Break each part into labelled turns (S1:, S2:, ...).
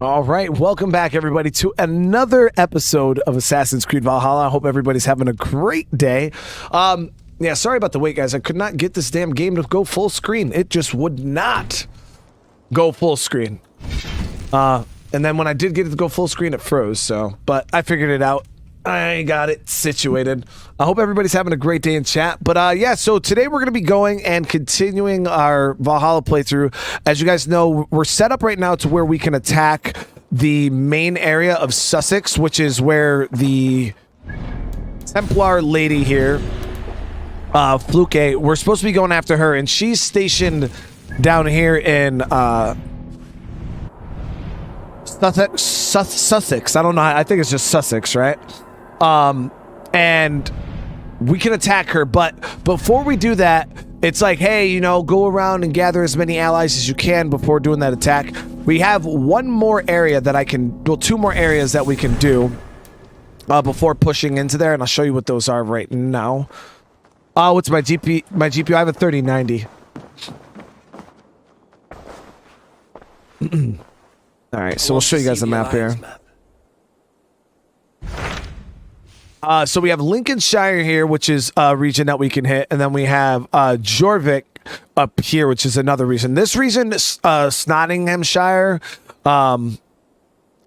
S1: All right, welcome back, everybody, to another episode of Assassins Creed Valhalla. I hope everybody's having a great day. Yeah, sorry about the wait, guys. I could not get this damn game to go full screen. It just would not go full screen. And then when I did get it to go full screen, it froze, so... But I figured it out. I got it situated. I hope everybody's having a great day in chat. But yeah, so today we're going to be going and continuing our Valhalla playthrough. As you guys know, we're set up right now to where we can attack the main area of Sussex, which is where the Templar lady here, Fluke, we're supposed to be going after her, and she's stationed down here in Sussex. I don't know. I think it's just Sussex, right? And we can attack her, but before we do that, it's like, hey, you know, go around and gather as many allies as you can before doing that attack. We have one more area that I can, well, two more areas that we can do before pushing into there, and I'll show you what those are right now. What's my GP? My GPU? I have a 3090. All right, so we'll show you guys the map here. So we have Lincolnshire here, which is a region that we can hit, and then we have Jorvik up here, which is another region. This region is Nottinghamshire, even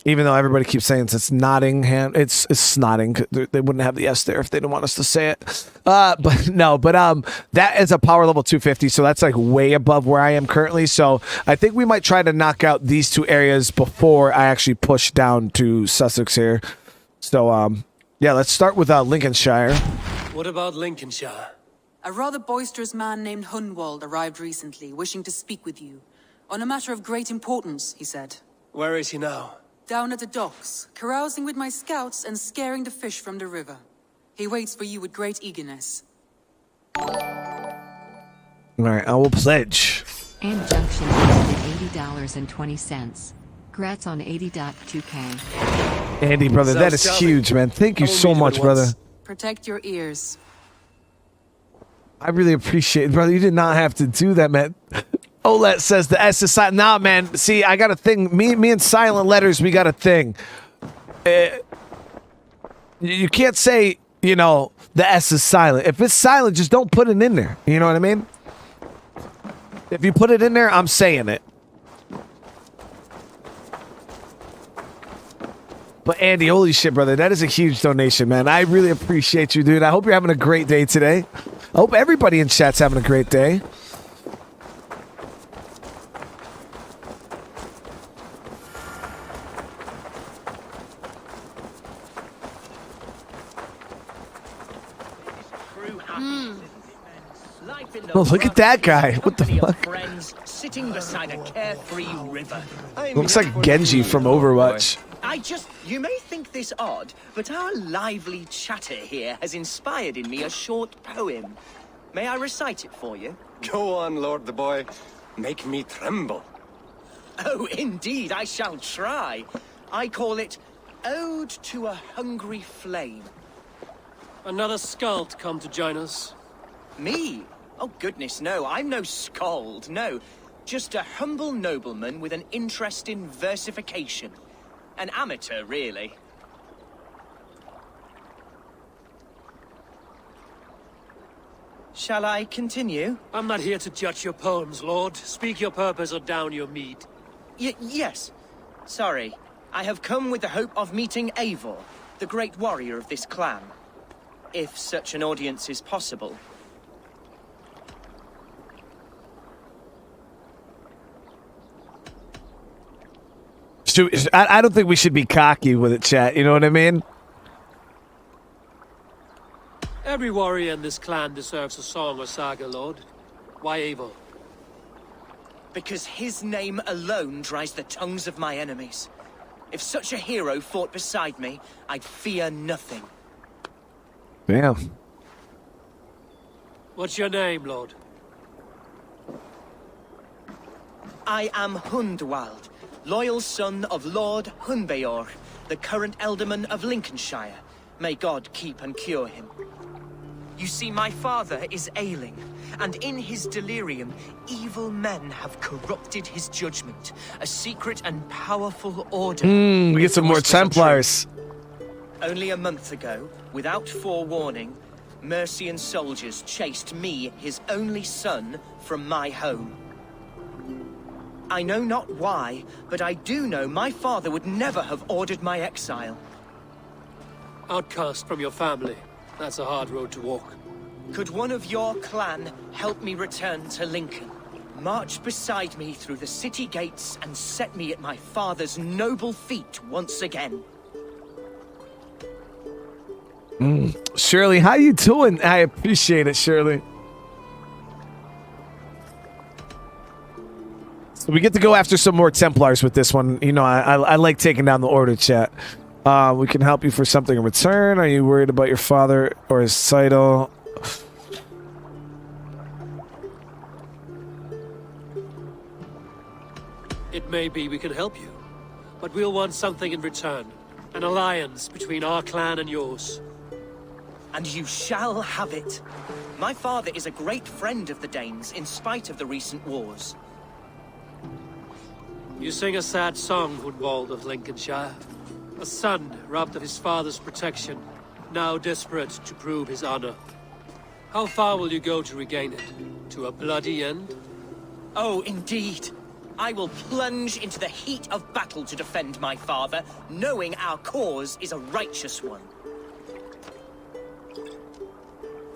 S1: though everybody keeps saying it's Nottingham, it's Snotting. They wouldn't have the S there if they didn't want us to say it. But no, that is a power level 250, so that's like way above where I am currently. So I think we might try to knock out these two areas before I actually push down to Sussex here. So yeah, let's start with Lincolnshire.
S2: What about Lincolnshire?
S3: A rather boisterous man named Hunwald arrived recently, wishing to speak with you. On a matter of great importance, he said.
S2: Where is he now?
S3: Down at the docks, carousing with my scouts and scaring the fish from the river. He waits for you with great eagerness.
S1: Alright, I will pledge.
S4: Injunction $80.20. Grats on 80.2K.
S1: Andy, brother, that is huge, man. Thank you so much, brother.
S3: Protect your ears.
S1: I really appreciate it, brother. You did not have to do that, man. Olet says the S is silent. Nah, man. See, I got a thing. Me and silent letters, we got a thing. You can't say, you know, the S is silent. If it's silent, just don't put it in there. You know what I mean? If you put it in there, I'm saying it. But Andy, holy shit, brother. That is a huge donation, man. I really appreciate you, dude. I hope you're having a great day today. I hope everybody in chat's having a great day. Oh, look at that guy. What the fuck?
S5: Sitting beside a carefree river.
S1: Looks like Genji from Overwatch.
S5: You may think this odd, but our lively chatter here has inspired in me a short poem. May I recite it for you?
S6: Go on, Lord the Boy. Make me tremble.
S5: Oh, indeed, I shall try. I call it Ode to a Hungry Flame.
S2: Another skald come to join us.
S5: Me? Oh, goodness, no. I'm no skald, no. Just a humble nobleman with an interest in versification. An amateur, really. Shall I continue?
S2: I'm not here to judge your poems, Lord. Speak your purpose or down your meat.
S5: Yes. Sorry. I have come with the hope of meeting Eivor, the great warrior of this clan. If such an audience is possible.
S1: I don't think we should be cocky with it, chat. You know what I mean?
S2: Every warrior in this clan deserves a song or saga, Lord. Why Eivor?
S5: Because his name alone dries the tongues of my enemies. If such a hero fought beside me, I'd fear nothing.
S1: Damn.
S2: What's your name, Lord?
S5: I am Hunwald, loyal son of Lord Hunbeor, the current Elderman of Lincolnshire. May God keep and cure him. You see, my father is ailing, and in his delirium, evil men have corrupted his judgment. A secret and powerful order.
S1: We get some more Templars.
S5: Only a month ago, without forewarning, Mercian soldiers chased me, his only son, from my home. I know not why, but I do know my father would never have ordered my exile.
S2: Outcast from your family. That's a hard road to walk.
S5: Could one of your clan help me return to Lincoln? March beside me through the city gates and set me at my father's noble feet once again.
S1: Shirley, how you doing? I appreciate it, Shirley. So we get to go after some more Templars with this one. You know, I like taking down the order, chat. We can help you for something in return. Are you worried about your father or his title?
S2: It may be we can help you, but we'll want something in return. An alliance between our clan and yours.
S5: And you shall have it. My father is a great friend of the Danes, in spite of the recent wars.
S2: You sing a sad song, Hunwald of Lincolnshire. A son robbed of his father's protection, now desperate to prove his honor. How far will you go to regain it? To a bloody end?
S5: Oh, indeed. I will plunge into the heat of battle to defend my father, knowing our cause is a righteous one.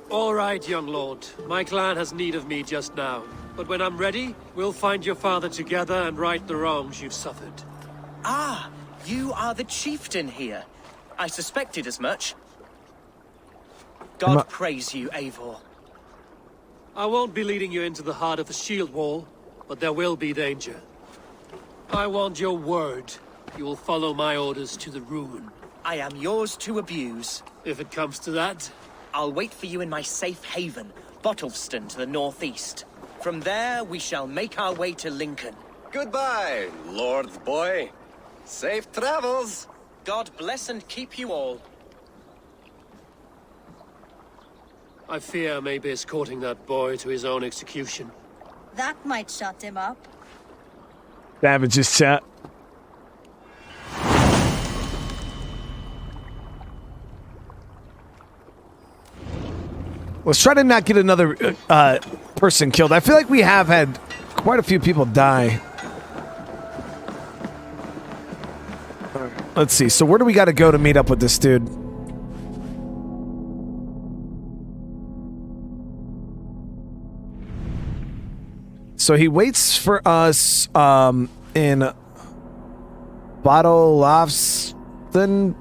S2: All right, young lord. My clan has need of me just now. But when I'm ready, we'll find your father together and right the wrongs you've suffered.
S5: Ah, you are the chieftain here. I suspected as much. God praise you, Eivor.
S2: I won't be leading you into the heart of the shield wall, but there will be danger. I want your word. You will follow my orders to the ruin.
S5: I am yours to abuse.
S2: If it comes to that.
S5: I'll wait for you in my safe haven, Bottleston to the northeast. From there, we shall make our way to Lincoln.
S6: Goodbye, Lord Boy. Safe travels.
S5: God bless and keep you all.
S2: I fear I may be escorting that boy to his own execution.
S7: That might shut him up.
S1: Savages, chat. Let's try to not get another person killed. I feel like we have had quite a few people die. Let's see. So where do we got to go to meet up with this dude? So he waits for us in Bottolofston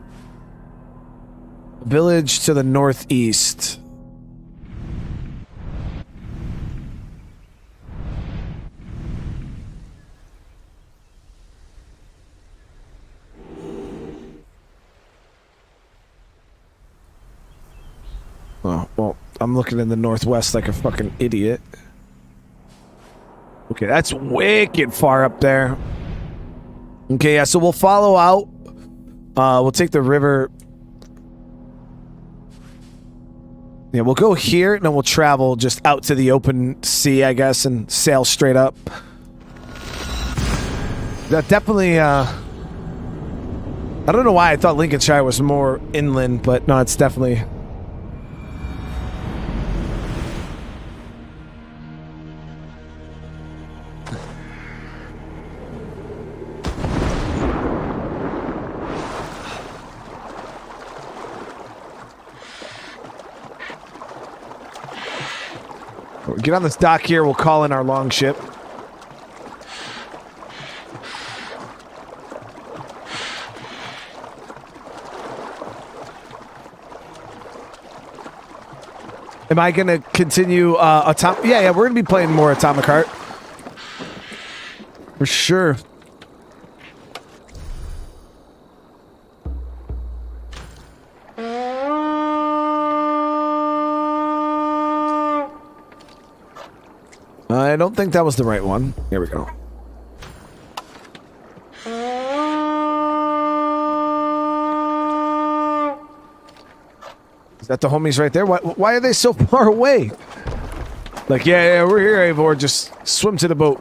S1: village to the northeast. Oh, well, I'm looking in the northwest like a fucking idiot. Okay, that's wicked far up there. Okay, yeah, so we'll follow out. We'll take the river. Yeah, we'll go here, and then we'll travel just out to the open sea, I guess, and sail straight up. That definitely, I don't know why I thought Lincolnshire was more inland, but no, it's definitely... Get on this dock here, we'll call in our longship. Am I gonna continue yeah, we're gonna be playing more Atomic Heart. For sure. I don't think that was the right one. Here we go. Is that the homies right there? Why are they so far away? Like, yeah, we're here, Eivor. Just swim to the boat.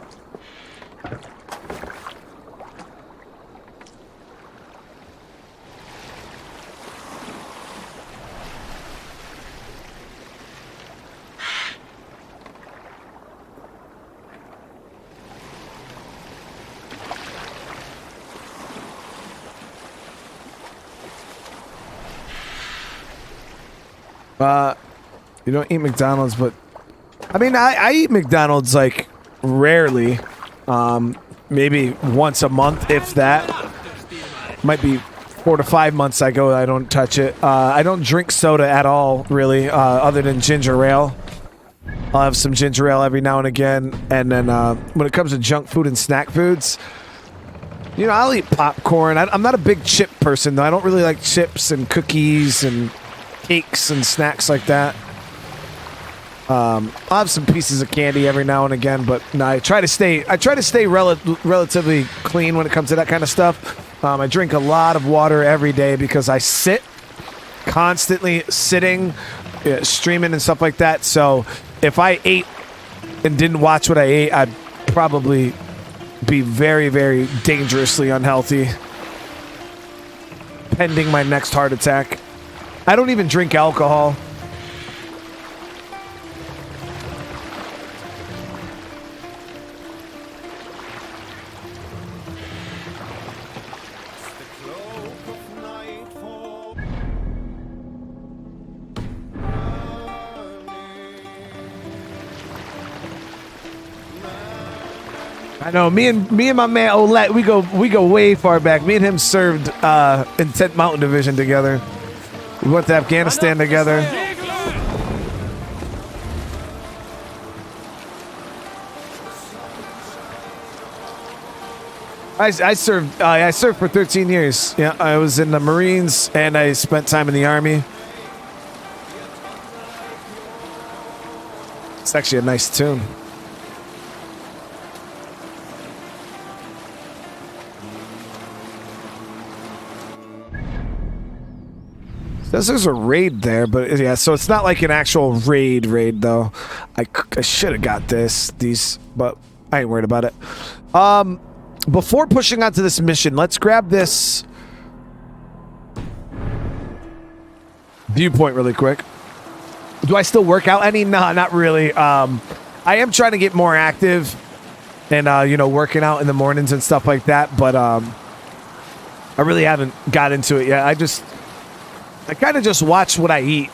S1: You don't eat McDonald's, but I mean, I eat McDonald's like rarely, maybe once a month, if that. Might be 4 to 5 months I don't touch it. I don't drink soda at all, really, other than ginger ale. I'll have some ginger ale every now and again, and then when it comes to junk food and snack foods, you know, I'll eat popcorn. I'm not a big chip person, though. I don't really like chips and cookies and cakes and snacks like that. I'll have some pieces of candy every now and again, but no, I try to stay relatively clean when it comes to that kind of stuff. I drink a lot of water every day because I sit constantly sitting, streaming and stuff like that. So if I ate and didn't watch what I ate, I'd probably be very, very dangerously unhealthy, pending my next heart attack. I don't even drink alcohol. I know me and my man Olet, we go way far back. Me and him served in 10th Mountain Division together. We went to Afghanistan together. I served for 13 years. Yeah, I was in the Marines and I spent time in the Army. It's actually a nice tune. There's a raid there, but yeah, so it's not like an actual raid though. I should have got these, but I ain't worried about it. Before pushing on to this mission, let's grab this viewpoint really quick. Do I still work out any? No, not really. I am trying to get more active and, you know, working out in the mornings and stuff like that, but I really haven't got into it yet. I kind of just watch what I eat,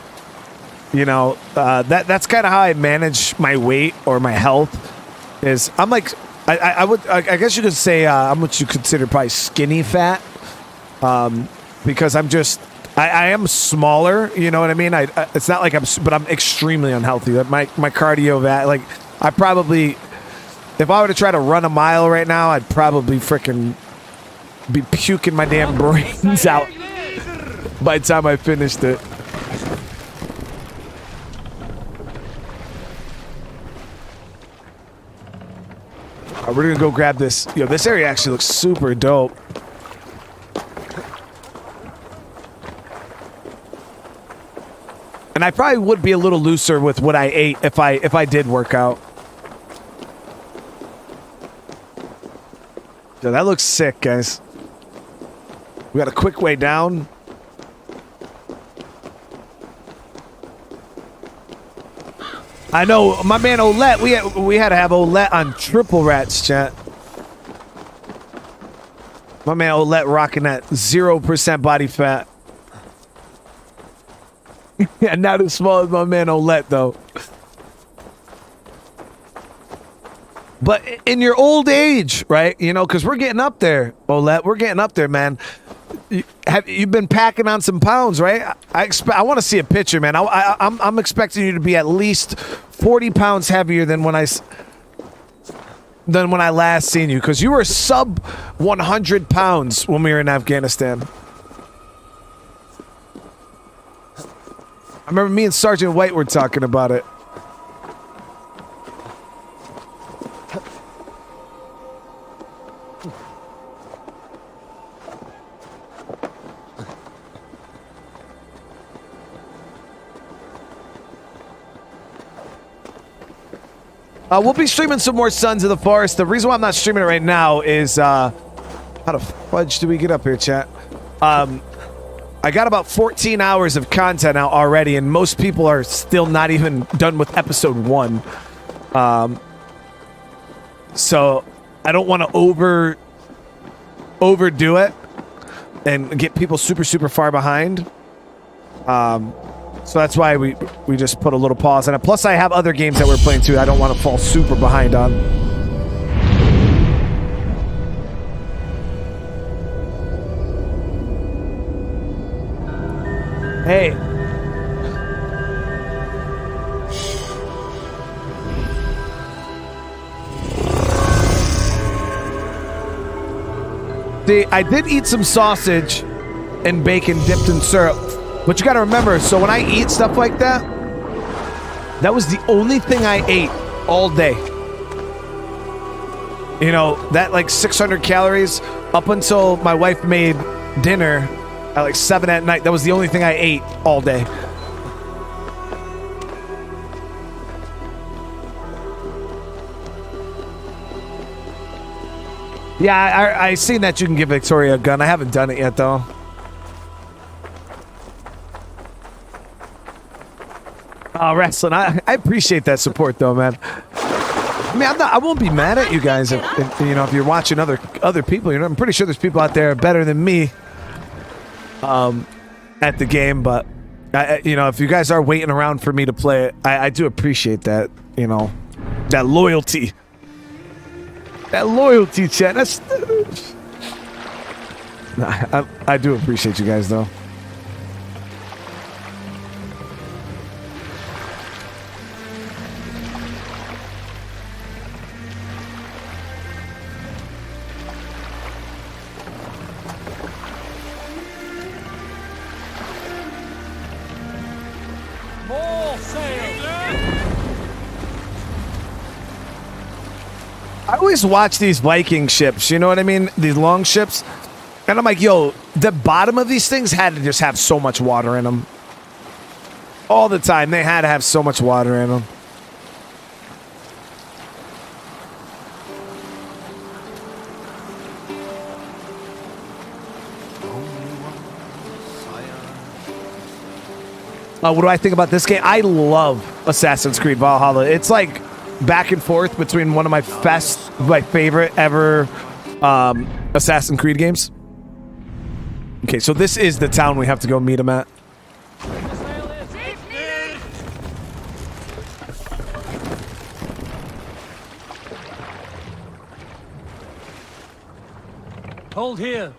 S1: you know. That's kind of how I manage my weight or my health. Is I'm like I guess you could say I'm what you consider probably skinny fat, because I am smaller. You know what I mean? It's not like but I'm extremely unhealthy. My cardio like I probably, if I were to try to run a mile right now, I'd probably frickin' be puking my damn brains out by the time I finished it. We're gonna go grab this. Yo, this area actually looks super dope. And I probably would be a little looser with what I ate if I did work out. Yo, that looks sick, guys. We got a quick way down. I know, my man Olet, we had to have Olet on triple rats, chat. My man Olet rocking that 0% body fat. Yeah, not as small as my man Olet, though. But in your old age, right? You know, because we're getting up there, Olet. We're getting up there, man. You've been packing on some pounds, right? I want to see a picture, man. I'm expecting you to be at least 40 pounds heavier than when I last seen you, because you were sub 100 pounds when we were in Afghanistan. I remember me and Sergeant White were talking about it. We'll be streaming some more Sons of the Forest. The reason why I'm not streaming it right now is how the fudge do we get up here, chat? I got about 14 hours of content out already, and most people are still not even done with episode 1. So I don't want to overdo it and get people super far behind. So that's why we just put a little pause on it. Plus, I have other games that we're playing too. I don't want to fall super behind on. Hey. See, I did eat some sausage and bacon dipped in syrup. But you gotta remember, so when I eat stuff like that, that was the only thing I ate all day. You know, that like 600 calories up until my wife made dinner at like 7 at night. That was the only thing I ate all day. Yeah, I seen that you can give Victoria a gun. I haven't done it yet, though. Oh, wrestling. I appreciate that support, though, man. I mean, I won't be mad at you guys if you know, if you're watching other people. You know, I'm pretty sure there's people out there better than me at the game. But you know, if you guys are waiting around for me to play it, I do appreciate that. You know, that loyalty. That loyalty, chat. That's. I do appreciate you guys, though. I always watch these Viking ships, you know what I mean? These long ships. And I'm like, yo, the bottom of these things had to just have so much water in them. All the time. They had to have so much water in them. What do I think about this game? I love Assassin's Creed Valhalla. It's like back and forth between one of my favorite ever Assassin's Creed games. Okay, so this is the town we have to go meet him at.
S2: Hold here.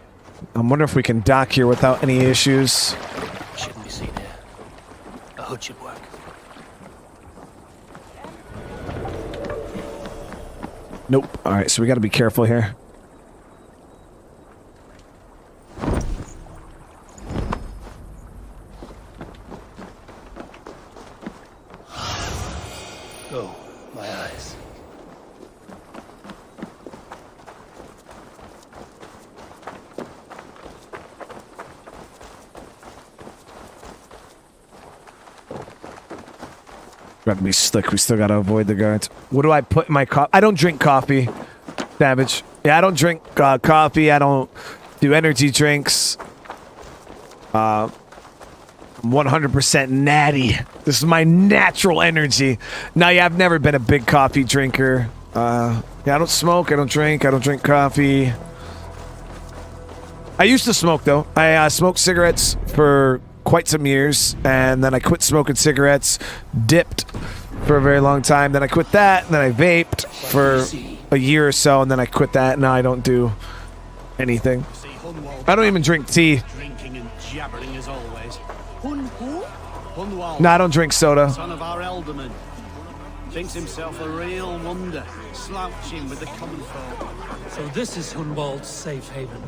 S1: I wonder if we can dock here without any issues.
S2: Shouldn't be seen here. A hood should work.
S1: Nope. All right, so we got to be careful here.
S2: Oh, my eyes.
S1: Got to be slick. We still got to avoid the guards. What do I put in my coffee? I don't drink coffee. Savage. Yeah, I don't drink coffee. I don't do energy drinks. 100% natty. This is my natural energy. Now, yeah, I've never been a big coffee drinker. Yeah, I don't smoke. I don't drink. I don't drink coffee. I used to smoke, though. I smoked cigarettes for quite some years, and then I quit smoking cigarettes, dipped for a very long time, then I quit that, and then I vaped for a year or so, and then I quit that. Now I don't do anything. I don't even drink tea.
S8: Drinking and jabbering as always. Hunwald.
S1: No, I don't drink soda.
S8: Son of our elderman. Thinks himself a real wonder, slouching with the common folk.
S2: So this is Hunwald's safe haven.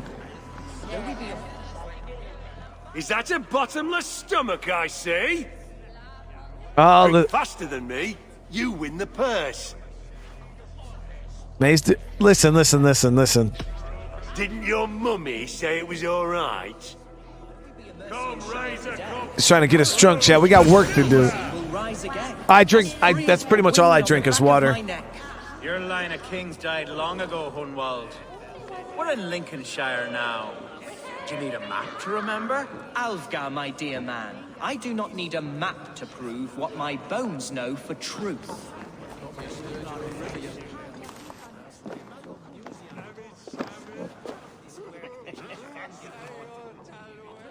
S6: Is that a bottomless stomach I see?
S1: Oh,
S6: Drink faster than me, you win the purse.
S1: Listen.
S6: Didn't your mummy say it was all right? Come, Razor, come.
S1: He's trying to get us drunk, chat. We got work to do. I drink. That's pretty much all I drink is water.
S8: Your line of kings died long ago, Hunwald. We're in Lincolnshire now. Do you need a map to remember?
S5: Alfgar, my dear man, I do not need a map to prove what my bones know for truth.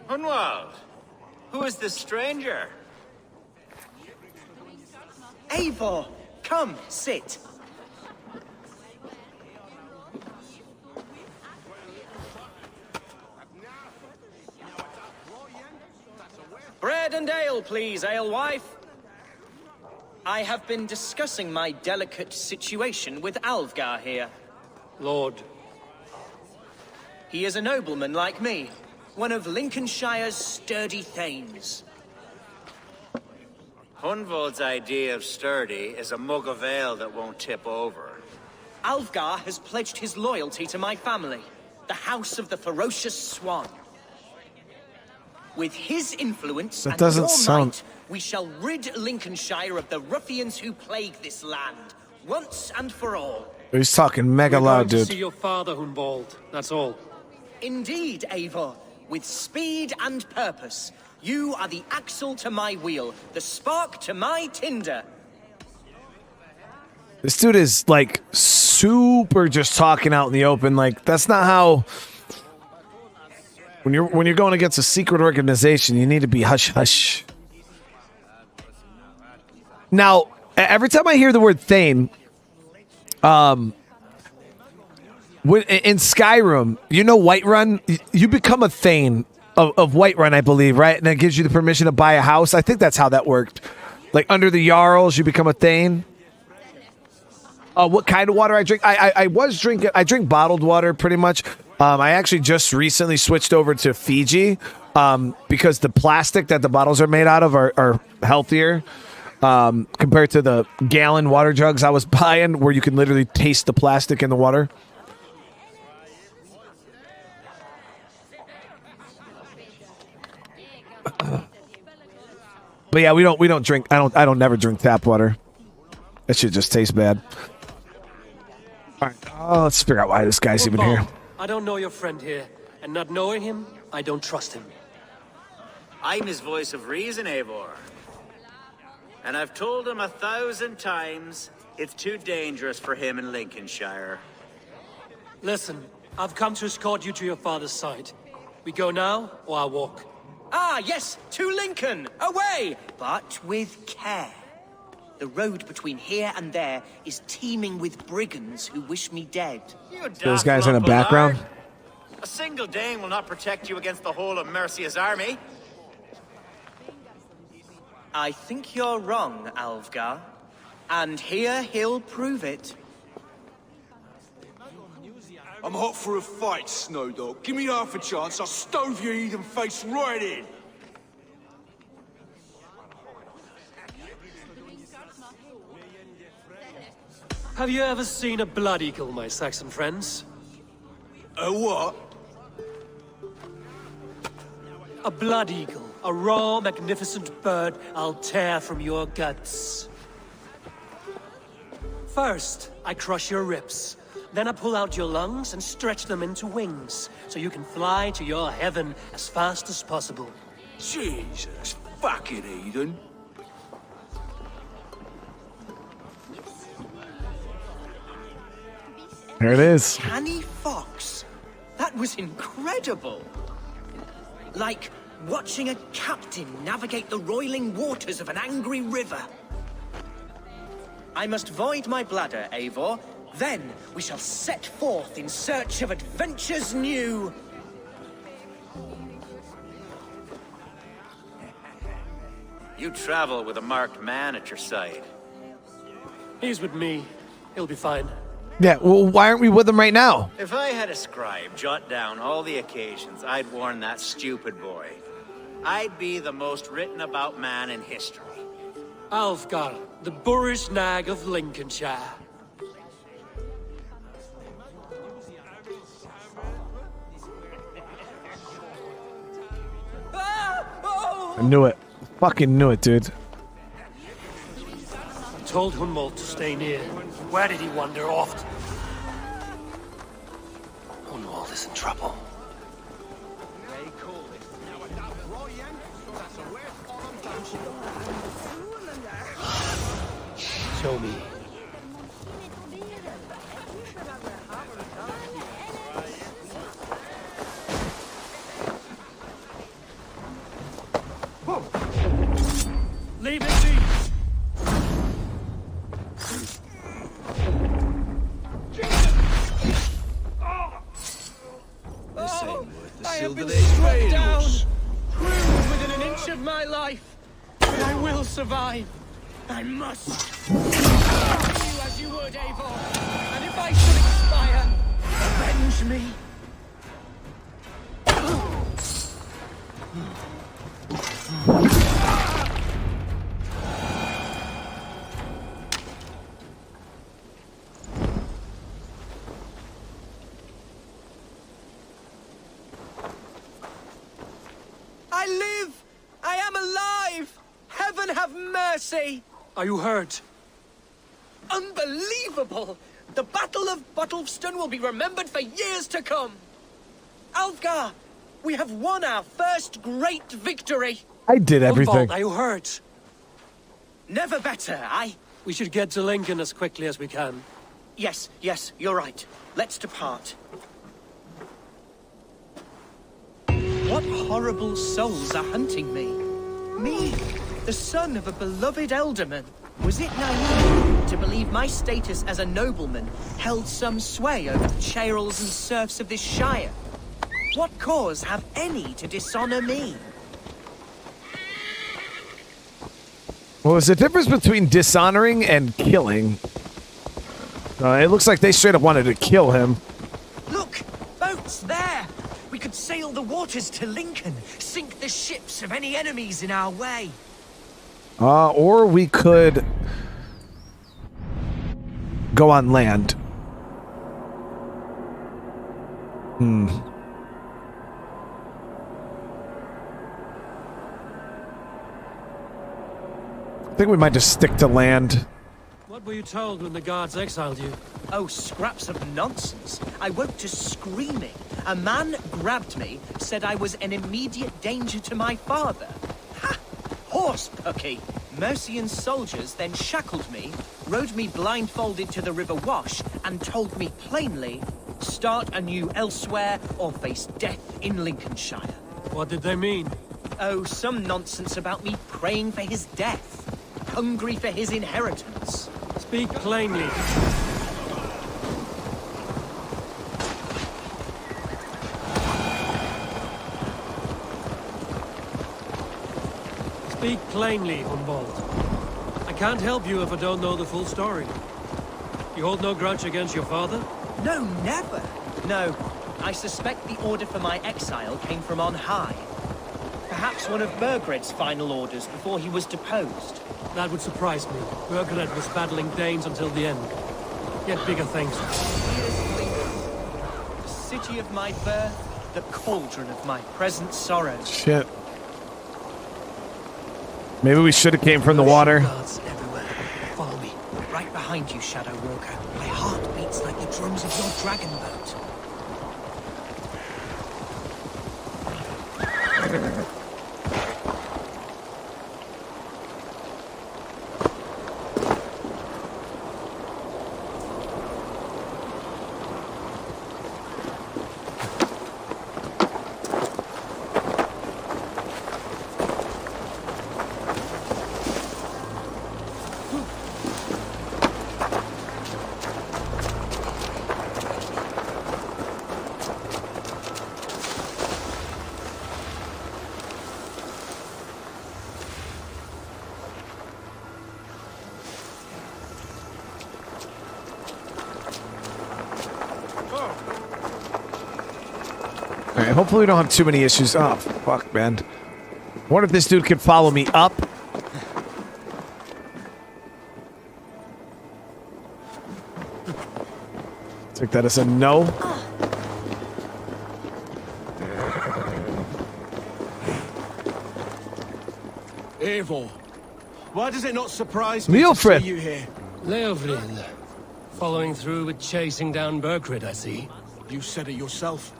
S8: Hunwald, who is this stranger?
S5: Eivor, come, sit. Bread and ale, please, alewife. I have been discussing my delicate situation with Alfgar here.
S2: Lord.
S5: He is a nobleman like me, one of Lincolnshire's sturdy thanes.
S8: Hunwald's idea of sturdy is a mug of ale that won't tip over.
S5: Alfgar has pledged his loyalty to my family, the House of the Ferocious Swan. With his influence
S1: That
S5: and
S1: doesn't
S5: your
S1: sound-
S5: might, we shall rid Lincolnshire of the ruffians who plague this land, once and for all.
S1: He's talking mega
S2: We're
S1: loud,
S2: going to see
S1: dude.
S2: your father, Hunwald. That's all.
S5: Indeed, Eivor, with speed and purpose, you are the axle to my wheel, the spark to my tinder.
S1: This dude is like super just talking out in the open. Like that's not how. When you're going against a secret organization, you need to be hush hush. Now, every time I hear the word Thane, in Skyrim, you know Whiterun, you become a Thane of Whiterun, I believe, right? And that gives you the permission to buy a house. I think that's how that worked. Like under the Jarls, you become a Thane. What kind of water I drink? I drink bottled water pretty much. I actually just recently switched over to Fiji because the plastic that the bottles are made out of are healthier compared to the gallon water jugs I was buying where you can literally taste the plastic in the water. But yeah, we don't drink. I don't never drink tap water. That shit just tastes bad. All right, let's figure out why this guy's even here.
S2: I don't know your friend here, and not knowing him, I don't trust him.
S8: I'm his voice of reason, Eivor. And I've told him 1,000 times it's too dangerous for him in Lincolnshire.
S2: Listen, I've come to escort you to your father's side. We go now, or I walk.
S5: Ah, yes, to Lincoln, away, but with care. The road between here and there is teeming with brigands who wish me dead.
S1: Those guys in the background.
S8: A single Dane will not protect you against the whole of Mercia's army.
S5: I think you're wrong, Alfgar. And here he'll prove it.
S9: I'm hot for a fight, Snowdog. Give me half a chance, I'll stove your heathen face right in.
S2: Have you ever seen a blood eagle, my Saxon friends?
S9: A what?
S2: A blood eagle. A raw, magnificent bird I'll tear from your guts. First, I crush your ribs. Then I pull out your lungs and stretch them into wings, so you can fly to your heaven as fast as possible.
S9: Jesus, fucking heathen.
S1: There it is.
S5: Canny fox. That was incredible. Like watching a captain navigate the roiling waters of an angry river. I must void my bladder, Eivor. Then we shall set forth in search of adventures new.
S8: You travel with a marked man at your side.
S2: He's with me. He'll be fine.
S1: Yeah, well, why aren't we with him right now?
S8: If I had a scribe jot down all the occasions I'd warn that stupid boy, I'd be the most written about man in history.
S2: Alfgar, the boorish nag of Lincolnshire.
S1: I knew it. Fucking knew it, dude.
S2: told Hunwald to stay near. Where did he wander off to? Hunwald is in trouble. Show me. Leave it be!
S9: This ain't worth the
S5: I have
S9: silver
S5: been
S9: they
S5: struck
S9: pay
S5: down,
S9: us.
S5: wounded within an inch of my life, but I will survive. I must. You as you would, Eivor, and if I should expire, avenge me. I live! I am alive! Heaven have mercy!
S2: Are you hurt?
S5: Unbelievable! The Battle of Bottlefston will be remembered for years to come! Alfgar, we have won our first great victory!
S1: I did everything.
S2: Hunwald, are you hurt?
S5: Never better,
S2: We should get to Lincoln as quickly as we can.
S5: Yes, you're right. Let's depart. What horrible souls are hunting me? Me, the son of a beloved elderman. Was it naive to believe my status as a nobleman held some sway over the churls and serfs of this shire? What cause have any to dishonor me?
S1: Well, there's a difference between dishonoring and killing. It looks like they straight up wanted to kill him.
S5: Look! Boats there! We could sail the waters to Lincoln, sink the ships of any enemies in our way.
S1: Or we could go on land. I think we might just stick to land.
S2: What were you told when the guards exiled you?
S5: Oh, scraps of nonsense. I woke to screaming. A man grabbed me, said I was an immediate danger to my father. Ha! Horse pucky! Mercian soldiers then shackled me, rode me blindfolded to the River Wash, and told me plainly, start anew elsewhere or face death in Lincolnshire.
S2: What did they mean?
S5: Oh, some nonsense about me praying for his death. Hungry for his inheritance.
S2: Speak plainly. Speak plainly, Hunwald. I can't help you if I don't know the full story. You hold no grudge against your father?
S5: No, never. No, I suspect the order for my exile came from on high. Perhaps one of Burgred's final orders before he was deposed.
S2: That would surprise me. Burgred was battling Danes until the end. Yet bigger things.
S5: Here's Lincoln, the city of my birth, the cauldron of my present sorrows.
S1: Shit. Maybe we should have came from the water.
S5: Guards everywhere. Follow me. Right behind you, Shadow Walker. My heart beats like the drums of your dragon boat.
S1: Alright, hopefully we don't have too many issues. Oh, fuck, man. Wonder if this dude can follow me up. Take that as a no.
S9: Eivor, Why does it not surprise me to
S1: Leofrid.
S9: see you here?
S2: Leofrid. Following through with chasing down Berkrid, I see.
S9: You said it yourself.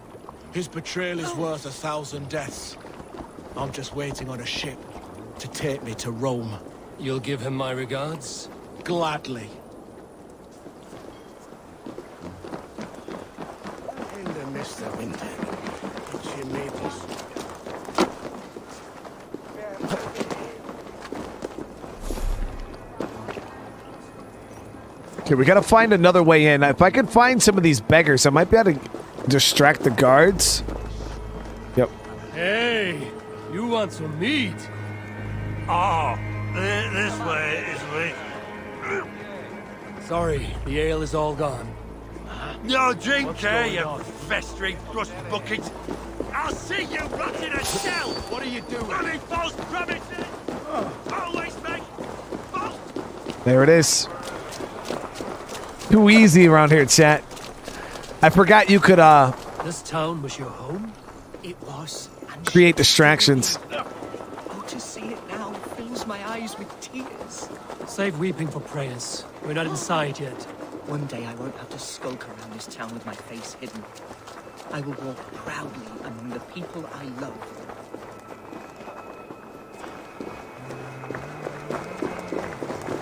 S9: His betrayal is worth 1,000 deaths. I'm just waiting on a ship to take me to Rome.
S2: You'll give him my regards?
S9: Gladly. In the mist of winter, it's your maidens.
S1: Okay, we gotta find another way in. If I could find some of these beggars, I might be able to distract the guards. Yep.
S2: Hey, you want some meat?
S6: Oh, this way, this way.
S2: Sorry, the ale is all gone.
S6: No drink here, you festering rust bucket. I'll see you rot in a shell.
S9: What are you doing?
S6: Running false promises. Always make false.
S1: There it is. Too easy around here, chat. I forgot you could
S2: This town was your home?
S5: It was. And
S1: create distractions.
S5: oh, to see it now fills my eyes with tears.
S2: Save weeping for prayers. We're not inside yet.
S5: One day I won't have to skulk around this town with my face hidden. I will walk proudly among the people I love.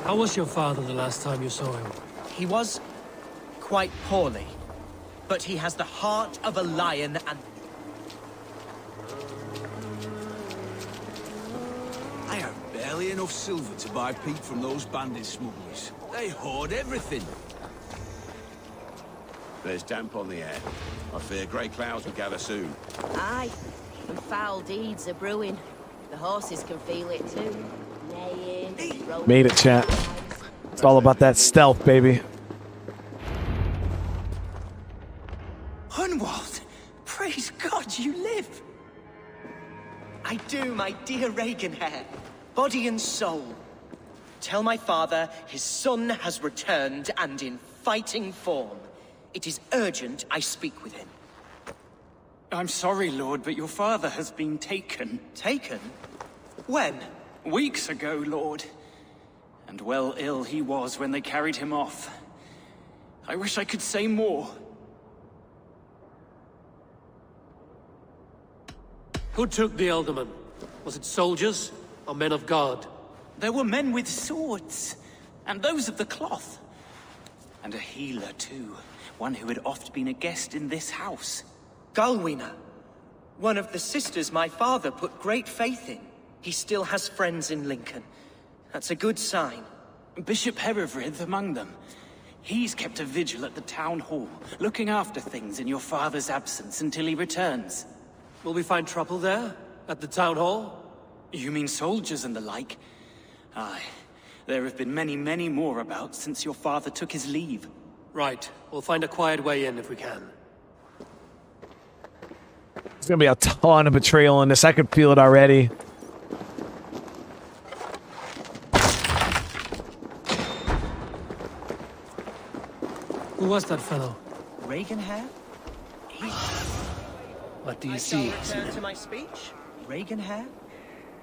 S2: How was your father the last time you saw him?
S5: He was quite poorly, but he has the heart of a lion and...
S9: I have barely enough silver to buy peat from those bandit smugglers. They hoard everything.
S10: There's damp on the air. I fear grey clouds will gather soon.
S11: Aye, and foul deeds are brewing. The horses can feel it too. Neighing, rolling
S1: Made it, chat. It's all about that stealth, baby.
S5: Hunwald! Praise God you live! I do, my dear Regenhair. Body and soul. Tell my father his son has returned and in fighting form. It is urgent I speak with him.
S12: I'm sorry, Lord, but your father has been taken.
S5: Taken? When?
S12: Weeks ago, Lord. And well ill he was when they carried him off. I wish I could say more.
S2: Who took the Elderman? Was it soldiers or men of God?
S12: There were men with swords, and those of the cloth. And a healer, too. One who had oft been a guest in this house.
S5: Galwina. One of the sisters my father put great faith in. He still has friends in Lincoln. That's a good sign.
S12: Bishop Herefrith among them. He's kept a vigil at the town hall, looking after things in your father's absence until he returns.
S2: Will we find trouble there? At the town hall?
S12: You mean soldiers and the like? Aye. There have been many, many more about since your father took his leave.
S2: Right. We'll find a quiet way in if we can.
S1: There's gonna be a ton of betrayal in this. I can feel it already.
S2: Who was that fellow?
S5: Regenhair?
S2: What do you see?
S5: Return to my speech. Regenhair?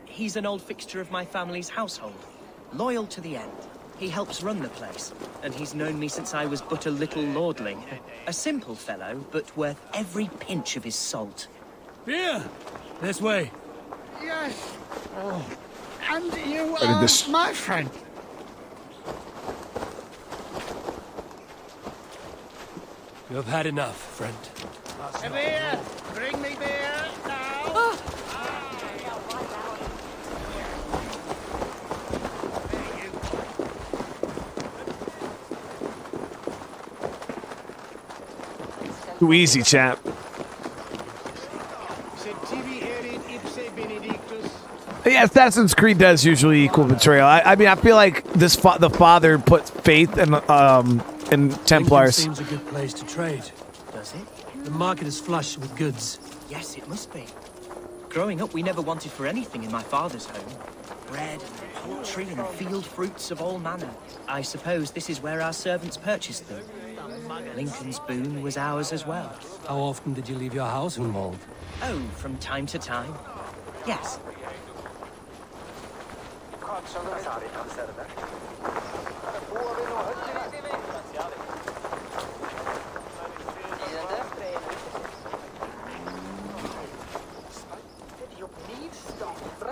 S5: He's an old fixture of my family's household. Loyal to the end. He helps run the place, and he's known me since I was but a little lordling. A simple fellow, but worth every pinch of his salt.
S2: Here! This way.
S13: Yes. Oh. And you
S1: did
S13: are
S1: this-
S13: my friend.
S2: You have had enough, friend.
S13: Beer! Bring me beer now!
S1: Too easy, chap. Yeah, Assassin's Creed does usually equal betrayal. I mean, I feel like this the father put faith in Templars.
S2: Lincoln seems a good place to trade.
S5: Does it?
S2: The market is flush with goods.
S5: Yes, it must be. Growing up, we never wanted for anything in my father's home. Bread, and poultry, and field fruits of all manner. I suppose this is where our servants purchased them. Lincoln's boon was ours as well.
S2: How often did you leave your house, Hunwald?
S5: Oh, from time to time. Yes.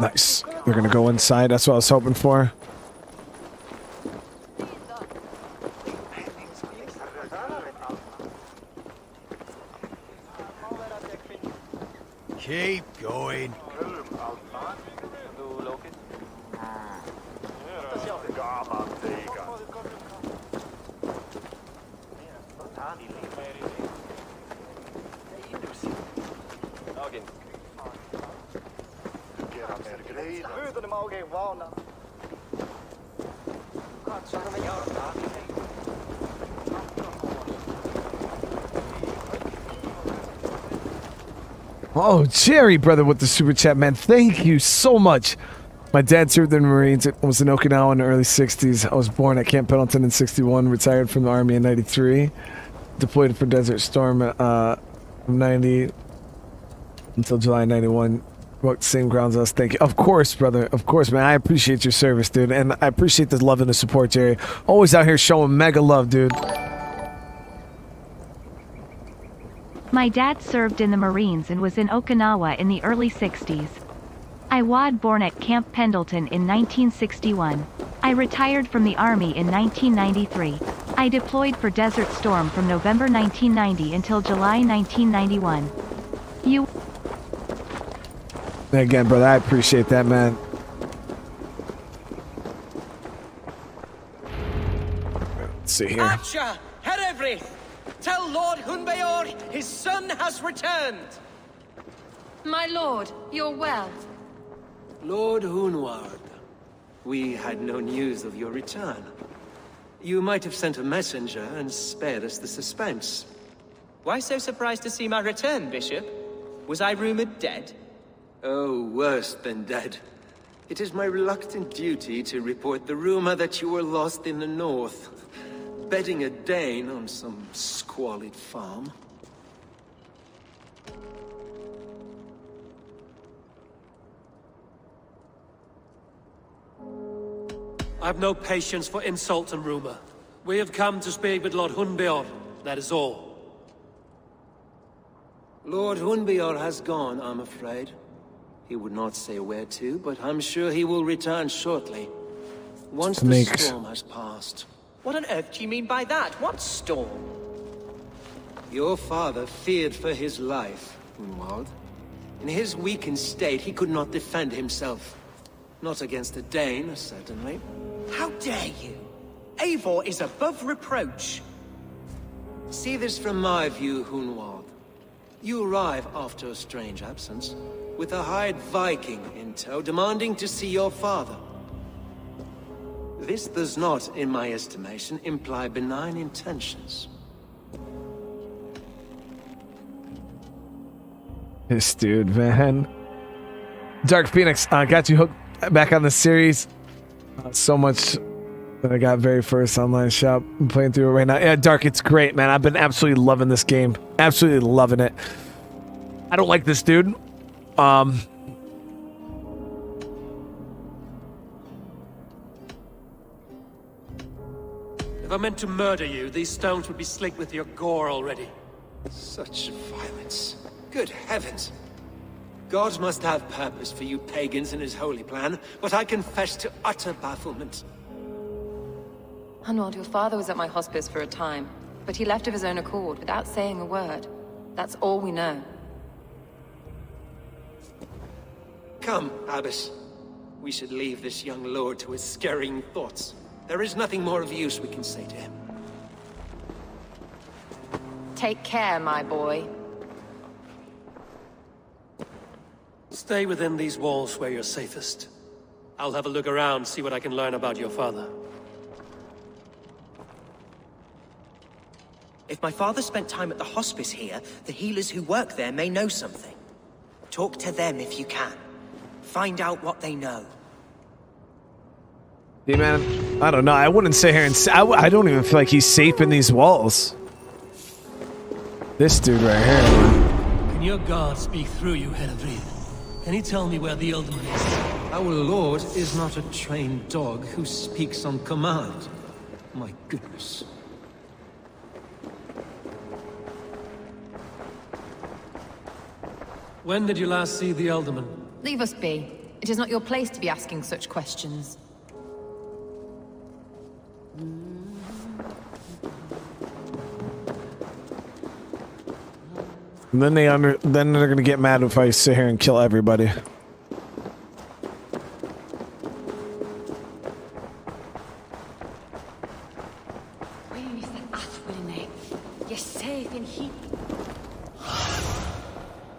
S1: Nice. They're gonna go inside. That's what I was hoping for.
S6: Keep going.
S1: Oh, Jerry, brother, with the super chat, man. Thank you so much. My dad served in the Marines. It was in Okinawa in the early 60s. I was born at Camp Pendleton in 61, retired from the Army in 93, deployed for Desert Storm from 90 until July 91. Worked the same grounds as us. Thank you. Of course, brother. Of course, man. I appreciate your service, dude. And I appreciate the love and the support, Jerry. Always out here showing mega love, dude.
S14: My dad served in the Marines and was in Okinawa in the early 60s. I was born at Camp Pendleton in 1961. I retired from the Army in 1993. I deployed for Desert Storm from November 1990 until July 1991. You...
S1: Again, brother, I appreciate that, man. Let's see here.
S5: Archer, Herevri, tell Lord Hunbeor his son has returned.
S15: My lord, you're well.
S2: Lord Hunwald, we had no news of your return. You might have sent a messenger and spared us the suspense.
S5: Why so surprised to see my return, Bishop? Was I rumored dead?
S2: Oh, worse than dead. It is my reluctant duty to report the rumor that you were lost in the north, bedding a Dane on some squalid farm. I've no patience for insult and rumor. We have come to speak with Lord Hunbeor, that is all. Lord Hunbeor has gone, I'm afraid. He would not say where to, but I'm sure he will return shortly. Once the storm has passed.
S5: What on earth do you mean by that? What storm?
S2: Your father feared for his life, Hunwald. In his weakened state, he could not defend himself. Not against a Dane, certainly.
S5: How dare you? Eivor is above reproach.
S2: See this from my view, Hunwald. You arrive after a strange absence, with a hired Viking in tow, demanding to see your father. This does not, in my estimation, imply benign intentions.
S1: This dude, man. Dark Phoenix, got you hooked back on the series. So much that I got very first online shop. I'm playing through it right now. Yeah, Dark, it's great, man. I've been absolutely loving this game. Absolutely loving it. I don't like this dude.
S2: If I meant to murder you, these stones would be slicked with your gore already. Such violence. Good heavens. God must have purpose for you pagans in his holy plan, but I confess to utter bafflement.
S15: Hunwald, your father was at my hospice for a time, but he left of his own accord without saying a word. That's all we know.
S2: Come, Abbess. We should leave this young lord to his scurrying thoughts. There is nothing more of use we can say to him.
S15: Take care, my boy.
S2: Stay within these walls where you're safest. I'll have a look around, see what I can learn about your father.
S5: If my father spent time at the hospice here, the healers who work there may know something. Talk to them if you can. Find out what they know.
S1: Yeah, man, I don't know. I wouldn't sit here and say, I don't even feel like he's safe in these walls. This dude right here.
S2: Can your God speak through you, Henry? Can you tell me where the Alderman is?
S16: Our lord is not a trained dog who speaks on command. My goodness.
S2: When did you last see the Alderman?
S15: Leave us be. It is not your place to be asking such questions.
S1: And then they're gonna get mad if I sit here and kill everybody.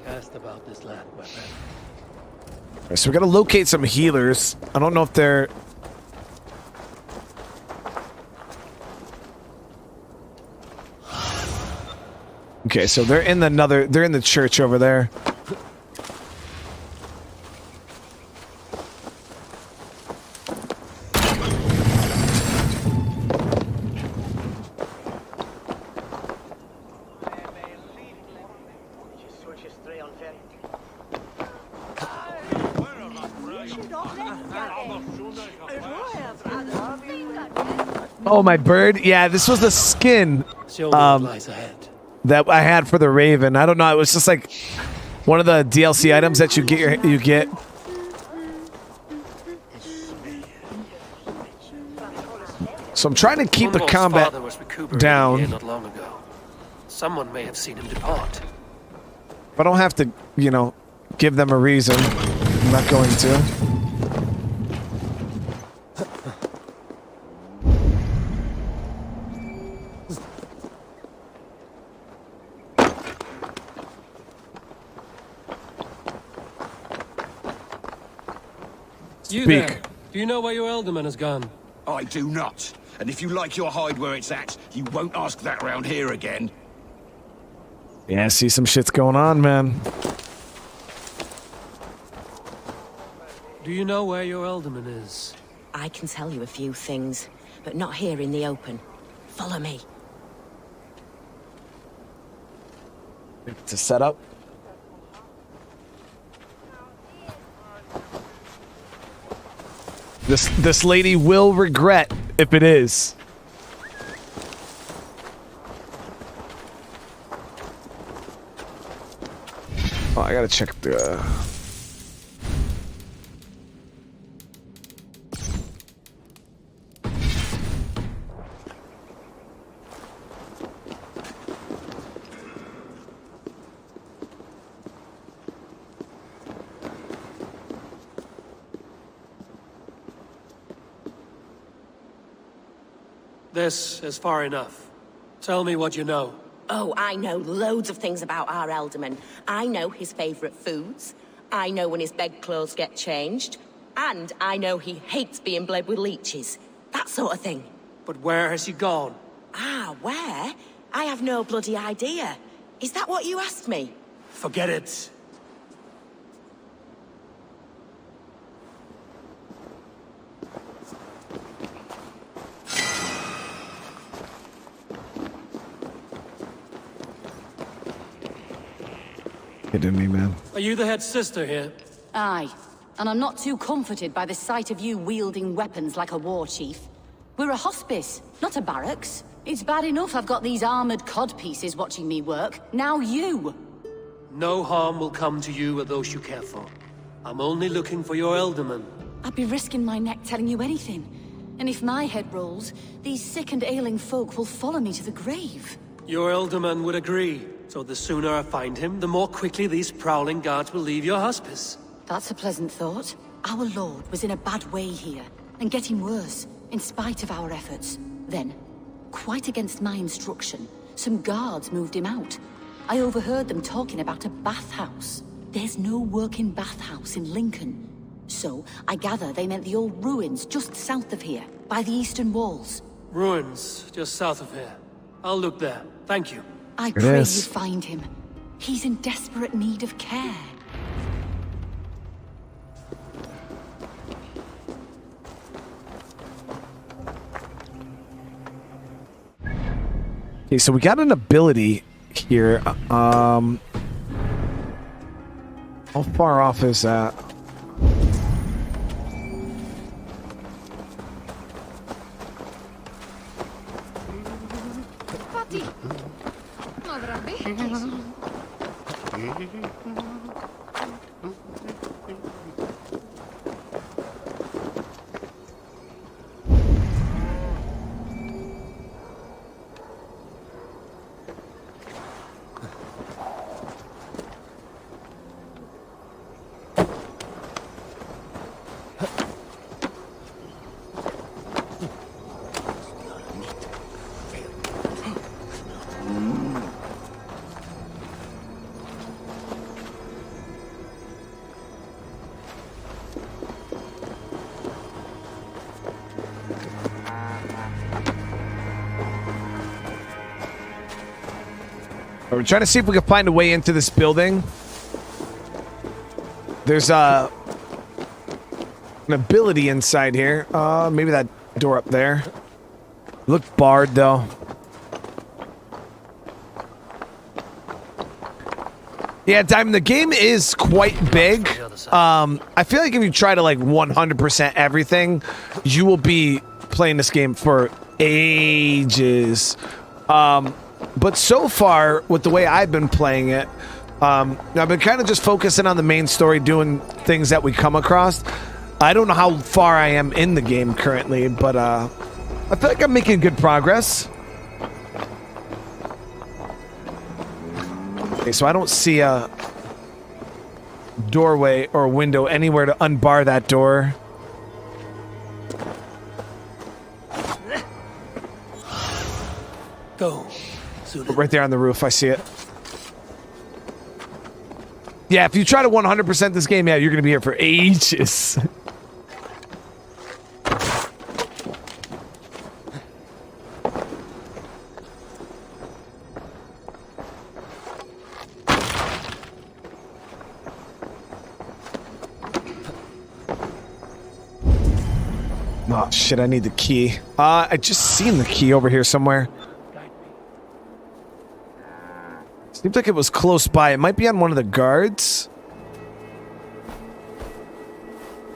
S2: Cast about this land, my friend.
S1: Alright, so we gotta locate some healers. I don't know if they're... Okay, so they're in the church over there. Oh, my bird. Yeah, this was the skin that I had for the Raven. I don't know. It was just like one of the DLC items that you get. So I'm trying to keep the
S2: Hunwald's
S1: combat
S2: father was recuperating
S1: down.
S2: here not long ago. Someone may have seen him depart.
S1: If I don't have to, you know, give them a reason, I'm not going to.
S2: You there? Do you know where your Alderman has gone?
S10: I do not. And if you like your hide where it's at, you won't ask that round here again.
S1: Yeah, I see some shit's going on, man.
S2: Do you know where your Alderman is?
S11: I can tell you a few things, but not here in the open. Follow me.
S1: To set up. This lady will regret if it is. Oh, I gotta check the...
S2: This is far enough. Tell me what you know.
S11: Oh, I know loads of things about our Alderman. I know his favourite foods. I know when his bedclothes get changed. And I know he hates being bled with leeches. That sort of thing.
S2: But where has he gone?
S11: Ah, where? I have no bloody idea. Is that what you asked me?
S2: Forget it.
S1: Kidding me, man.
S2: Are you the head sister here?
S17: Aye. And I'm not too comforted by the sight of you wielding weapons like a war chief. We're a hospice, not a barracks. It's bad enough I've got these armored codpieces watching me work. Now you!
S2: No harm will come to you or those you care for. I'm only looking for your Alderman.
S17: I'd be risking my neck telling you anything. And if my head rolls, these sick and ailing folk will follow me to the grave.
S2: Your Alderman would agree. So the sooner I find him, the more quickly these prowling guards will leave your hospice.
S17: That's a pleasant thought. Our lord was in a bad way here, and getting worse, in spite of our efforts. Then, quite against my instruction, some guards moved him out. I overheard them talking about a bathhouse. There's no working bathhouse in Lincoln. So, I gather they meant the old ruins just south of here, by the eastern walls.
S2: Ruins, just south of here. I'll look there. Thank you.
S17: I pray you find him. He's in desperate need of care.
S1: Okay, so we got an ability here. How far off is that? We're trying to see if we can find a way into this building. There's an ability inside here. Maybe that door up there. Look barred though. Yeah, Diamond, the game is quite big. I feel like if you try to like 100% everything, you will be playing this game for ages. But so far, with the way I've been playing it, I've been kind of just focusing on the main story, doing things that we come across. I don't know how far I am in the game currently, but I feel like I'm making good progress. Okay, so I don't see a doorway or window anywhere to unbar that door.
S2: Go.
S1: Right there on the roof, I see it. Yeah, if you try to 100% this game, yeah, you're going to be here for ages. Oh, shit, I need the key. I just seen the key over here somewhere. Seems like it was close by. It might be on one of the guards.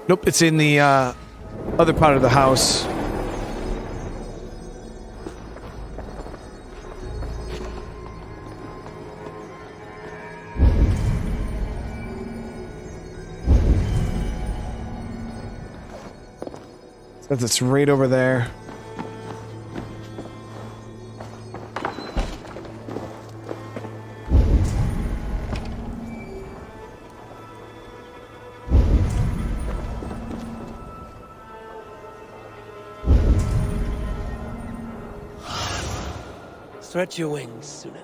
S1: Nope, it's in the other part of the house. Says it's right over there.
S2: Stretch your wings, Sunan.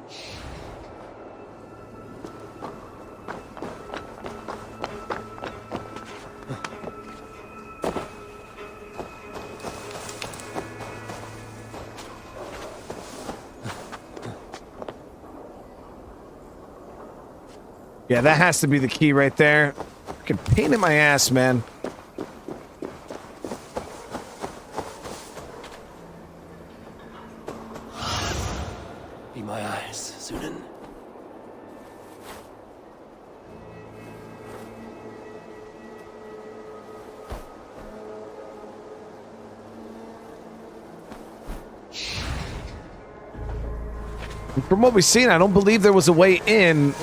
S1: Yeah, that has to be the key right there. Fucking pain in my ass, man.
S2: Be my eyes, Sunan.
S1: From what we've seen, I don't believe there was a way in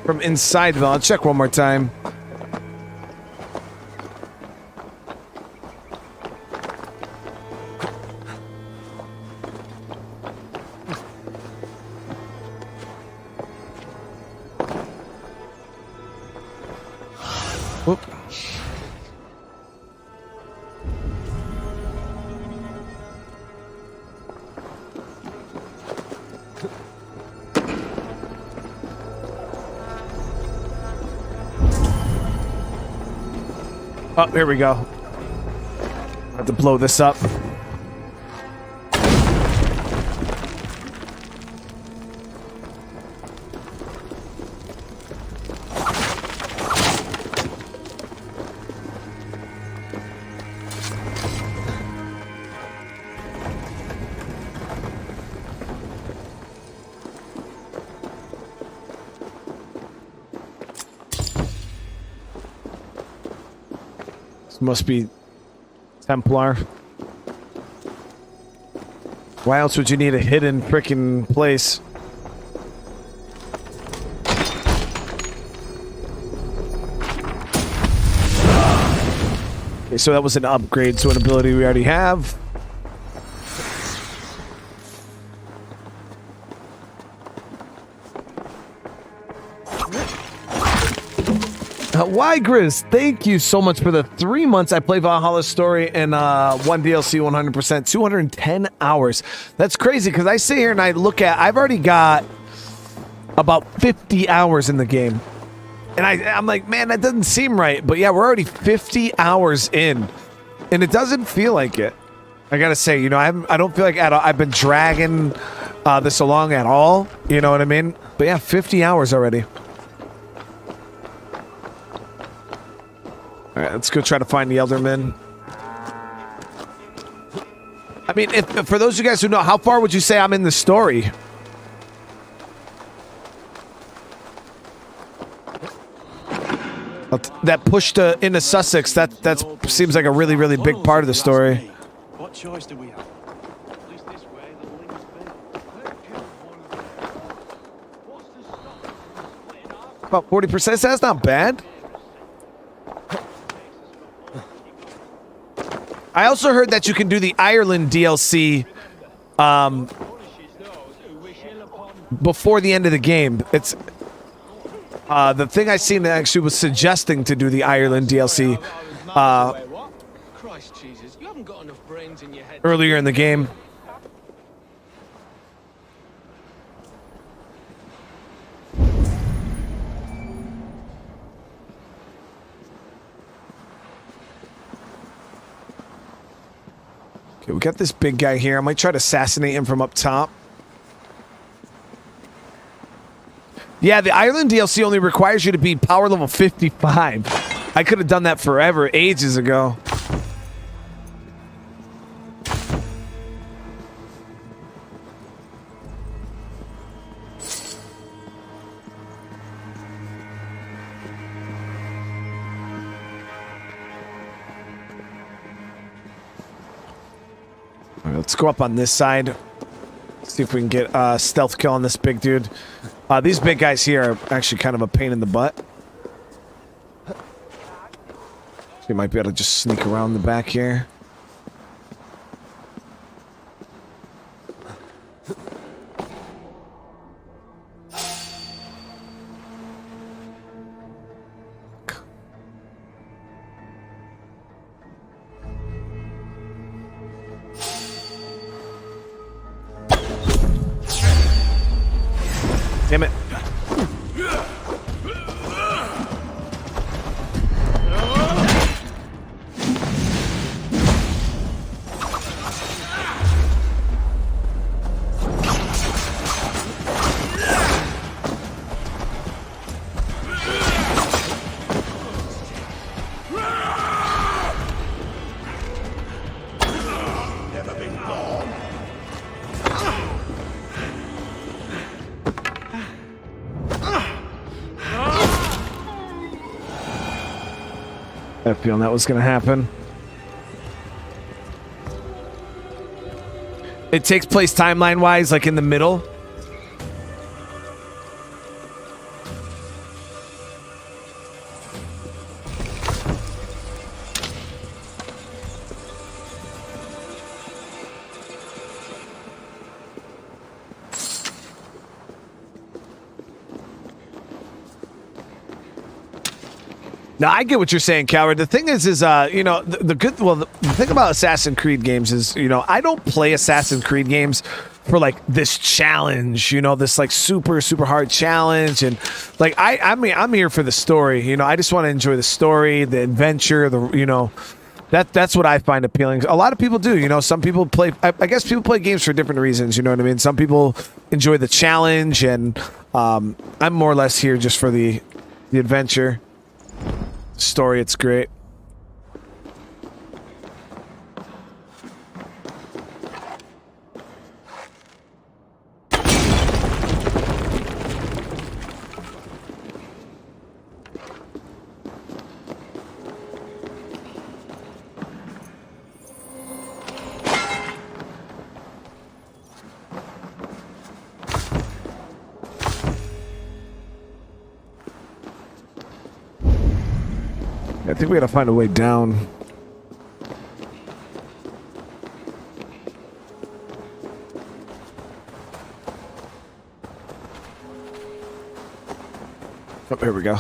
S1: from inside the. I'll check one more time. Whoop. Oh, here we go. I have to blow this up. Must be Templar. Why else would you need a hidden frickin' place? Okay, so that was an upgrade to an ability we already have. Why, Grizz? Thank you so much for the 3 months I play Valhalla Story and one DLC 100%, 210 hours. That's crazy because I sit here and I look at, I've already got about 50 hours in the game. And I'm like, man, that doesn't seem right. But yeah, we're already 50 hours in. And it doesn't feel like it. I gotta say, you know, I don't feel like I've been dragging this along at all. You know what I mean? But yeah, 50 hours already. All right, let's go try to find the Elderman. I mean, if for those of you guys who know, how far would you say I'm in the story? That push into Sussex, that seems like a really, really big part of the story.
S18: What choice do we have?
S1: About 40%, so that's not bad. I also heard that you can do the Ireland DLC before the end of the game. It's the thing I seen that actually was suggesting to do the Ireland DLC earlier in the game. Okay, we got this big guy here. I might try to assassinate him from up top. Yeah, the Ireland DLC only requires you to be power level 55. I could have done that forever, ages ago. All right, let's go up on this side. See if we can get a stealth kill on this big dude. These big guys here are actually kind of a pain in the butt. So you might be able to just sneak around the back here. Damn it. I had a feeling that was going to happen. It takes place timeline-wise, like in the middle. Now, I get what you're saying, Coward. The thing is you know, the thing about Assassin's Creed games is, you know, I don't play Assassin's Creed games for, like, this challenge, you know, this, like, super, super hard challenge. And, like, I'm here for the story, you know. I just want to enjoy the story, the adventure, you know. That's what I find appealing. A lot of people do, you know. Some people play, I guess people play games for different reasons, you know what I mean? Some people enjoy the challenge, and I'm more or less here just for the adventure. Story, it's great. I think we gotta find a way down. Oh, here we go.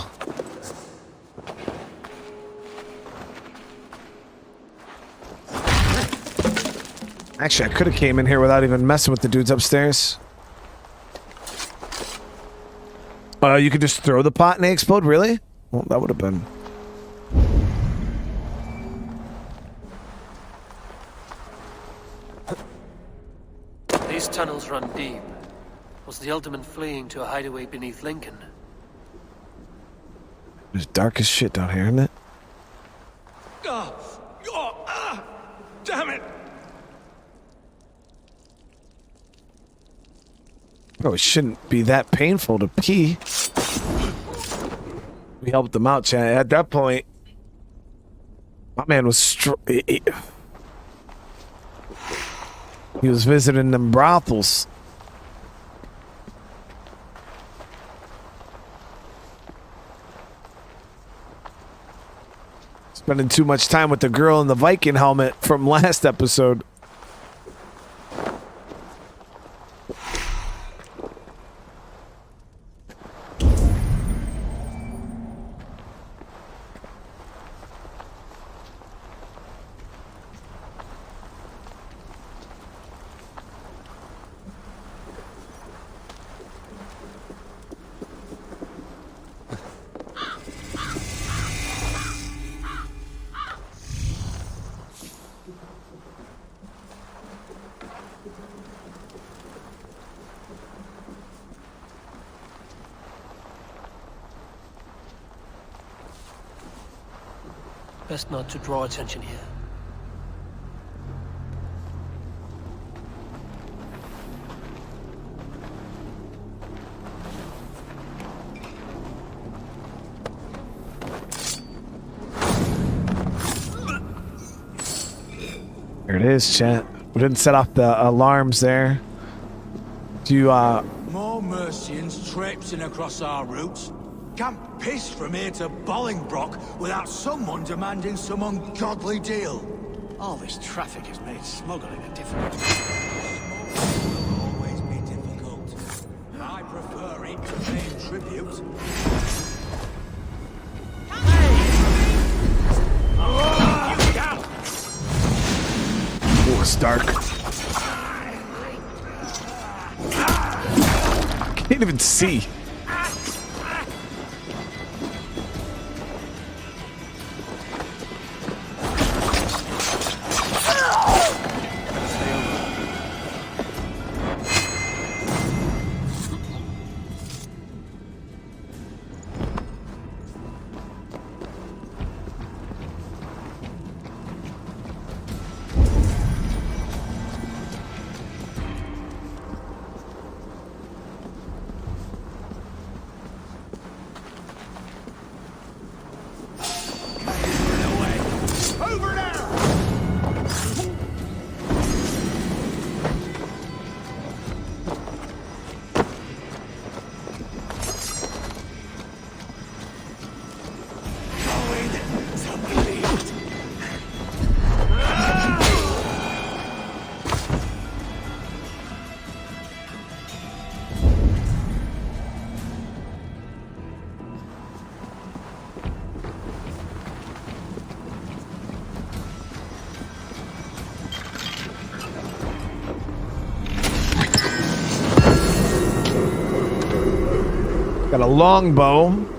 S1: Actually, I could have came in here without even messing with the dudes upstairs. You could just throw the pot and they explode? Really? Well, that would have been...
S2: These tunnels run deep. Was the Alderman fleeing to a hideaway beneath Lincoln?
S1: It's dark as shit down here, isn't it?
S6: Damn it!
S1: Oh, it shouldn't be that painful to pee. We helped them out, Chad. At that point, my man was he was visiting them brothels. Spending too much time with the girl in the Viking helmet from last episode.
S2: Best not to draw attention here.
S1: There it is, chat. We didn't set off the alarms there. Do you,
S9: More Mercians traipsing across our routes. Can't piss from here to Bolingbroke without someone demanding some ungodly deal.
S13: All this traffic has made smuggling a difficult.
S9: Smuggling will always be difficult. I prefer it to paying tribute.
S1: oh, it's dark. Can't even see. Got a longbow.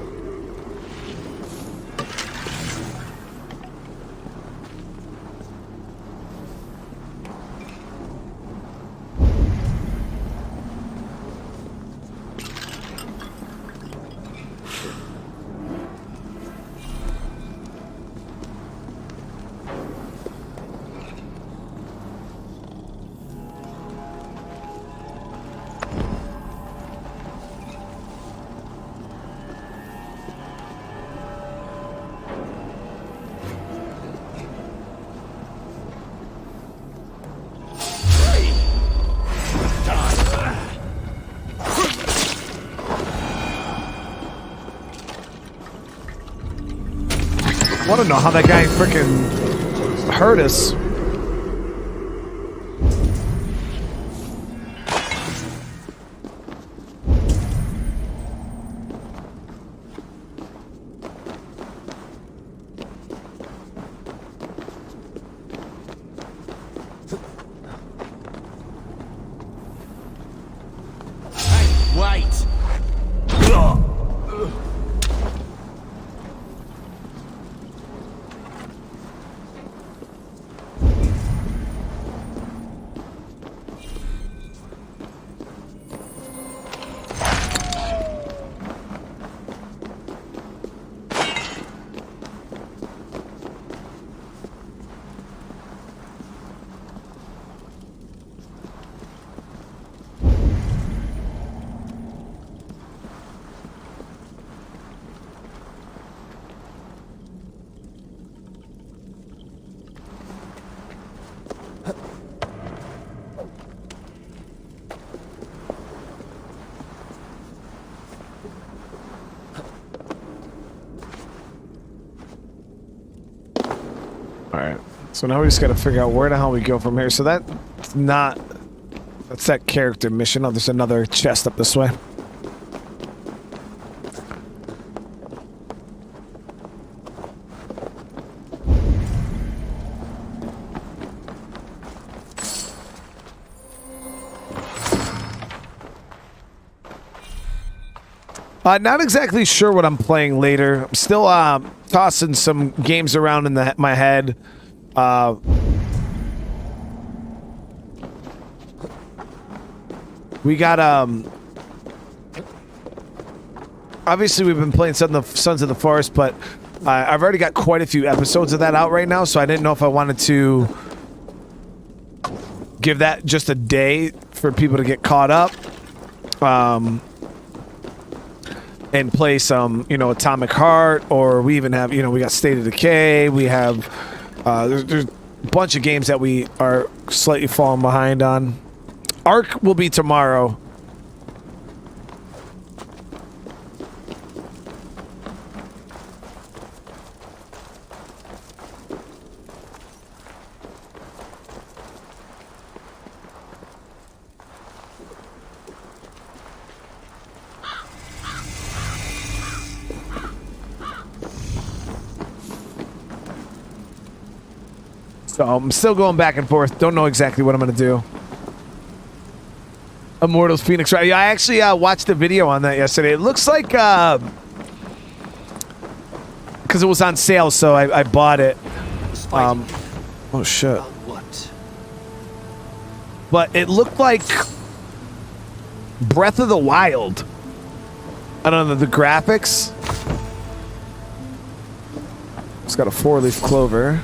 S1: want to know how that guy freaking hurt us.
S9: Wait!
S1: So now we just got to figure out where the hell we go from here. So that's that character mission. Oh, there's another chest up this way. Not exactly sure what I'm playing later. I'm still tossing some games around in my head. We got obviously we've been playing Sons of the Forest, but I've already got quite a few episodes of that out right now, so I didn't know if I wanted to give that just a day for people to get caught up. And play some, Atomic Heart, or we even have, we got State of Decay. We have, there's a bunch of games that we are slightly falling behind on. Ark will be tomorrow. So I'm still going back and forth. Don't know exactly what I'm going to do. Immortals Phoenix, right? Yeah, I actually watched a video on that yesterday. It looks like because it was on sale, so I bought it. Oh shit!
S2: What?
S1: But it looked like Breath of the Wild. I don't know the graphics. It's got a 4-leaf clover.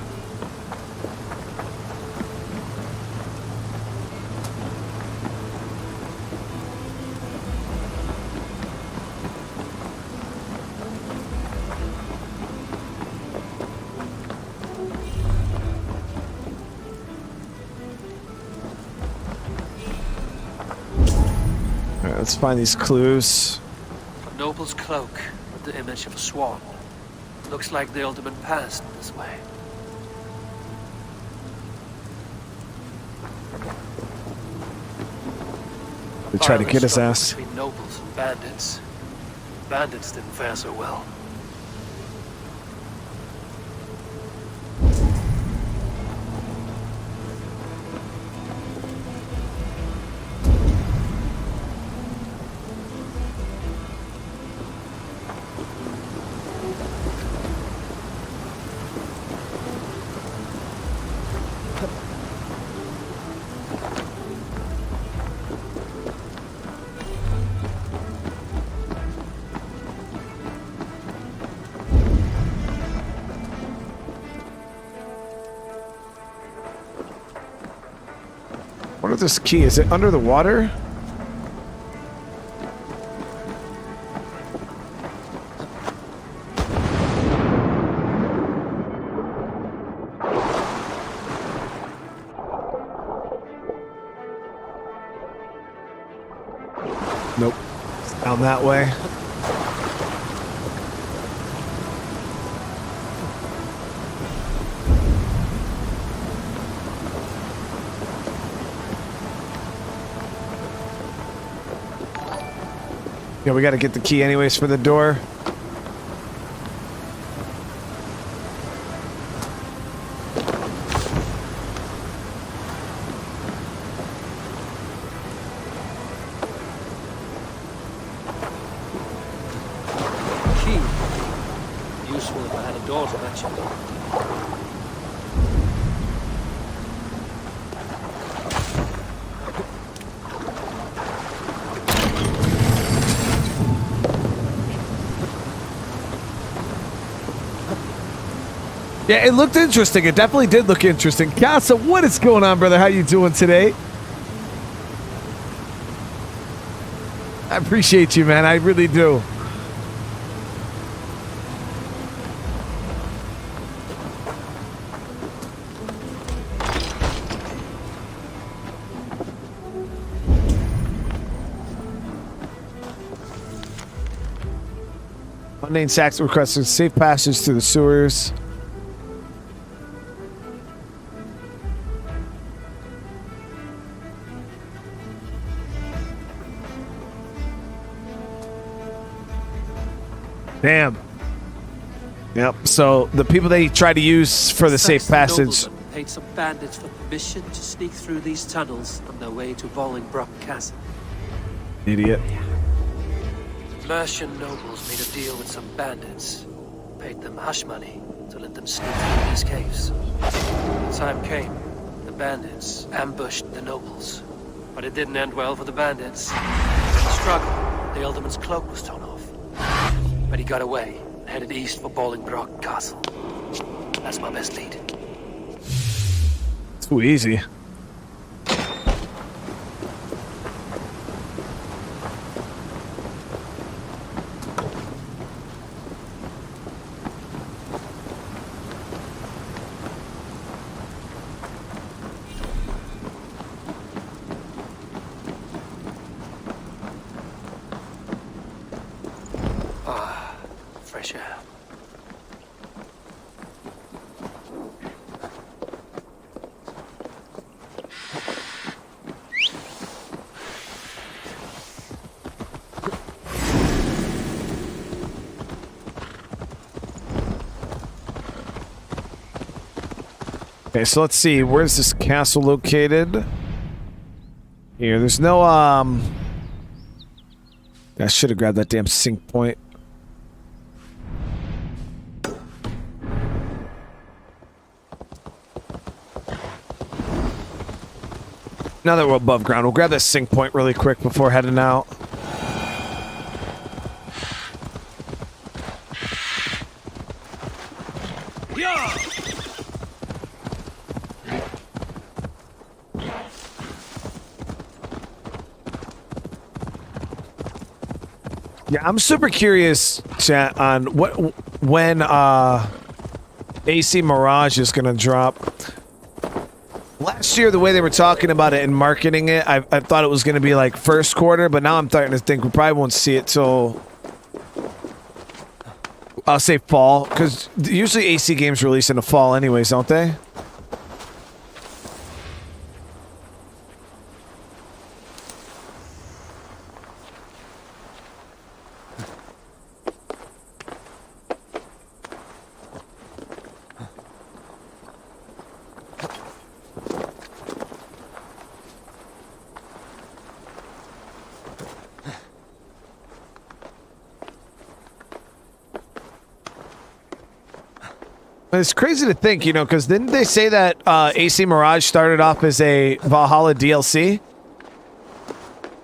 S1: Let's find these clues.
S2: A noble's cloak with the image of a swan. Looks like the alderman passed this way.
S1: They tried to get his
S2: Struggle
S1: ass.
S2: Between nobles and bandits. Bandits didn't fare so well.
S1: What is this key? Is it under the water? Nope. It's down that way. Yeah, we got to get the key anyways for the door.
S2: Key. Useful if I had a door to match it.
S1: Yeah, it looked interesting. It definitely did look interesting. Casa, what is going on, brother? How you doing today? I appreciate you, man. I really do. Unnamed Saxon requesting safe passage through the sewers. Damn. Yep. So the people they try to use for the safe passage.
S2: Saxon nobleman paid some bandits for permission to sneak through these tunnels on their way to Bolingbroke Castle.
S1: Idiot.
S2: Mercian nobles made a deal with some bandits, paid them hush money to let them sneak through these caves. The time came, the bandits ambushed the nobles, but it didn't end well for the bandits. In the struggle, the Ealdorman's cloak was torn off, but he got away and headed east for Bolingbroke Castle. That's my best lead.
S1: Too easy.
S2: Fresh air.
S1: Okay, so let's see. Where's this castle located? Here. There's no, I should have grabbed that damn sync point. Now that we're above ground, we'll grab that sync point really quick before heading out. Yeah, I'm super curious, chat, on when AC Mirage is gonna drop. Last year, the way they were talking about it and marketing it, I thought it was going to be like first quarter, but now I'm starting to think we probably won't see it till, I'll say fall, because usually AC games release in the fall anyways, don't they? It's crazy to think, you know, because didn't they say that AC Mirage started off as a Valhalla DLC?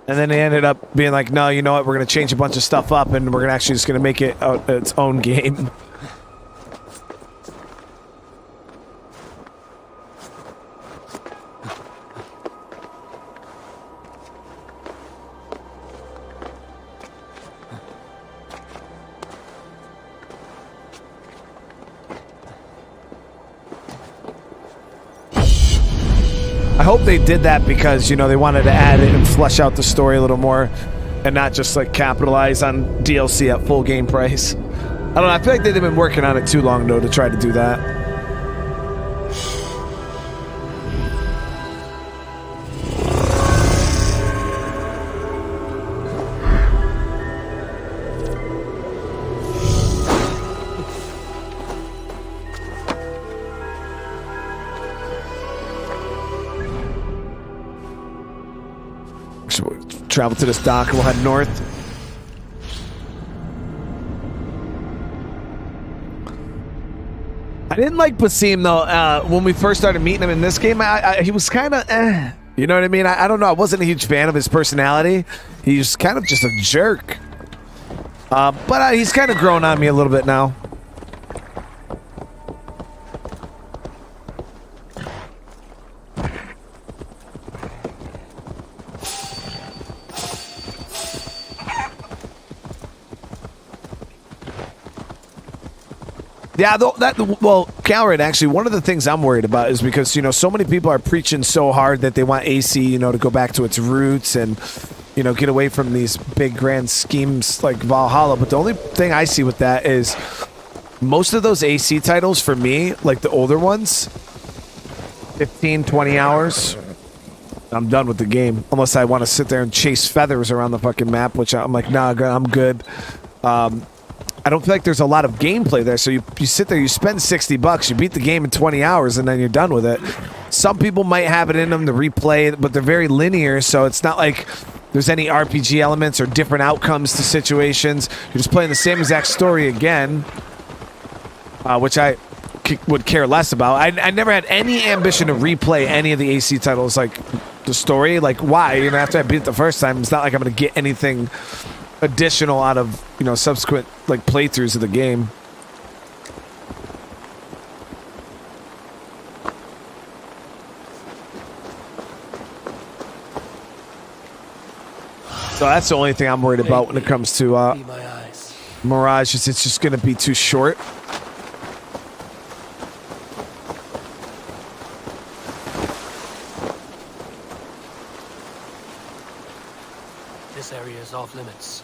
S1: And then they ended up being like, no, you know what, we're going to change a bunch of stuff up and we're gonna actually just going to make it its own game. I hope they did that because, you know, they wanted to add it and flesh out the story a little more and not just, like, capitalize on DLC at full game price. I don't know, I feel like they've been working on it too long, though, to try to do that. travel to this dock and we'll head north. I didn't like Basim though. When we first started meeting him in this game, he was kind of you know what I mean? I don't know. I wasn't a huge fan of his personality. He's kind of just a jerk. But he's kind of grown on me a little bit now. Yeah, well, Calred, actually, one of the things I'm worried about is because, you know, so many people are preaching so hard that they want AC, you know, to go back to its roots and, you know, get away from these big grand schemes like Valhalla. But the only thing I see with that is most of those AC titles for me, like the older ones, 15, 20 hours, I'm done with the game. Unless I want to sit there and chase feathers around the fucking map, which I'm like, nah, I'm good. I don't feel like there's a lot of gameplay there. So you sit there, you spend $60, you beat the game in 20 hours, and then you're done with it. Some people might have it in them to replay, but they're very linear, so it's not like there's any RPG elements or different outcomes to situations. You're just playing the same exact story again, which I would care less about. I never had any ambition to replay any of the AC titles, like the story. Like, why? You know, after I beat it the first time, it's not like I'm going to get anything additional out of, you know, subsequent like playthroughs of the game. So that's the only thing I'm worried about when it comes to Mirage. Is it's just going to be too short.
S2: This area is off limits.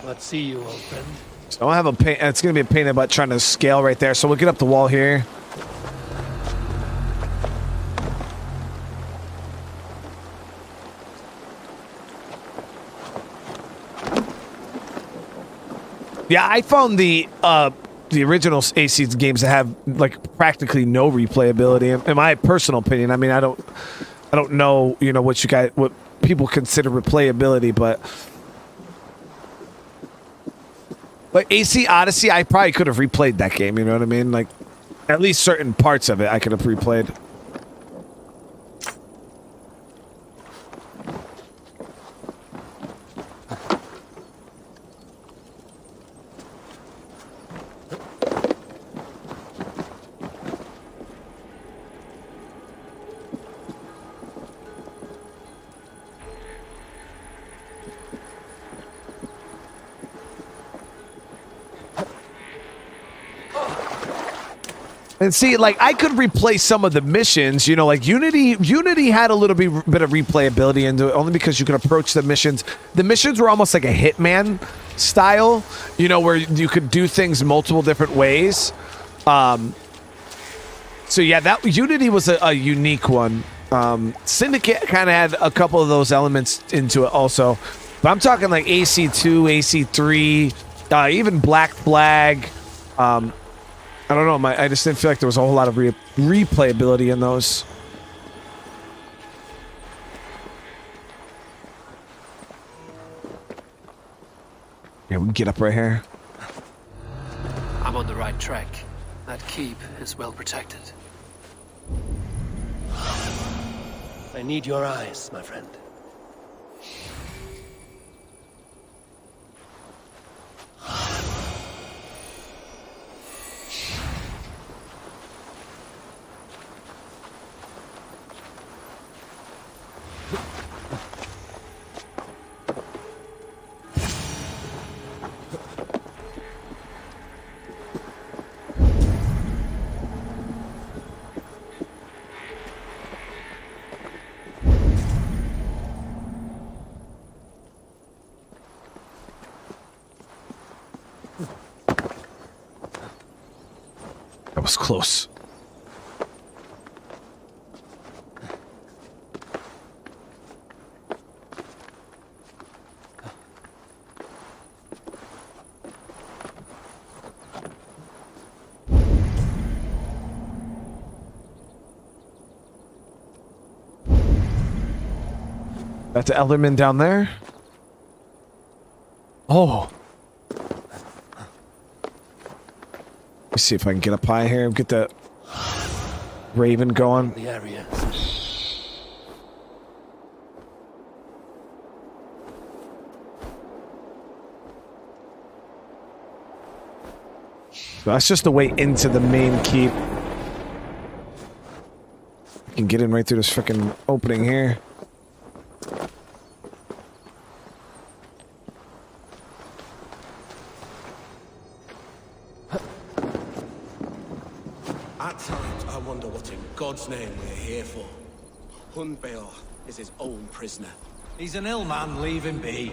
S2: Let's see you, old friend.
S1: So I have a pain. It's going to be a pain about trying to scale right there. So we'll get up the wall here. Yeah, I found the original AC games that have like practically no replayability. In my personal opinion, I mean, I don't know, you know, what people consider replayability, but like AC Odyssey, I probably could have replayed that game. You know what I mean? Like at least certain parts of it, I could have replayed. And see, like, I could replay some of the missions, you know, like Unity had a little bit of replayability into it, only because you can approach the missions. The missions were almost like a Hitman style, you know, where you could do things multiple different ways. So yeah, that Unity was a unique one. Syndicate kind of had a couple of those elements into it also. But I'm talking like AC2, AC3, even Black Flag. I don't know. I just didn't feel like there was a whole lot of replayability in those. Yeah, we can get up right here.
S2: I'm on the right track. That keep is well protected. I need your eyes, my friend.
S1: That was close. That's the Elderman down there. Oh. Let's see if I can get up high here and get the raven going.
S2: The area.
S1: So that's just the way into the main keep. I can get in right through this freaking opening here.
S13: At times, I wonder what in God's name we're here for. Hunwald is his own prisoner.
S16: He's an ill man, leave him be.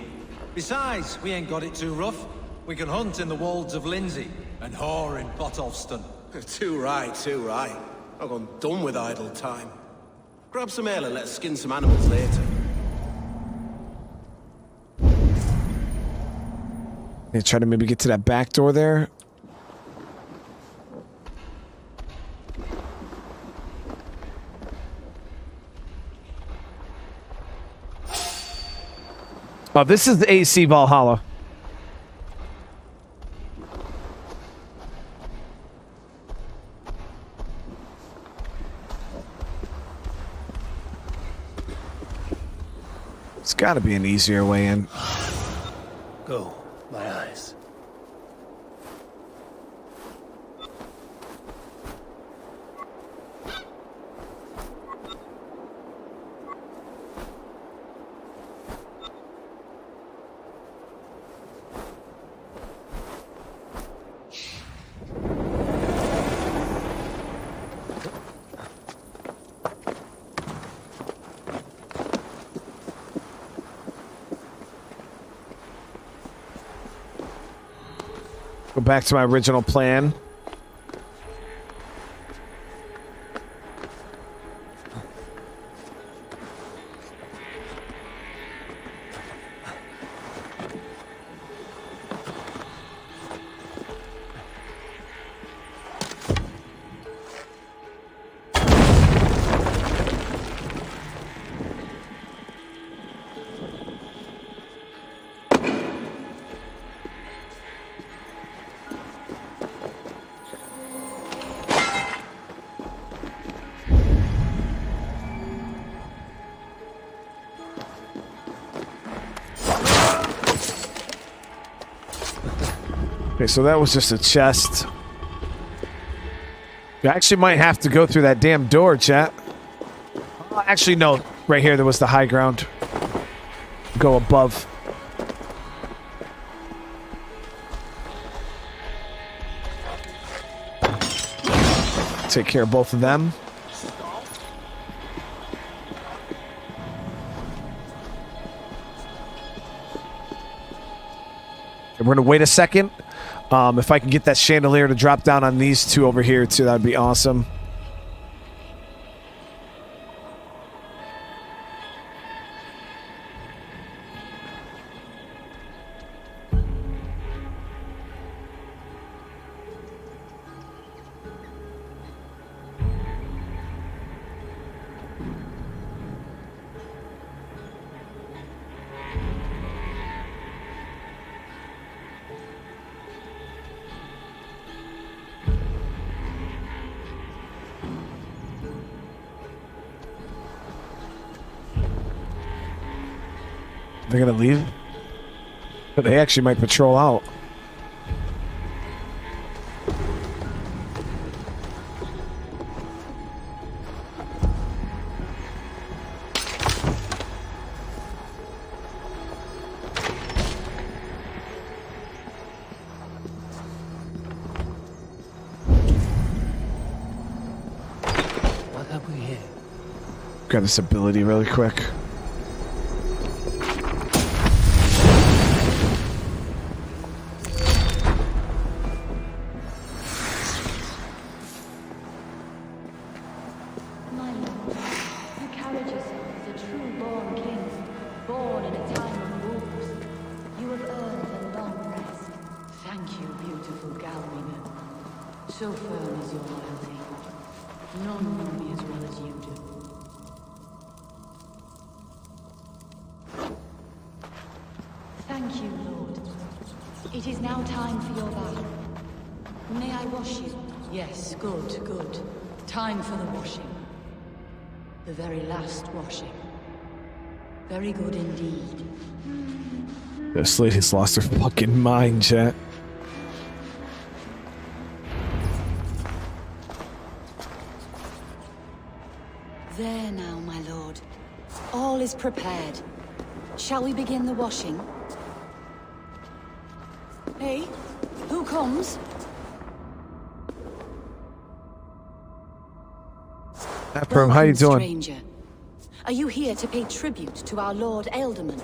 S16: Besides, we ain't got it too rough. We can hunt in the wolds of Lindsey and whore in Botolston.
S13: Too right, too right. I've gone done with idle time. Grab some ale and let's skin some animals later.
S1: They try to maybe get to that back door there. Oh, this is the AC Valhalla. It's got to be an easier way in.
S2: Go, my eyes.
S1: Go back to my original plan. Okay, so that was just a chest. You actually might have to go through that damn door, chat. Actually, no. Right here, there was the high ground. Go above. Take care of both of them. And we're going to wait a second. If I can get that chandelier to drop down on these two over here too, that'd be awesome. They're gonna leave? But they actually might patrol out.
S2: What have we here?
S1: Grab this ability really quick.
S17: So firm is your loyalty. None know me as well as you do. now time for your bath. May I wash you? Yes, good, good. Time for the washing. The very last washing. Very good indeed.
S1: This lady's lost her fucking mind, chat.
S17: There now, my lord. All is prepared. Shall we begin the washing? Hey, who comes?
S1: Ephraim, how you doing?
S17: Stranger. Are you here to pay tribute to our Lord Ealdorman?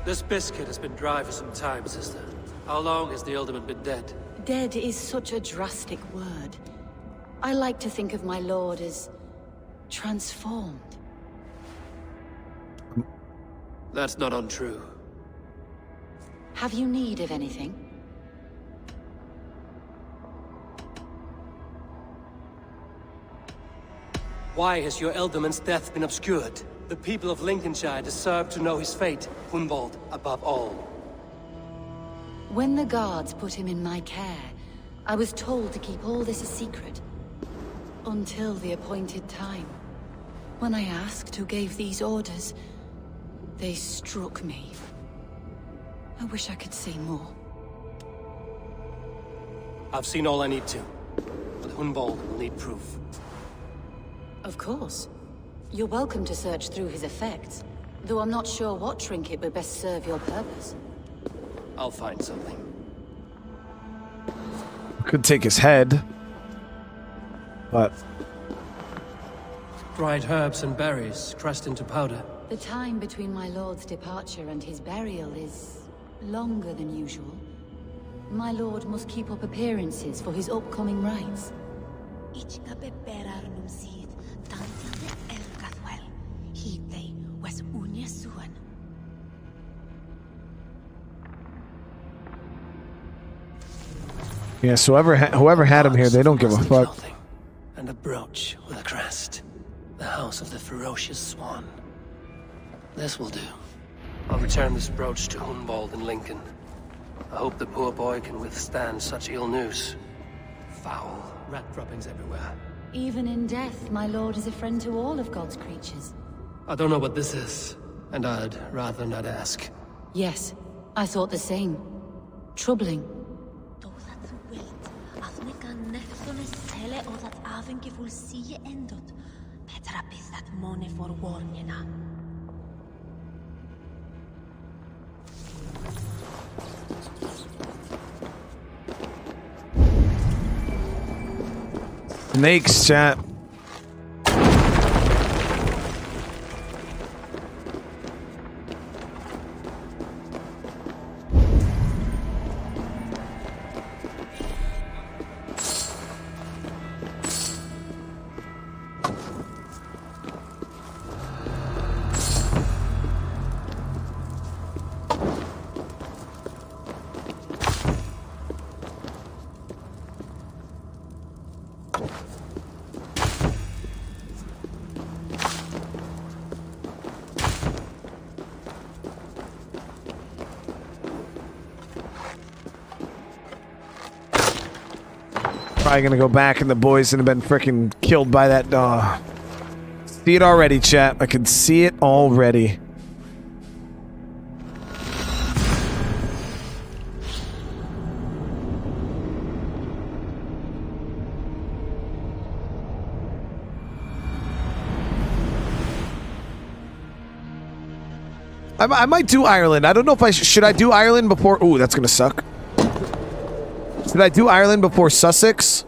S2: This biscuit has been dry for some time, sister. How long has the Ealdorman been dead?
S17: Dead is such a drastic word. I like to think of my lord as transformed.
S2: That's not untrue.
S17: Have you need of anything?
S2: Why has your Ealdorman's death been obscured? The people of Lincolnshire deserve to know his fate, Hunwald above all.
S17: When the guards put him in my care, I was told to keep all this a secret. Until the appointed time. When I asked who gave these orders, they struck me. I wish I could say more.
S2: I've seen all I need to, but Hunwald will need proof.
S17: Of course. You're welcome to search through his effects, though I'm not sure what trinket would best serve your purpose.
S2: I'll find something.
S1: Could take his head, but
S2: dried herbs and berries pressed into powder.
S17: The time between my lord's departure and his burial is longer than usual. My lord must keep up appearances for his upcoming rites.
S1: yeah, so whoever had him here, they don't give a fuck.
S2: And a brooch with a crest. The house of the ferocious swan. This will do. I'll return this brooch to Hunwald in Lincoln. I hope the poor boy can withstand such ill news. Foul rat droppings everywhere.
S17: Even in death, my lord is a friend to all of God's creatures.
S2: I don't know what this is, and I'd rather not ask.
S17: Yes, I thought the same. Troubling.
S1: Snakes, chat. Probably gonna go back and the boys would have been freaking killed by that dog. See it already, chat. I can see it already. I might do Ireland. I don't know if I should I do Ireland before. Ooh, that's gonna suck. Should I do Ireland before Sussex?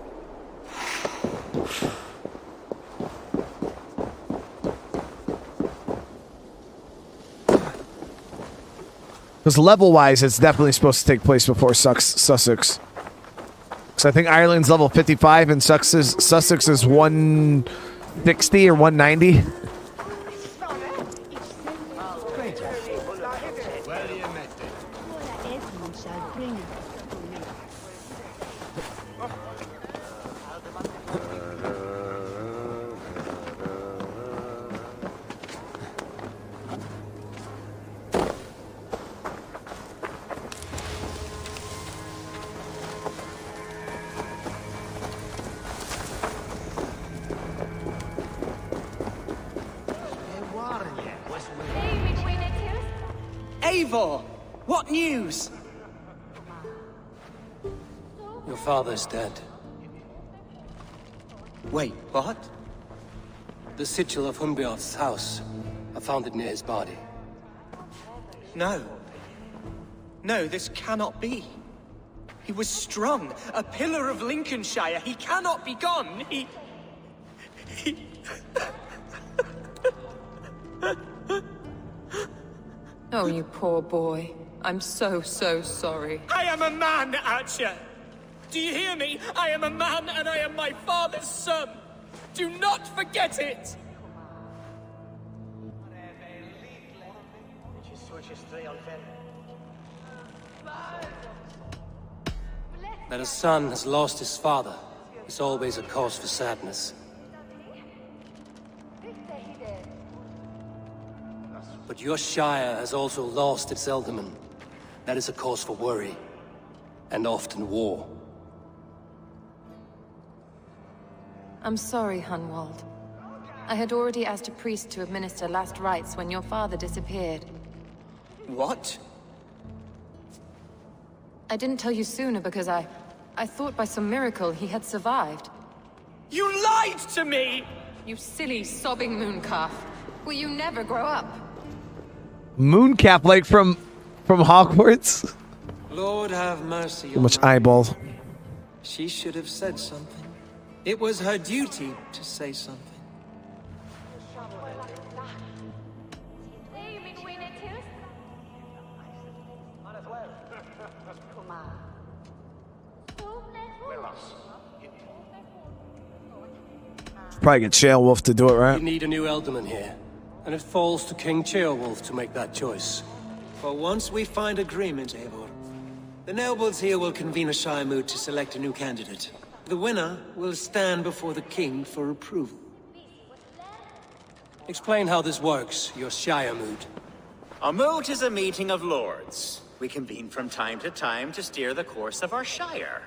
S1: Because level-wise, it's definitely supposed to take place before Sussex. Because I think Ireland's level 55 and Sussex is 160 or 190.
S5: Eivor! What news?
S2: Your father's dead.
S5: Wait, what?
S2: The sigil of Hunwald's house. I found it near his body.
S5: No. No, this cannot be. He was strong, a pillar of Lincolnshire. He cannot be gone. He...
S15: Oh, you poor boy. I'm so sorry.
S5: I am a man, Archer! Do you hear me? I am a man and I am my father's son! Do not forget it!
S2: That a son has lost his father is always a cause for sadness. But your shire has also lost its alderman. That is a cause for worry, and often war.
S15: I'm sorry, Hunwald. I had already asked a priest to administer last rites when your father disappeared.
S5: What?
S15: I didn't tell you sooner because I thought by some miracle he had survived.
S5: You lied to me!
S15: You silly, sobbing mooncalf. Will you never grow up?
S1: Mooncalf, like from Hogwarts?
S16: Lord have mercy.
S1: So much eyeball.
S16: She should have said something. It was her duty to say something.
S1: Probably get Ceolwulf to do it, right?
S2: We need a new alderman here, and it falls to King Ceolwulf to make that choice.
S16: For once we find agreement, Eivor. The nobles here will convene a shire moot to select a new candidate. The winner will stand before the king for approval.
S2: Explain how this works, your shire moot.
S8: A moot is a meeting of lords. We convene from time to time to steer the course of our shire.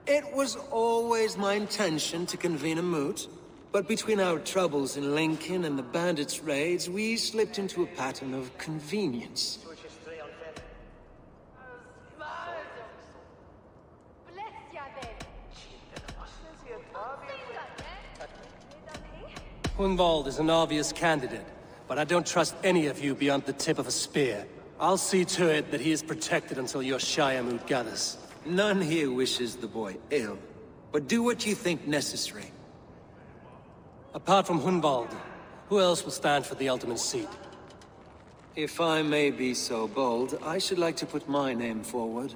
S16: It was always my intention to convene a moot, but between our troubles in Lincoln and the bandits' raids, we slipped into a pattern of convenience.
S2: Hunwald is an obvious candidate, but I don't trust any of you beyond the tip of a spear. I'll see to it that he is protected until your shire moot gathers.
S16: None here wishes the boy ill, but do what you think necessary.
S2: Apart from Hunwald, who else will stand for the ultimate seat?
S16: If I may be so bold, I should like to put my name forward.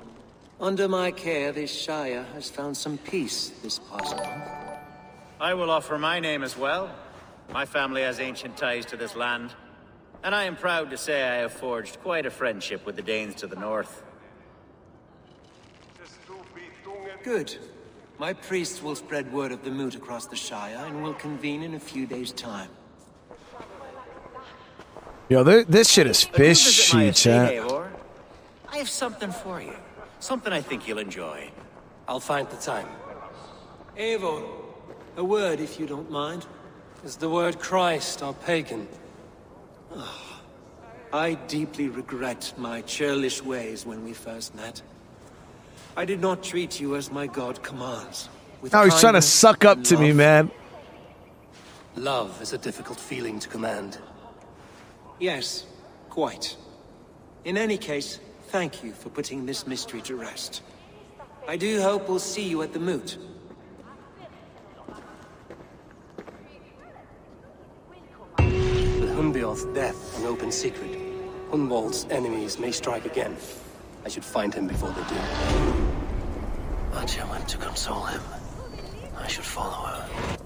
S16: Under my care, this shire has found some peace this past month.
S8: I will offer my name as well. My family has ancient ties to this land, and I am proud to say I have forged quite a friendship with the Danes to the north.
S16: Good. My priests will spread word of the moot across the shire, and will convene in a few days' time.
S1: Yo, this shit is fishy, chat.
S8: Eivor. I have something for you. Something I think you'll enjoy.
S2: I'll find the time.
S16: Eivor, a word if you don't mind.
S2: Is the word Christ or pagan?
S16: I deeply regret my churlish ways when we first met. I did not treat you as my god commands.
S1: Oh, he's trying to suck up to me, man.
S2: Love is a difficult feeling to command.
S16: Yes, quite. In any case, thank you for putting this mystery to rest. I do hope we'll see you at the moot.
S2: With Hunwald's death an open secret, Hunwald's enemies may strike again. I should find him before they do.
S19: Archer went to console him. I should follow her.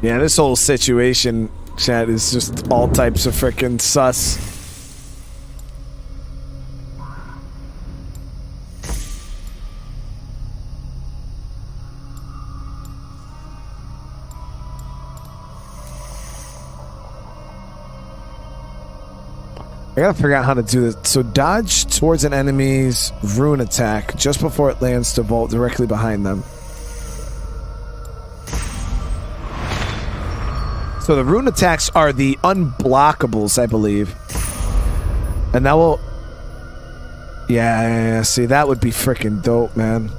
S1: Yeah, this whole situation, chat, is just all types of frickin' sus. I gotta figure out how to do this. So dodge towards an enemy's rune attack just before it lands to vault directly behind them. So the rune attacks are the unblockables, I believe. And that will... Yeah, see, that would be freaking dope, man.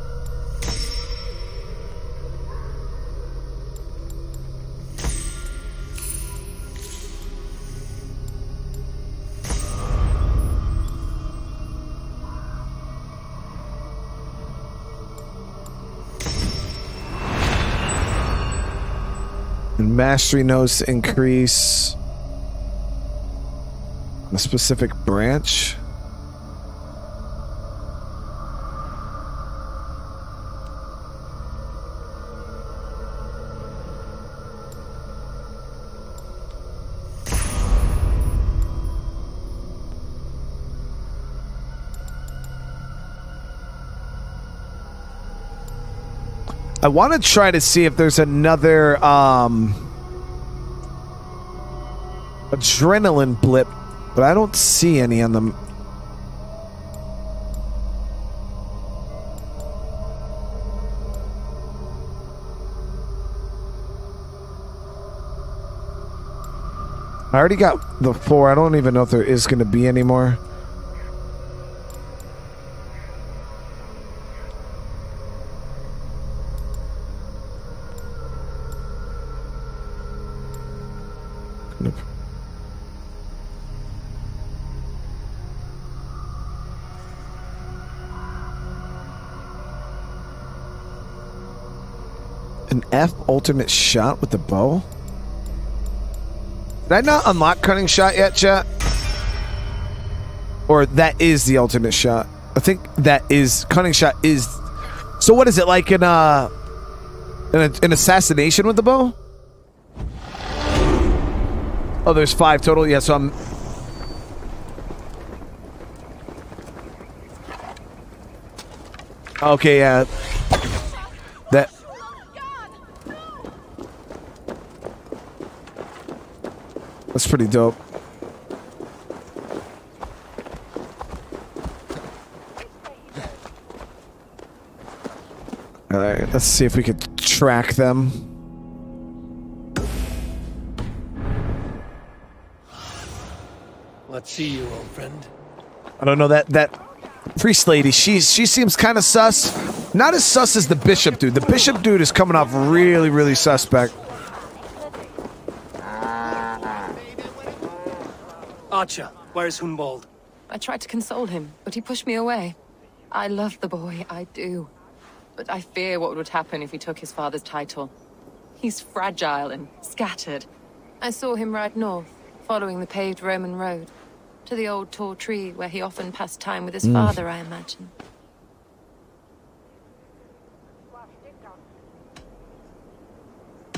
S1: And mastery knows to increase a specific branch. I want to try to see if there's another adrenaline blip, but I don't see any on them. I already got the 4. I don't even know if there is going to be any more. An F ultimate shot with the bow? Did I not unlock cunning shot yet, chat? Or that is the ultimate shot? I think that is cunning shot is. So what is it like an assassination with the bow? Oh, there's 5 total. Yeah, so I'm. Okay, yeah. That. That's pretty dope. All right, let's see if we could track them.
S2: Let's see you, old friend.
S1: I don't know, that priest lady, she seems kind of sus. Not as sus as the bishop dude. The bishop dude is coming off really, really suspect.
S2: Archer, where is Hunwald?
S15: I tried to console him, but he pushed me away. I love the boy, I do. But I fear what would happen if he took his father's title. He's fragile and scattered. I saw him ride north, following the paved Roman road, to the old tall tree where he often passed time with his father, I imagine.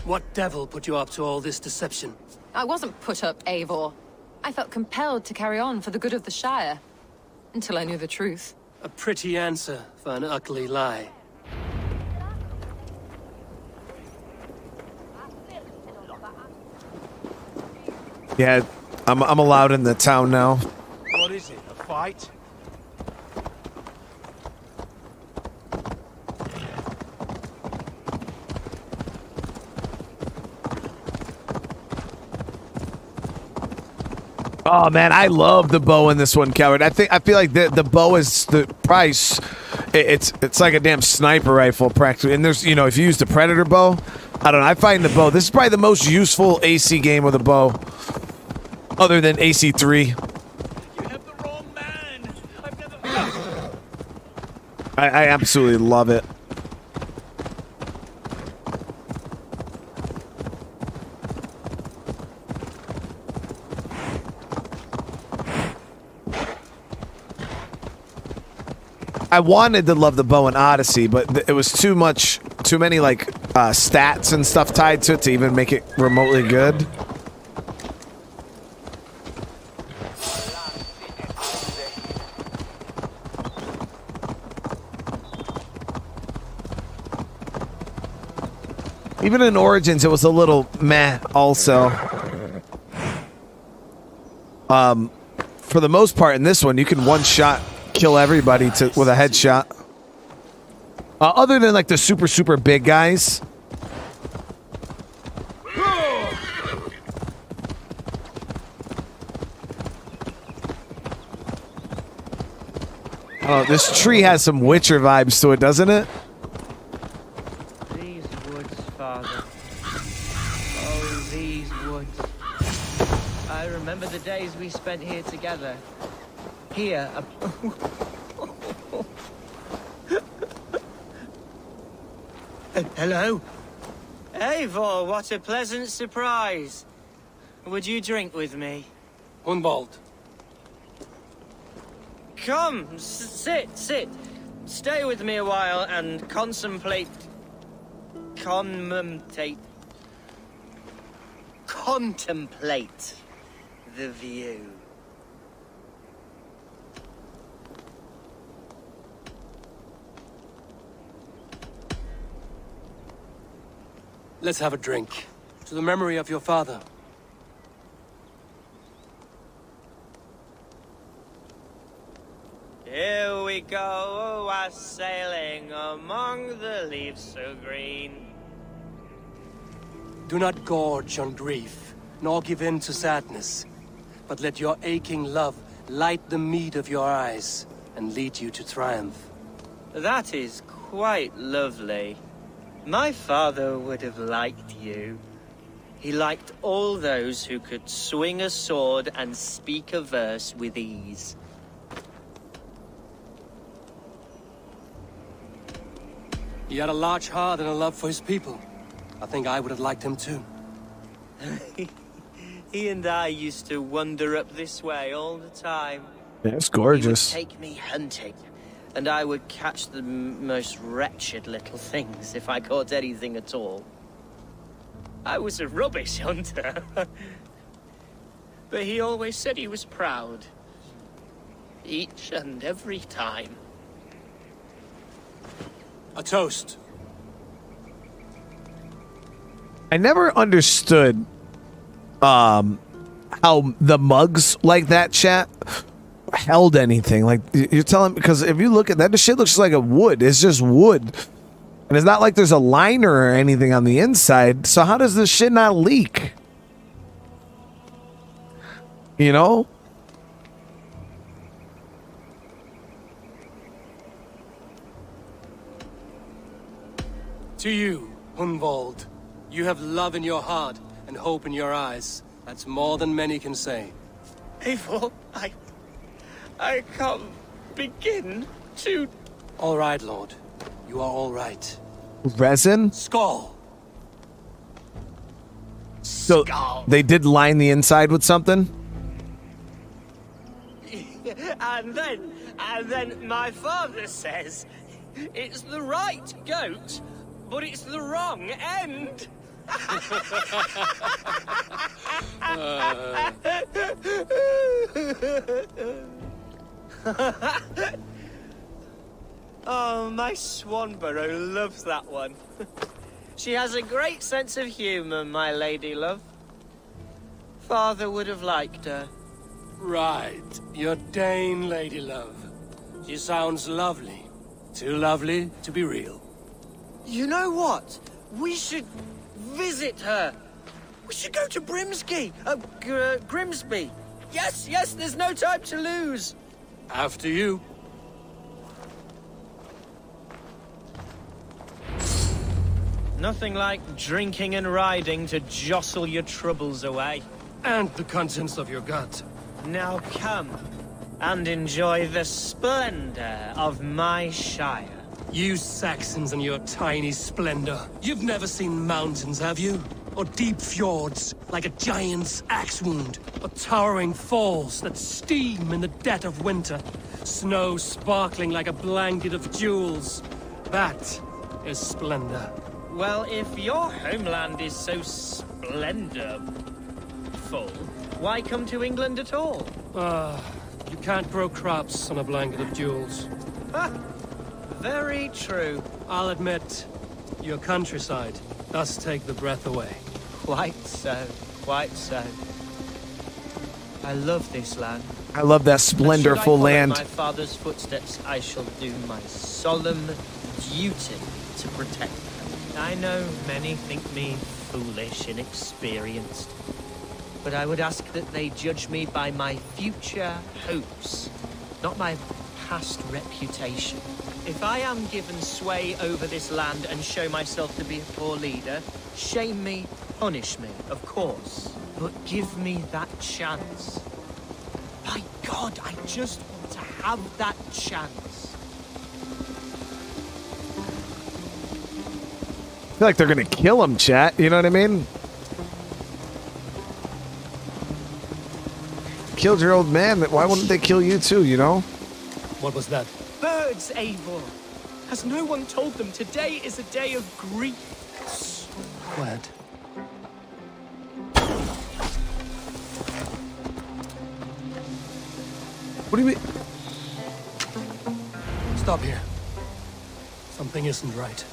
S2: What devil put you up to all this deception?
S15: I wasn't put up, Eivor. I felt compelled to carry on for the good of the Shire. Until I knew the truth.
S2: A pretty answer for an ugly lie.
S1: Yeah, I'm allowed in the town now.
S18: What is it, a fight?
S1: Oh man, I love the bow in this one, Coward. I feel like the bow is the price. It's like a damn sniper rifle practically. And there's, you know, if you use the predator bow, I don't know. I find the bow. This is probably the most useful AC game with a bow, other than AC3.
S6: You have the wrong man. I've never.
S1: I absolutely love it. I wanted to love the bow in Odyssey, but it was too many like stats and stuff tied to it to even make it remotely good. Even in Origins, it was a little meh also. For the most part in this one, you can one-shot kill everybody with a headshot. Other than like the super big guys. Oh, this tree has some Witcher vibes to it, doesn't it?
S5: These woods, Father. Oh, these woods. I remember the days we spent here together. Here. Hello? Eivor, what a pleasant surprise. Would you drink with me?
S2: Hunwald.
S5: Come, sit. Stay with me a while and contemplate the view.
S2: Let's have a drink. To the memory of your father.
S5: Here we go, sailing among the leaves so green.
S2: Do not gorge on grief, nor give in to sadness, but let your aching love light the mead of your eyes and lead you to triumph.
S5: That is quite lovely. My father would have liked you. He liked all those who could swing a sword and speak a verse with ease.
S2: He had a large heart and a love for his people. I think I would have liked him too.
S5: He and I used to wander up this way all the time.
S1: Yeah, it's gorgeous.
S5: He would take me hunting, and I would catch the most wretched little things if I caught anything at all. I was a rubbish hunter. But he always said he was proud. Each and every time.
S2: A toast.
S1: I never understood how the mugs like that, chat, held anything. Like, you're telling, because if you look at that, the shit looks like a wood. It's just wood. And it's not like there's a liner or anything on the inside. So how does this shit not leak? You know?
S2: To you, Hunwald. You have love in your heart and hope in your eyes. That's more than many can say.
S5: Eivor, I can't begin to...
S2: All right, Lord. You are all right.
S1: Resin?
S2: Skull.
S1: So they did line the inside with something?
S5: and then my father says, it's the right goat, but it's the wrong end. Oh, my Swanborough loves that one. She has a great sense of humor, my lady love. Father would have liked her.
S2: Right. Your Dane lady love. She sounds lovely. Too lovely to be real.
S5: You know what? We should visit her. We should go to Grimsby. Yes, there's no time to lose.
S2: After you.
S5: Nothing like drinking and riding to jostle your troubles away.
S2: And the contents of your gut.
S5: Now come and enjoy the splendor of my shire.
S2: You Saxons and your tiny splendor. You've never seen mountains, have you? Or deep fjords, like a giant's axe wound. Or towering falls that steam in the dead of winter. Snow sparkling like a blanket of jewels. That is splendor.
S5: Well, if your homeland is so splendorful, why come to England at all?
S2: You can't grow crops on a blanket of jewels.
S5: Very true.
S2: I'll admit, your countryside does take the breath away.
S5: Quite so, quite so. I love this land.
S1: I love that splendorful land.
S5: Should I follow my father's footsteps, I shall do my solemn duty to protect them. I know many think me foolish, inexperienced, but I would ask that they judge me by my future hopes, not my past reputation. If I am given sway over this land and show myself to be a poor leader, shame me, punish me, of course. But give me that chance. By God, I just want to have that chance.
S1: I feel like they're gonna kill him, chat. You know what I mean? Killed your old man. Why wouldn't they kill you too, you know?
S2: What was that?
S5: Birds, Eivor. Has no one told them today is a day of grief?
S2: Quiet.
S1: What do you mean?
S2: Stop here. Something isn't right.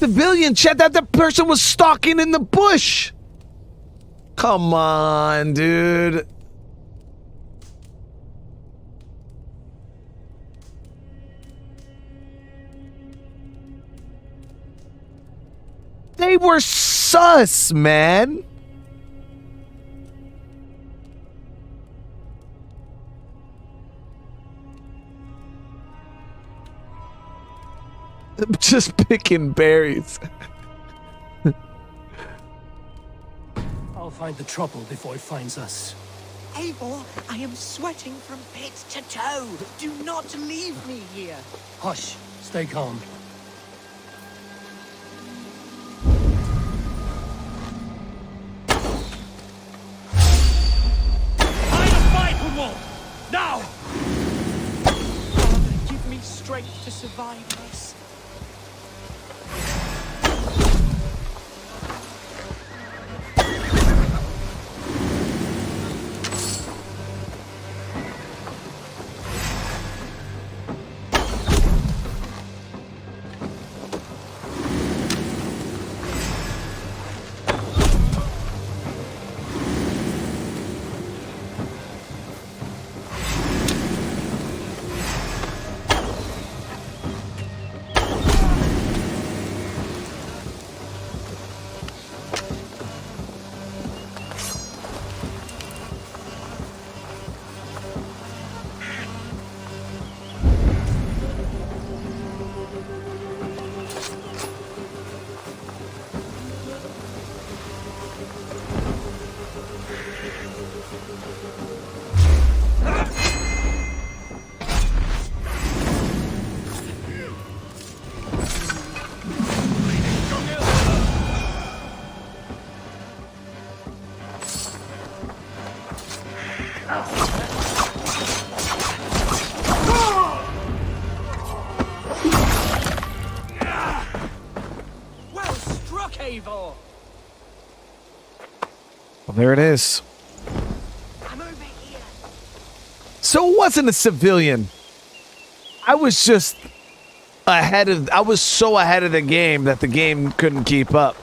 S1: Civilian, chat. That person was stalking in the bush. Come on, dude. They were sus, man. Just picking berries.
S2: I'll find the trouble before it finds us.
S5: Eivor, I am sweating from pit to toe. Do not leave me here.
S2: Hush. Stay calm.
S5: Fight, Hunwald! Now! Father, give me strength to survive this. Well struck, Eivor!
S1: Well, there it is.
S5: I'm over here.
S1: So it wasn't a civilian. I was just ahead of. I was so ahead of the game that the game couldn't keep up.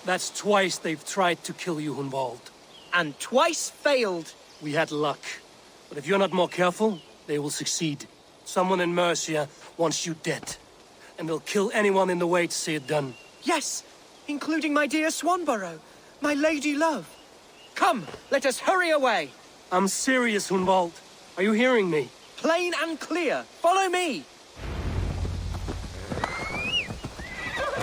S2: That's twice they've tried to kill you, Hunwald.
S5: And twice failed.
S2: We had luck. But if you're not more careful, they will succeed. Someone in Mercia wants you dead. And they'll kill anyone in the way to see it done.
S5: Yes, including my dear Swanborough, my lady love. Come, let us hurry away.
S2: I'm serious, Hunwald. Are you hearing me?
S5: Plain and clear. Follow me.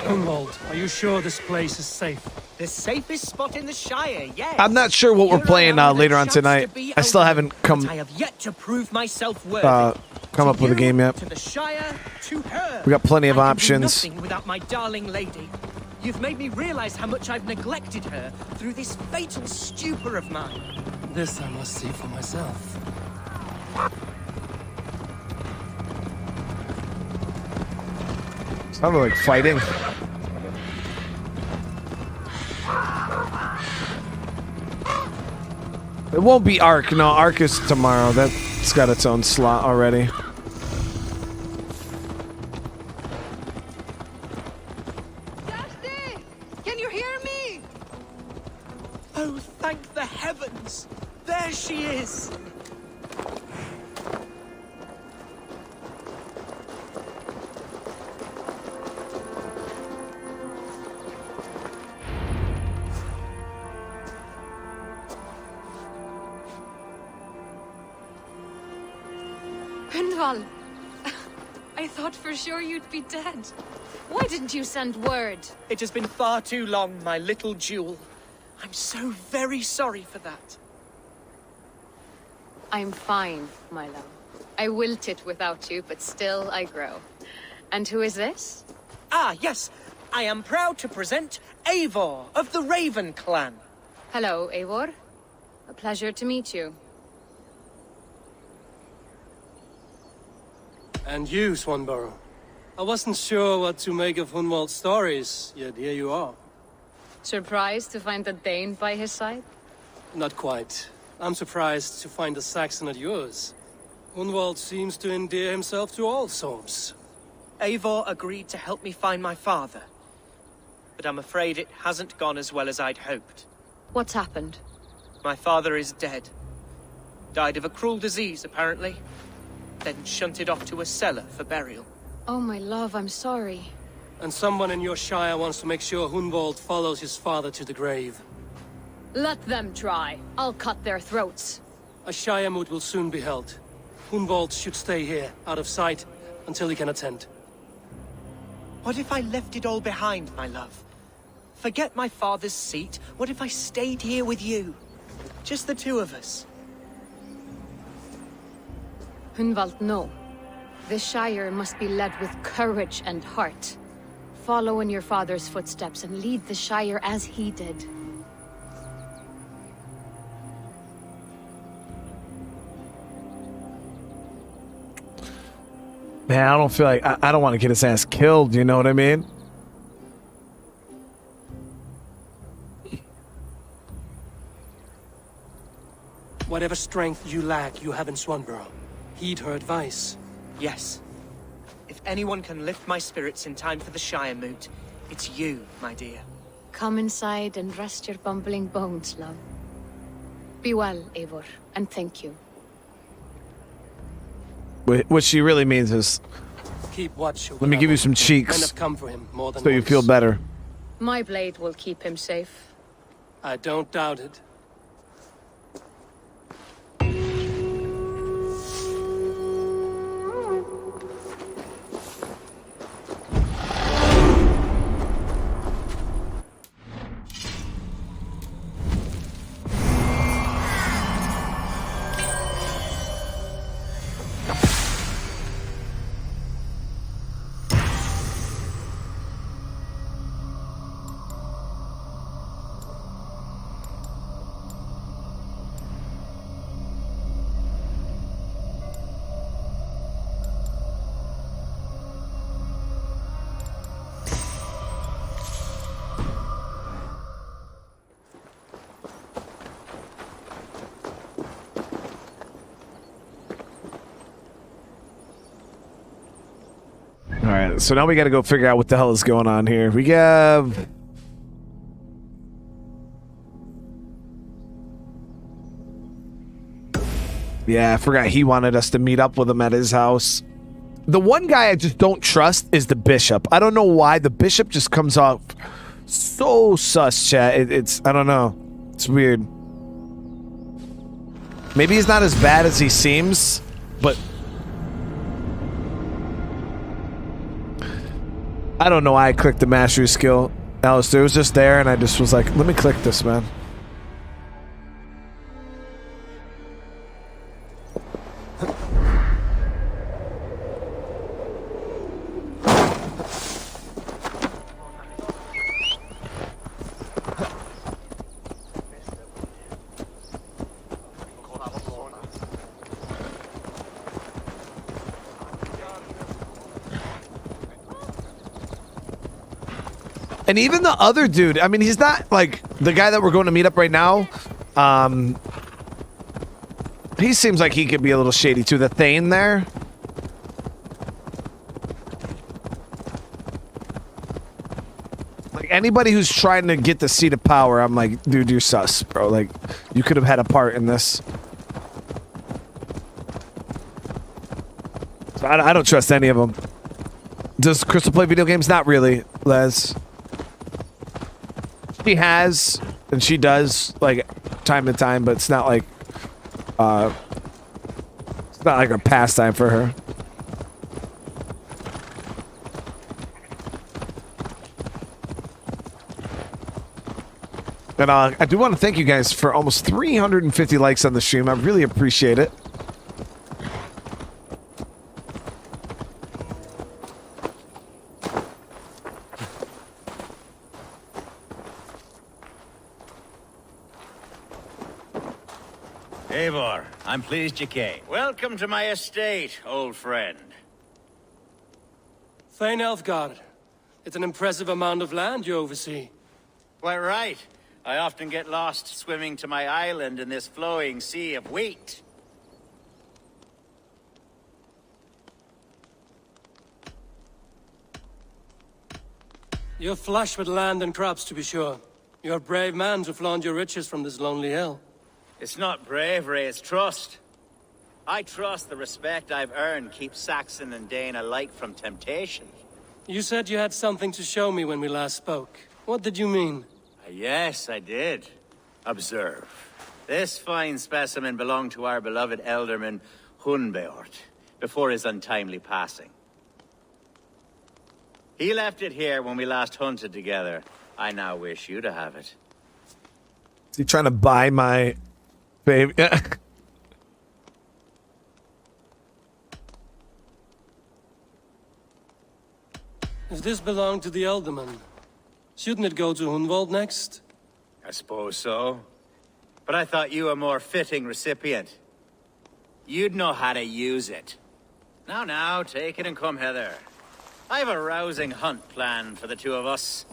S2: Hunwald, are you sure this place is safe?
S5: The safest spot in the Shire, yes.
S1: I'm not sure what we're playing later on tonight. I still haven't come.
S5: I have yet to prove myself worthy.
S1: Come up with a game yet.
S5: To the Shire, to her.
S1: We got plenty of
S5: I can do
S1: options.
S5: nothing without my darling lady. You've made me realize how much I've neglected her through this fatal stupor of mine.
S2: This I must see for myself.
S1: Sounded like fighting. It won't be Ark. No, Ark is tomorrow. That's got its own slot already.
S5: Can you hear me? Oh, thank the heavens! There she is!
S15: Hunwald! I thought for sure you'd be dead. Why didn't you send word?
S5: It has been far too long, my little jewel. I'm so very sorry for that.
S15: I'm fine, my love. I wilted without you, but still I grow. And who is this?
S5: Ah, yes. I am proud to present Eivor of the Raven clan.
S15: Hello, Eivor. A pleasure to meet you.
S2: And you, Swanborough. I wasn't sure what to make of Hunwald's stories, yet here you are.
S15: Surprised to find a Dane by his side?
S2: Not quite. I'm surprised to find a Saxon at yours. Hunwald seems to endear himself to all sorts.
S5: Eivor agreed to help me find my father. But I'm afraid it hasn't gone as well as I'd hoped.
S15: What's happened?
S5: My father is dead. Died of a cruel disease, apparently. Then shunted off to a cellar for burial.
S15: Oh, my love, I'm sorry.
S2: And someone in your shire wants to make sure Hunwald follows his father to the grave.
S15: Let them try. I'll cut their throats.
S2: A shire moot will soon be held. Hunwald should stay here, out of sight, until he can attend.
S5: What if I left it all behind, my love? Forget my father's seat. What if I stayed here with you? Just the two of us.
S15: Hunwald, no. The Shire must be led with courage and heart. Follow in your father's footsteps and lead the Shire as he did.
S1: Man, I don't feel like I don't want to get his ass killed, you know what I mean?
S2: Whatever strength you lack, you have in Swanborough. Heed her advice.
S5: Yes. If anyone can lift my spirits in time for the Shire moot, it's you, my dear.
S15: Come inside and rest your bumbling bones, love. Be well, Eivor, and thank you.
S1: What she really means is,
S2: Keep watch.
S1: let me give you some cheeks
S2: Men have come for him more than
S1: so you
S2: once.
S1: feel better.
S15: My blade will keep him safe.
S2: I don't doubt it.
S1: Alright, so now we gotta go figure out what the hell is going on here. We have... Yeah, I forgot he wanted us to meet up with him at his house. The one guy I just don't trust is the bishop. I don't know why. The bishop just comes off so sus, chat. It's I don't know. It's weird. Maybe he's not as bad as he seems, but... I don't know why I clicked the mastery skill. Alistair, it was just there and I just was like, let me click this, man. And even the other dude, I mean, he's not like the guy that we're going to meet up right now. He seems like he could be a little shady too. The Thane there. Like anybody who's trying to get the seat of power, I'm like, dude, you're sus, bro. Like, you could have had a part in this. So I don't trust any of them. Does Crystal play video games? Not really, Les. She has, and she does, like, time to time, but it's not like, a pastime for her. And I do want to thank you guys for almost 350 likes on the stream. I really appreciate it.
S8: Eivor, I'm pleased you came. Welcome to my estate, old friend.
S2: Thane Elfgard. It's an impressive amount of land you oversee.
S8: Quite right. I often get lost swimming to my island in this flowing sea of wheat.
S2: You're flush with land and crops, to be sure. You're a brave man to flaunt your riches from this lonely hill.
S8: It's not bravery, it's trust. I trust the respect I've earned keeps Saxon and Dane alike from temptation.
S2: You said you had something to show me when we last spoke. What did you mean?
S8: Yes, I did. Observe. This fine specimen belonged to our beloved elderman, Hunwald, before his untimely passing. He left it here when we last hunted together. I now wish you to have it.
S1: Is he trying to buy my baby?
S2: If this belonged to the Elderman, shouldn't it go to Hunwald next?
S8: I suppose so. But I thought you a more fitting recipient. You'd know how to use it. Now, take it and come hither. I have a rousing hunt planned for the two of us.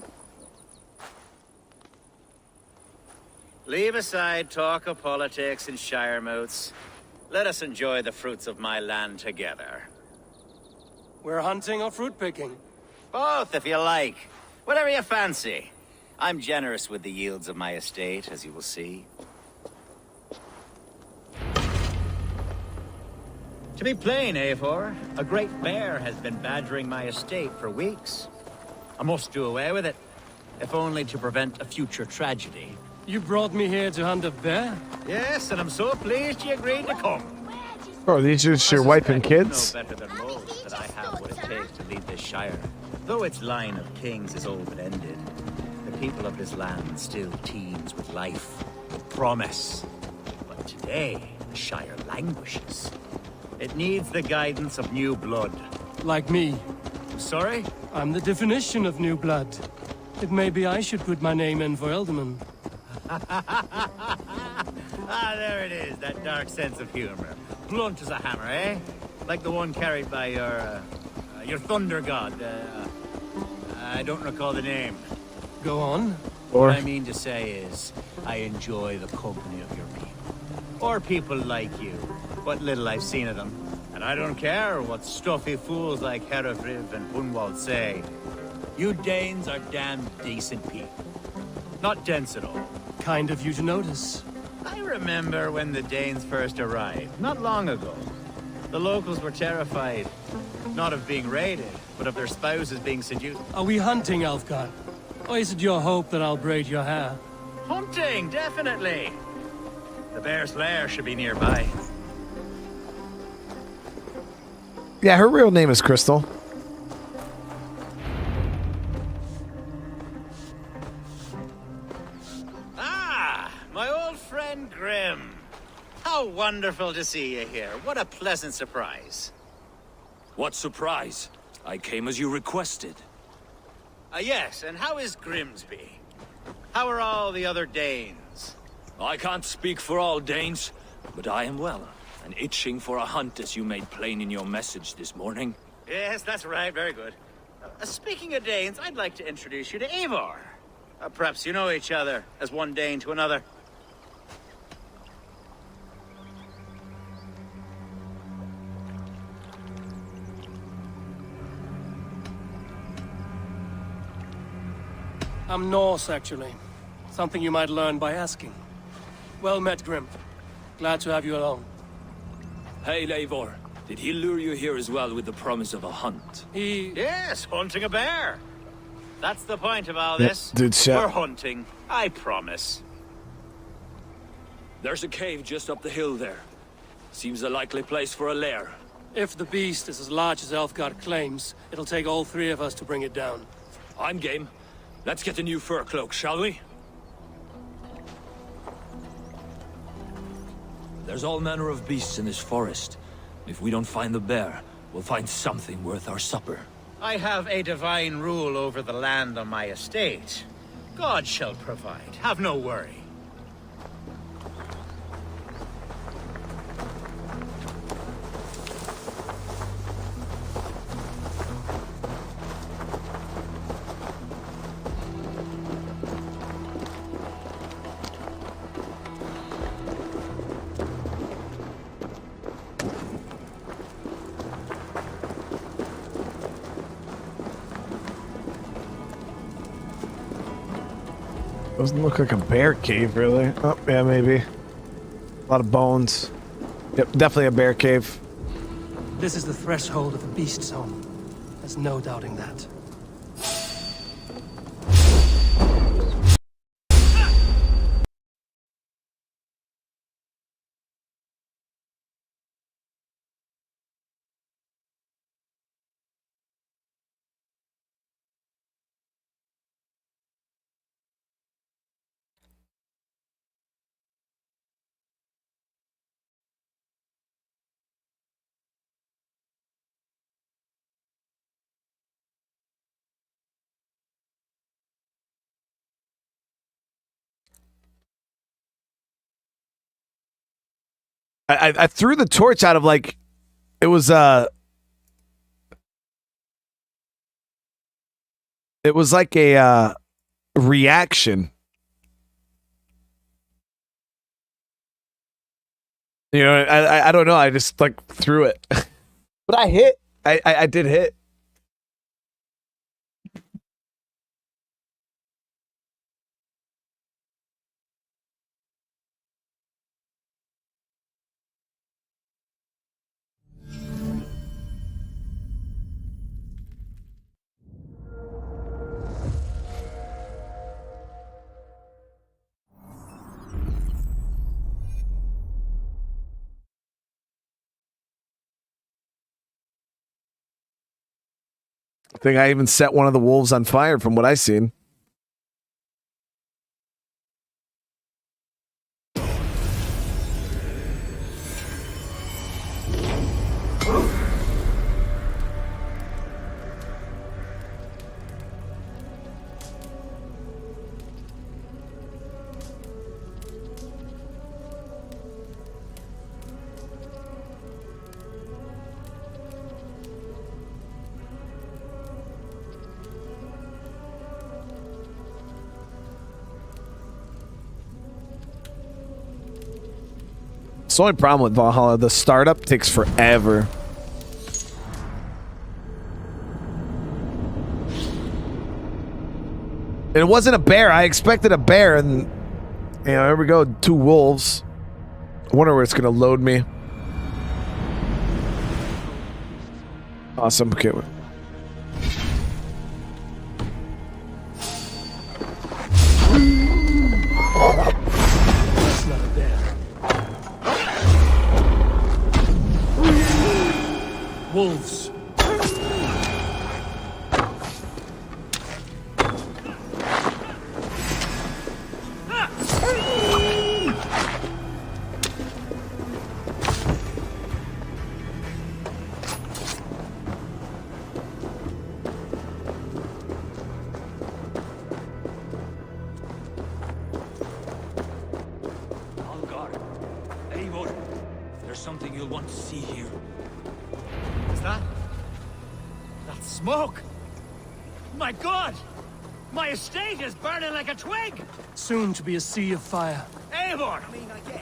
S8: Leave aside talk of politics and shire moots. Let us enjoy the fruits of my land together.
S2: We're hunting or fruit picking?
S8: Both, if you like. Whatever you fancy. I'm generous with the yields of my estate, as you will see. To be plain, Eivor, a great bear has been badgering my estate for weeks. I must do away with it, if only to prevent a future tragedy.
S2: You brought me here to hunt a bear?
S8: Yes, and I'm so pleased you agreed to come.
S1: Oh, these are just your wife and kids?
S8: I know better than most that I have what it takes to lead this shire. Though its line of kings is all but ended, the people of this land still teems with life, with promise. But today, the shire languishes. It needs the guidance of new blood.
S2: Like me.
S8: Sorry?
S2: I'm the definition of new blood. It may be I should put my name in for Elderman.
S8: There it is, that dark sense of humor. Blunt as a hammer, eh? Like the one carried by your thunder god. I don't recall the name.
S2: Go on.
S8: What I mean to say is, I enjoy the company of your people. Or people like you. What little I've seen of them. And I don't care what stuffy fools like Relive and Hunwald say. You Danes are damn decent people. Not dense at all.
S2: Kind of you to notice.
S8: I remember when the Danes first arrived, not long ago. The locals were terrified. Not of being raided, but of their spouses being seduced.
S2: Are we hunting, Elfgard? Or is it your hope that I'll braid your hair?
S8: Hunting, definitely! The bear's lair should be nearby.
S1: Yeah, her real name is Crystal.
S8: My old friend Grim. How wonderful to see you here. What a pleasant surprise.
S20: What surprise? I came as you requested.
S8: Yes, and how is Grimsby? How are all the other Danes?
S20: I can't speak for all Danes, but I am well, and itching for a hunt as you made plain in your message this morning.
S8: Yes, that's right. Very good. Speaking of Danes, I'd like to introduce you to Eivor. Perhaps you know each other, as one Dane to another.
S2: I'm Norse, actually. Something you might learn by asking. Well met, Grim. Glad to have you along.
S20: Hey, Eivor. Did he lure you here as well with the promise of a hunt?
S8: Yes, hunting a bear. That's the point of all this.
S1: Dude,
S8: we're hunting, I promise.
S20: There's a cave just up the hill there. Seems a likely place for a lair.
S2: If the beast is as large as Elfgard claims, it'll take all three of us to bring it down.
S20: I'm game. Let's get a new fur cloak, shall we? There's all manner of beasts in this forest. If we don't find the bear, we'll find something worth our supper.
S8: I have a divine rule over the land on my estate. God shall provide. Have no worry.
S1: Doesn't look like a bear cave, really. Oh, yeah, maybe. A lot of bones. Yep, definitely a bear cave.
S2: This is the threshold of the beast's home. There's no doubting that.
S1: I threw the torch out of like it was like a reaction. You know, I don't know. I just like threw it, but I hit. I did hit. I think I even set one of the wolves on fire from what I seen. It's the only problem with Valhalla. The startup takes forever. It wasn't a bear. I expected a bear, and you know, here we go. 2 wolves. I wonder where it's gonna load me. Awesome. Okay.
S2: That's not a bear. Wolves.
S20: Eivor, there's something you'll want to see here.
S8: Is that smoke? My God! My estate is burning like a twig!
S2: Soon to be a sea of fire.
S8: Eivor!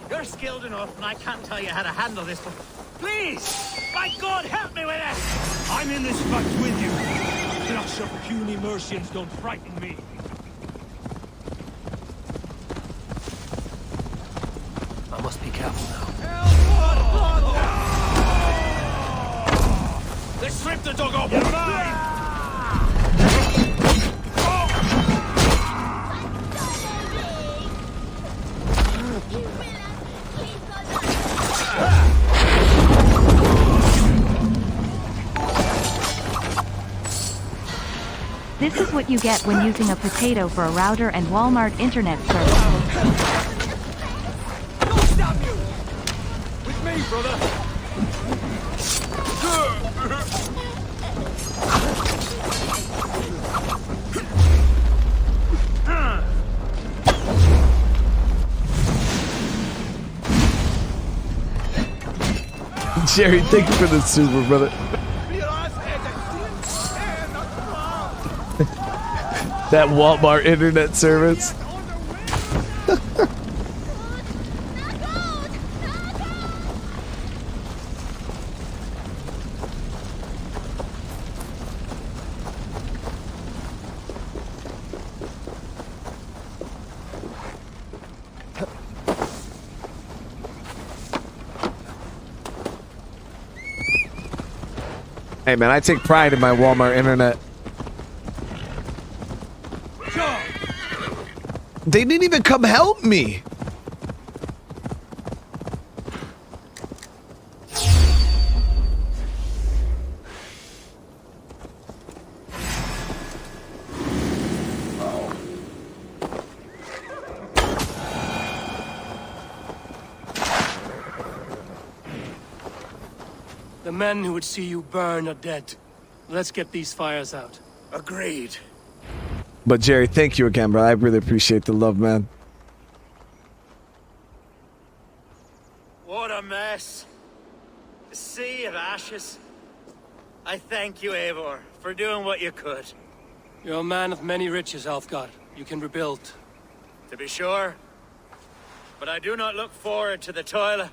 S8: You're skilled enough, and I can't tell you how to handle this, but please! My God, help me with this!
S6: I'm in this fight with you. Flush of puny Mercians don't frighten me.
S2: I must be careful now.
S6: They stripped the dog off! You're mine!
S14: This is what you get when using a potato for a router and Walmart internet service.
S6: me, brother.
S1: Jerry, thank you for the super, brother. That Walmart internet service. Hey man, I take pride in my Walmart internet. They didn't even come help me.
S2: The men who would see you burn are dead. Let's get these fires out.
S6: Agreed.
S1: But Jerry, thank you again, bro. I really appreciate the love, man.
S8: What a mess. A sea of ashes. I thank you, Eivor, for doing what you could.
S2: You're a man of many riches, Alfgar. You can rebuild.
S8: To be sure. But I do not look forward to the toil.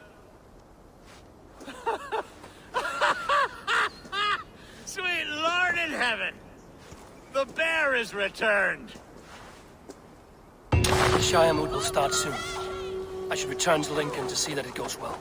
S8: Sweet Lord in heaven! The bear is returned!
S2: The shire moot will start soon. I should return to Lincoln to see that it goes well.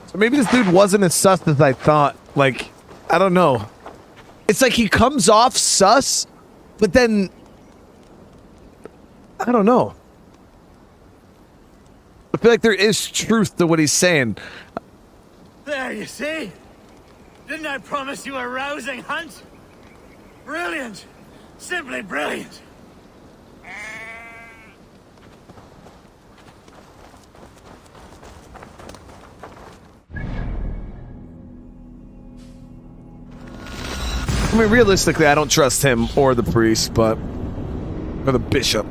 S1: So maybe this dude wasn't as sus as I thought. Like, I don't know. It's like he comes off sus, but then I don't know. I feel like there is truth to what he's saying.
S8: There, you see? Didn't I promise you a rousing hunt? Brilliant! Simply brilliant!
S1: I mean, realistically, I don't trust him or the priest, or the bishop.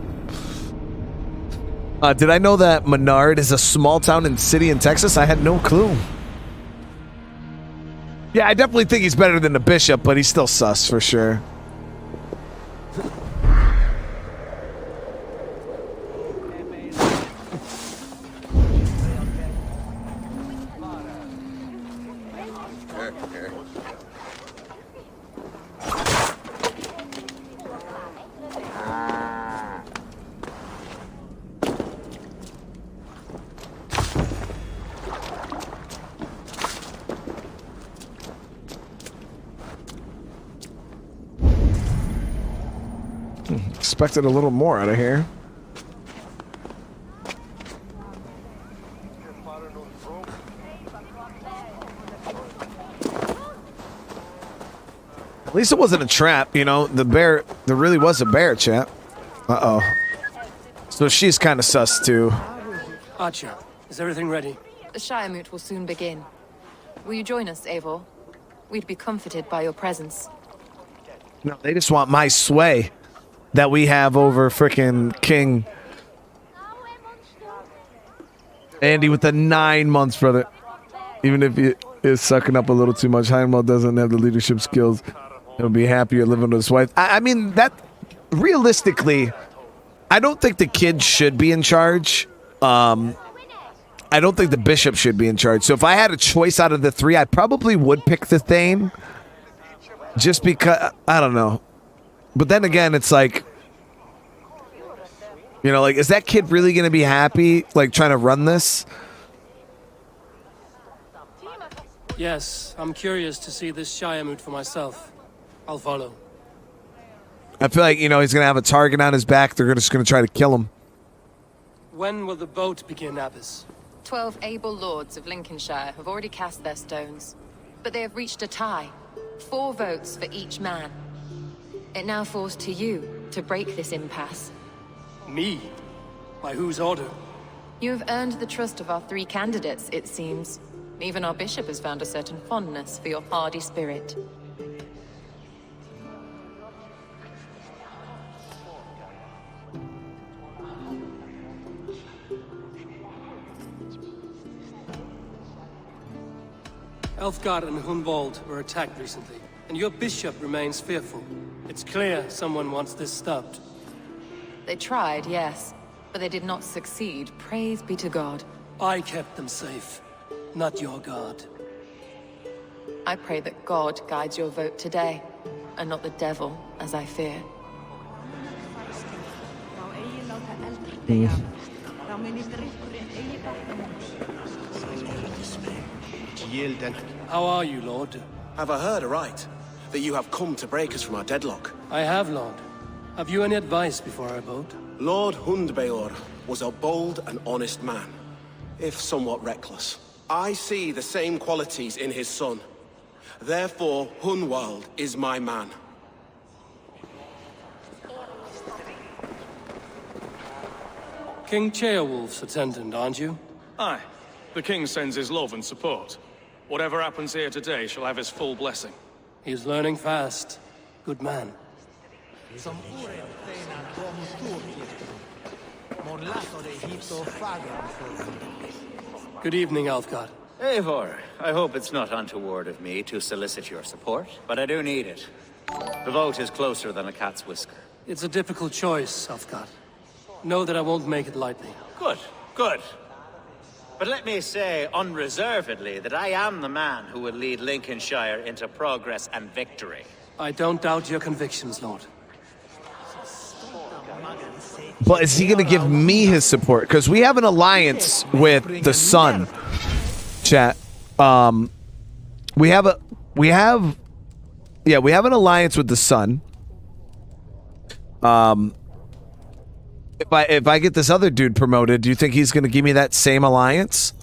S1: Did I know that Menard is a small town and city in Texas? I had no clue. Yeah, I definitely think he's better than the bishop, but he's still sus for sure. Expected a little more out of here. At least it wasn't a trap, you know. The bear, there really was a bear, chat. Uh-oh. So she's kind of sus, too.
S2: Archer, is everything ready?
S15: The shire moot will soon begin. Will you join us, Eivor? We'd be comforted by your presence.
S1: No, they just want my sway that we have over frickin' King. Andy with the 9 months, brother. Even if he is sucking up a little too much, Hunwald doesn't have the leadership skills. He'll be happier living with his wife. I mean, that realistically, I don't think the kid should be in charge. I don't think the bishop should be in charge. So if I had a choice out of the three, I probably would pick the Thane. Just because, I don't know. But then again, it's like, you know, like, is that kid really going to be happy, like, trying to run this?
S2: Yes, I'm curious to see this shire moot for myself. I'll follow.
S1: I feel like, you know, he's going to have a target on his back. They're just going to try to kill him.
S2: When will the boat begin, Abbess?
S15: 12 able lords of Lincolnshire have already cast their stones, but they have reached a tie. 4 votes for each man. It now falls to you to break this impasse.
S2: Me? By whose order?
S15: You have earned the trust of our 3 candidates, it seems. Even our bishop has found a certain fondness for your hardy spirit.
S2: Elfgard and Hunwald were attacked recently, and your bishop remains fearful. It's clear someone wants this stopped.
S15: They tried, yes, but they did not succeed. Praise be to God.
S2: I kept them safe, not your God.
S15: I pray that God guides your vote today, and not the devil, as I fear.
S2: How are you, Lord?
S13: Have I heard aright? That you have come to break us from our deadlock?
S2: I have, Lord. Have you any advice before I vote?
S13: Lord Hundbeor was a bold and honest man, if somewhat reckless. I see the same qualities in his son. Therefore, Hunwald is my man.
S2: King Ceolwulf's attendant, aren't you?
S21: Aye. The king sends his love and support. Whatever happens here today shall have his full blessing.
S2: He's learning fast. Good man. Good evening, Alfgard.
S8: Eivor, I hope it's not untoward of me to solicit your support, but I do need it. The vote is closer than a cat's whisker.
S2: It's a difficult choice, Alfgard. Know that I won't make it lightly.
S8: Good, good. But let me say unreservedly that I am the man who will lead Lincolnshire into progress and victory.
S2: I don't doubt your convictions, Lord.
S1: But is he going to give me his support? Because we have an alliance with the Sun. Chat. We have an alliance with the Sun. If I get this other dude promoted, do you think he's going to give me that same alliance?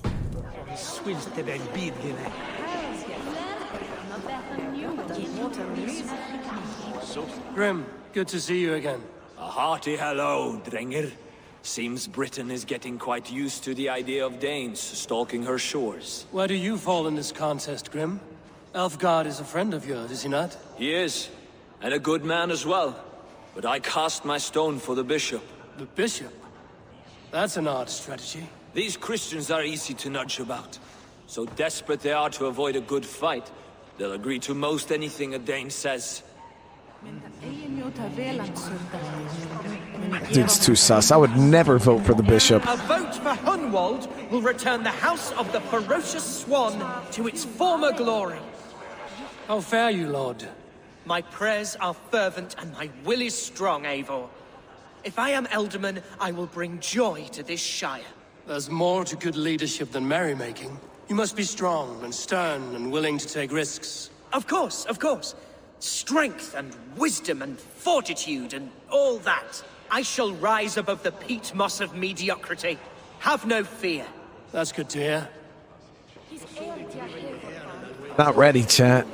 S2: Grim, good to see you again.
S20: A hearty hello, Drenger. Seems Britain is getting quite used to the idea of Danes stalking her shores.
S2: Where do you fall in this contest, Grim? Elfgard is a friend of yours, is he not?
S20: He is, and a good man as well. But I cast my stone for the bishop.
S2: The bishop? That's an odd strategy.
S20: These Christians are easy to nudge about. So desperate they are to avoid a good fight, they'll agree to most anything a Dane says.
S1: Dude's too sus. I would never vote for the bishop.
S5: A vote for Hunwald will return the House of the Ferocious Swan to its former glory.
S2: How fare you, Lord?
S5: My prayers are fervent and my will is strong, Eivor. If I am Elderman, I will bring joy to this shire.
S2: There's more to good leadership than merrymaking. You must be strong and stern and willing to take risks.
S5: Of course, of course. Strength and wisdom and fortitude and all that. I shall rise above the peat moss of mediocrity. Have no fear.
S2: That's good to hear.
S1: Not ready, chat.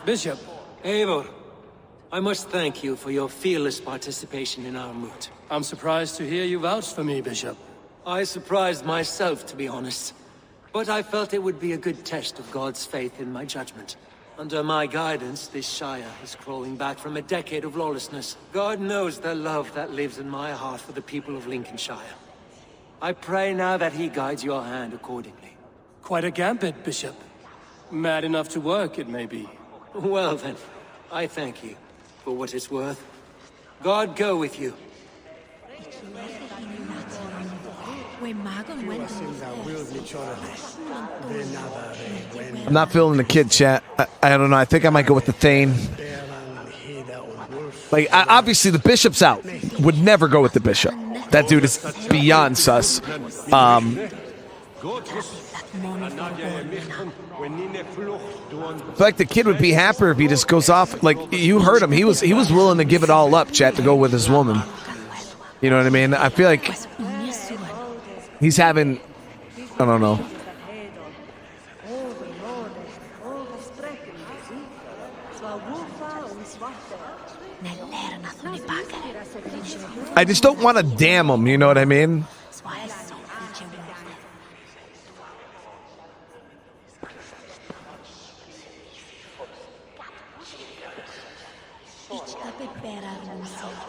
S16: Bishop, Eivor, I must thank you for your fearless participation in our moot.
S2: I'm surprised to hear you vouch for me, Bishop.
S16: I surprised myself, to be honest. But I felt it would be a good test of God's faith in my judgment. Under my guidance, this shire is crawling back from a decade of lawlessness. God knows the love that lives in my heart for the people of Lincolnshire. I pray now that he guides your hand accordingly.
S2: Quite a gambit, Bishop. Mad enough to work, it may be.
S16: Well then, I thank you for what it's worth. God go with you.
S1: I'm not feeling the kid, chat. I don't know. I think I might go with the Thane. Like, obviously, the bishop's out. Would never go with the bishop. That dude is beyond sus. I feel like the kid would be happier if he just goes off. Like, you heard him. He was willing to give it all up, chat, to go with his woman. You know what I mean? I feel like he's having, I don't know. I just don't want to damn him, you know what I mean?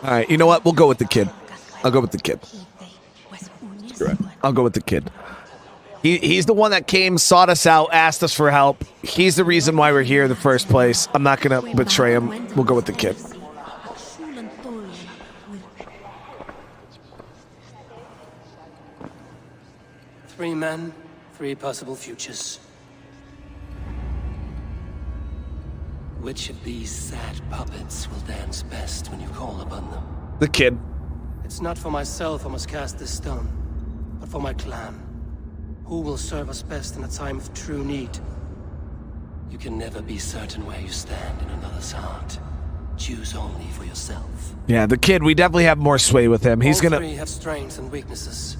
S1: All right, you know what? We'll go with the kid. I'll go with the kid. I'll go with the kid. He's the one that came, sought us out, asked us for help. He's the reason why we're here in the first place. I'm not going to betray him. We'll go with the kid.
S2: Three men, three possible futures. Which of these sad puppets will dance best when you call upon them?
S1: The kid.
S2: It's not for myself I must cast this stone, but for my clan. Who will serve us best in a time of true need? You can never be certain where you stand in another's heart. Choose only for yourself.
S1: Yeah, the kid, we definitely have more sway with him. He's going to...
S2: All three have strengths and weaknesses.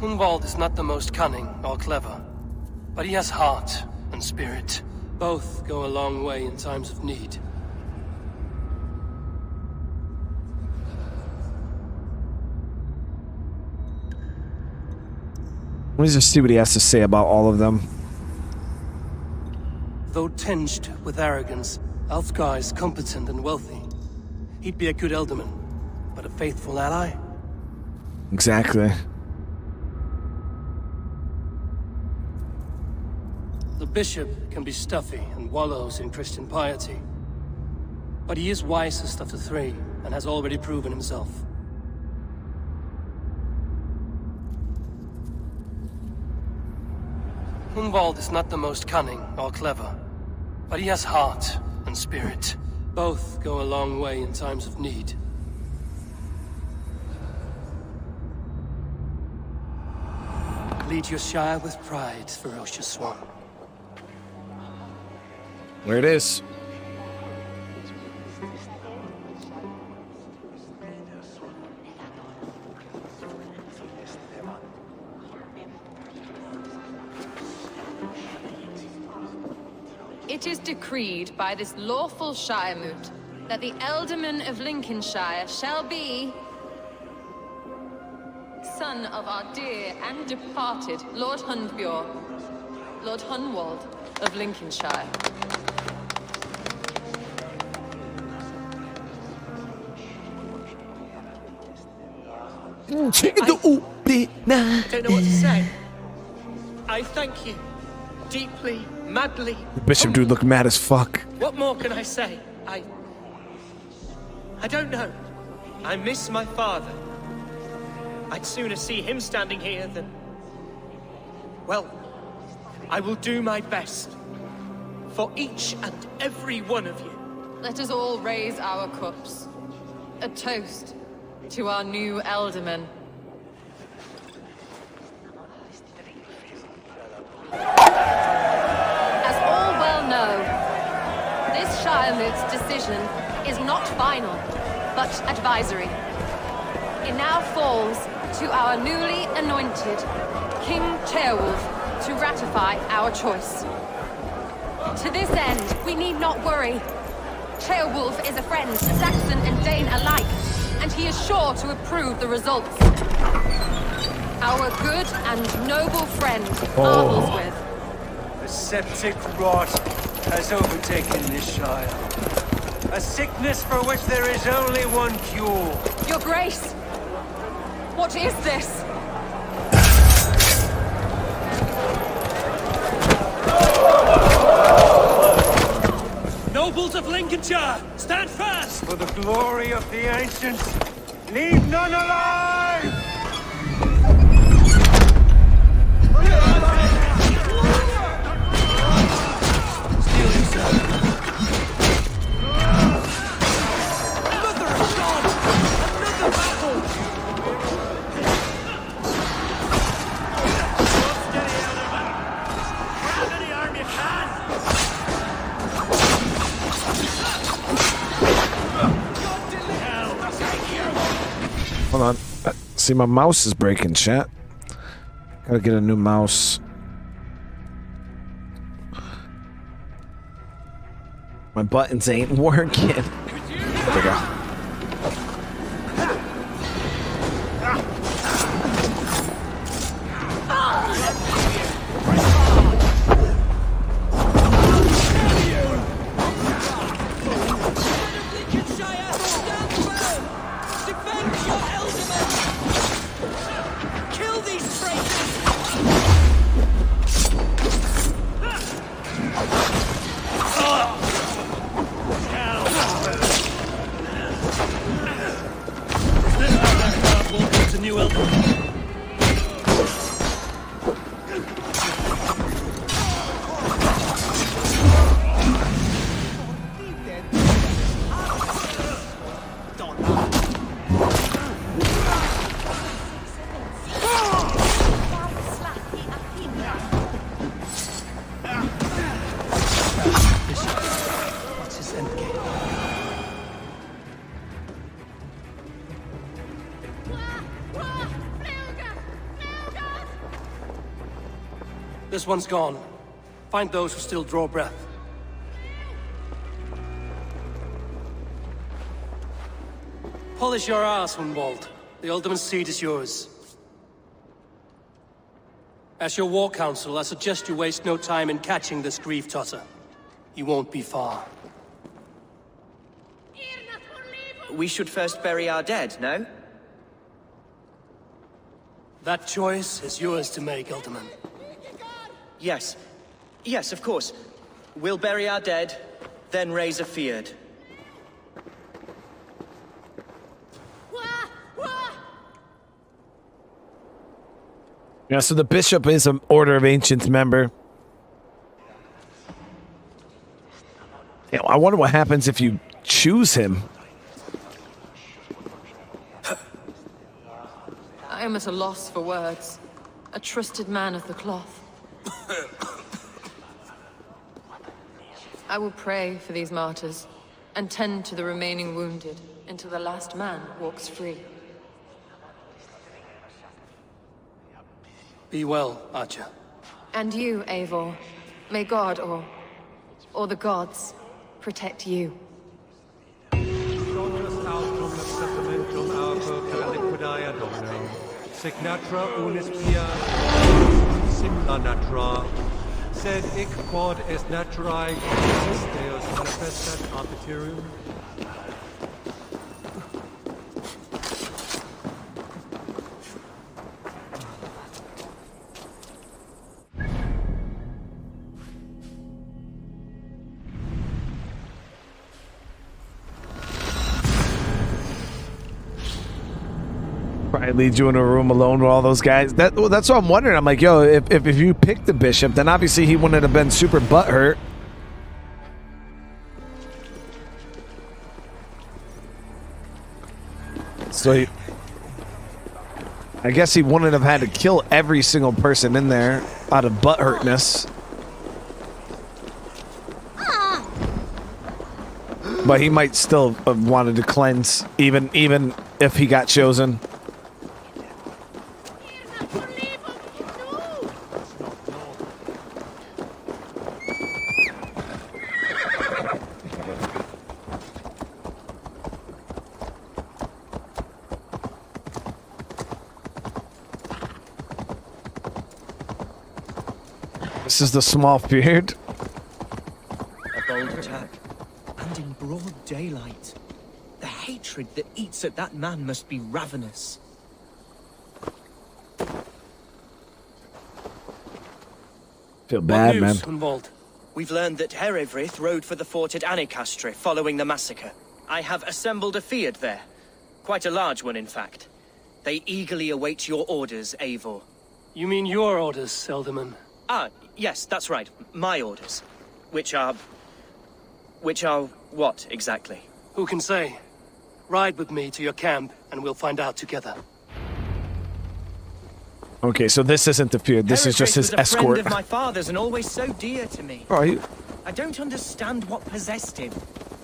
S2: Hunwald is not the most cunning or clever, but he has heart and spirit. Both go a long way in times of need.
S1: Let me just see what he has to say about all of them.
S2: Though tinged with arrogance, Alfgar is competent and wealthy. He'd be a good ealdorman, but a faithful ally?
S1: Exactly.
S2: The bishop can be stuffy and wallows in Christian piety. But he is wisest of the three, and has already proven himself. Hunwald is not the most cunning or clever, but he has heart and spirit. Both go a long way in times of need. Lead your shire with pride, ferocious one.
S1: There it is.
S15: It is decreed by this lawful shire moot that the ealdorman of Lincolnshire shall be son of our dear and departed Lord Hunwald, Lord Hunwald of Lincolnshire.
S5: I don't know what to say. I thank you. Deeply, madly.
S1: The bishop dude look mad as fuck.
S5: What more can I say? I don't know. I miss my father. I'd sooner see him standing here than... Well, I will do my best. For each and every one of you.
S15: Let us all raise our cups. A toast to our new ealdorman. As all well know, this shire moot's decision is not final, but advisory. It now falls to our newly anointed King Ceolwulf to ratify our choice. To this end, we need not worry. Ceolwulf is a friend to Saxon and Dane alike, and he is sure to approve the results. Our good and noble friend marvels with.
S16: The septic rot has overtaken this shire. A sickness for which there is only one cure.
S15: Your Grace! What is this?
S2: Nobles of Lincolnshire, stand fast!
S16: For the glory of the ancients, leave none alive!
S2: Steel yourself.
S1: See, my mouse is breaking, chat. Gotta get a new mouse. My buttons ain't working. There we go.
S2: This one's gone. Find those who still draw breath. Polish your ass, Hunwald. The Alderman's seat is yours. As your war council, I suggest you waste no time in catching this grief-tosser. He won't be far.
S5: We should first bury our dead, no?
S2: That choice is yours to make, Alderman.
S5: Yes. Yes, of course. We'll bury our dead, then raise a feared.
S1: Yeah, so the bishop is an Order of Ancients member. Yeah, I wonder what happens if you choose him.
S15: I am at a loss for words. A trusted man of the cloth. I will pray for these martyrs, and tend to the remaining wounded until the last man walks free.
S2: Be well, Archer.
S15: And you, Eivor. May God, or the gods, protect you.
S4: Signatra unis pia simla natra, sed hic quod est naturae quis Deus manifestat apetirum.
S1: Probably lead you in a room alone with all those guys. That's what I'm wondering. I'm like, yo, if you picked the bishop, then obviously he wouldn't have been super butthurt. So I guess he wouldn't have had to kill every single person in there out of butthurtness. But he might still have wanted to cleanse, even if he got chosen. This is the small beard.
S5: A bold attack, and in broad daylight. The hatred that eats at that man must be ravenous.
S1: Feel bad,
S2: What
S1: man.
S2: news, Hunwald?
S5: We've learned that Herivryth rode for the fort at Annikastre following the massacre. I have assembled a feard there. Quite a large one, in fact. They eagerly await your orders, Eivor.
S2: You mean your orders, Alderman?
S5: Ah, yes, that's right. My orders. Which are what, exactly?
S2: Who can say? Ride with me to your camp, and we'll find out together.
S1: Okay, so this isn't the feud. This is just his
S5: was a
S1: escort.
S5: friend of my father's and always so dear to me.
S1: Right.
S5: I don't understand what possessed him.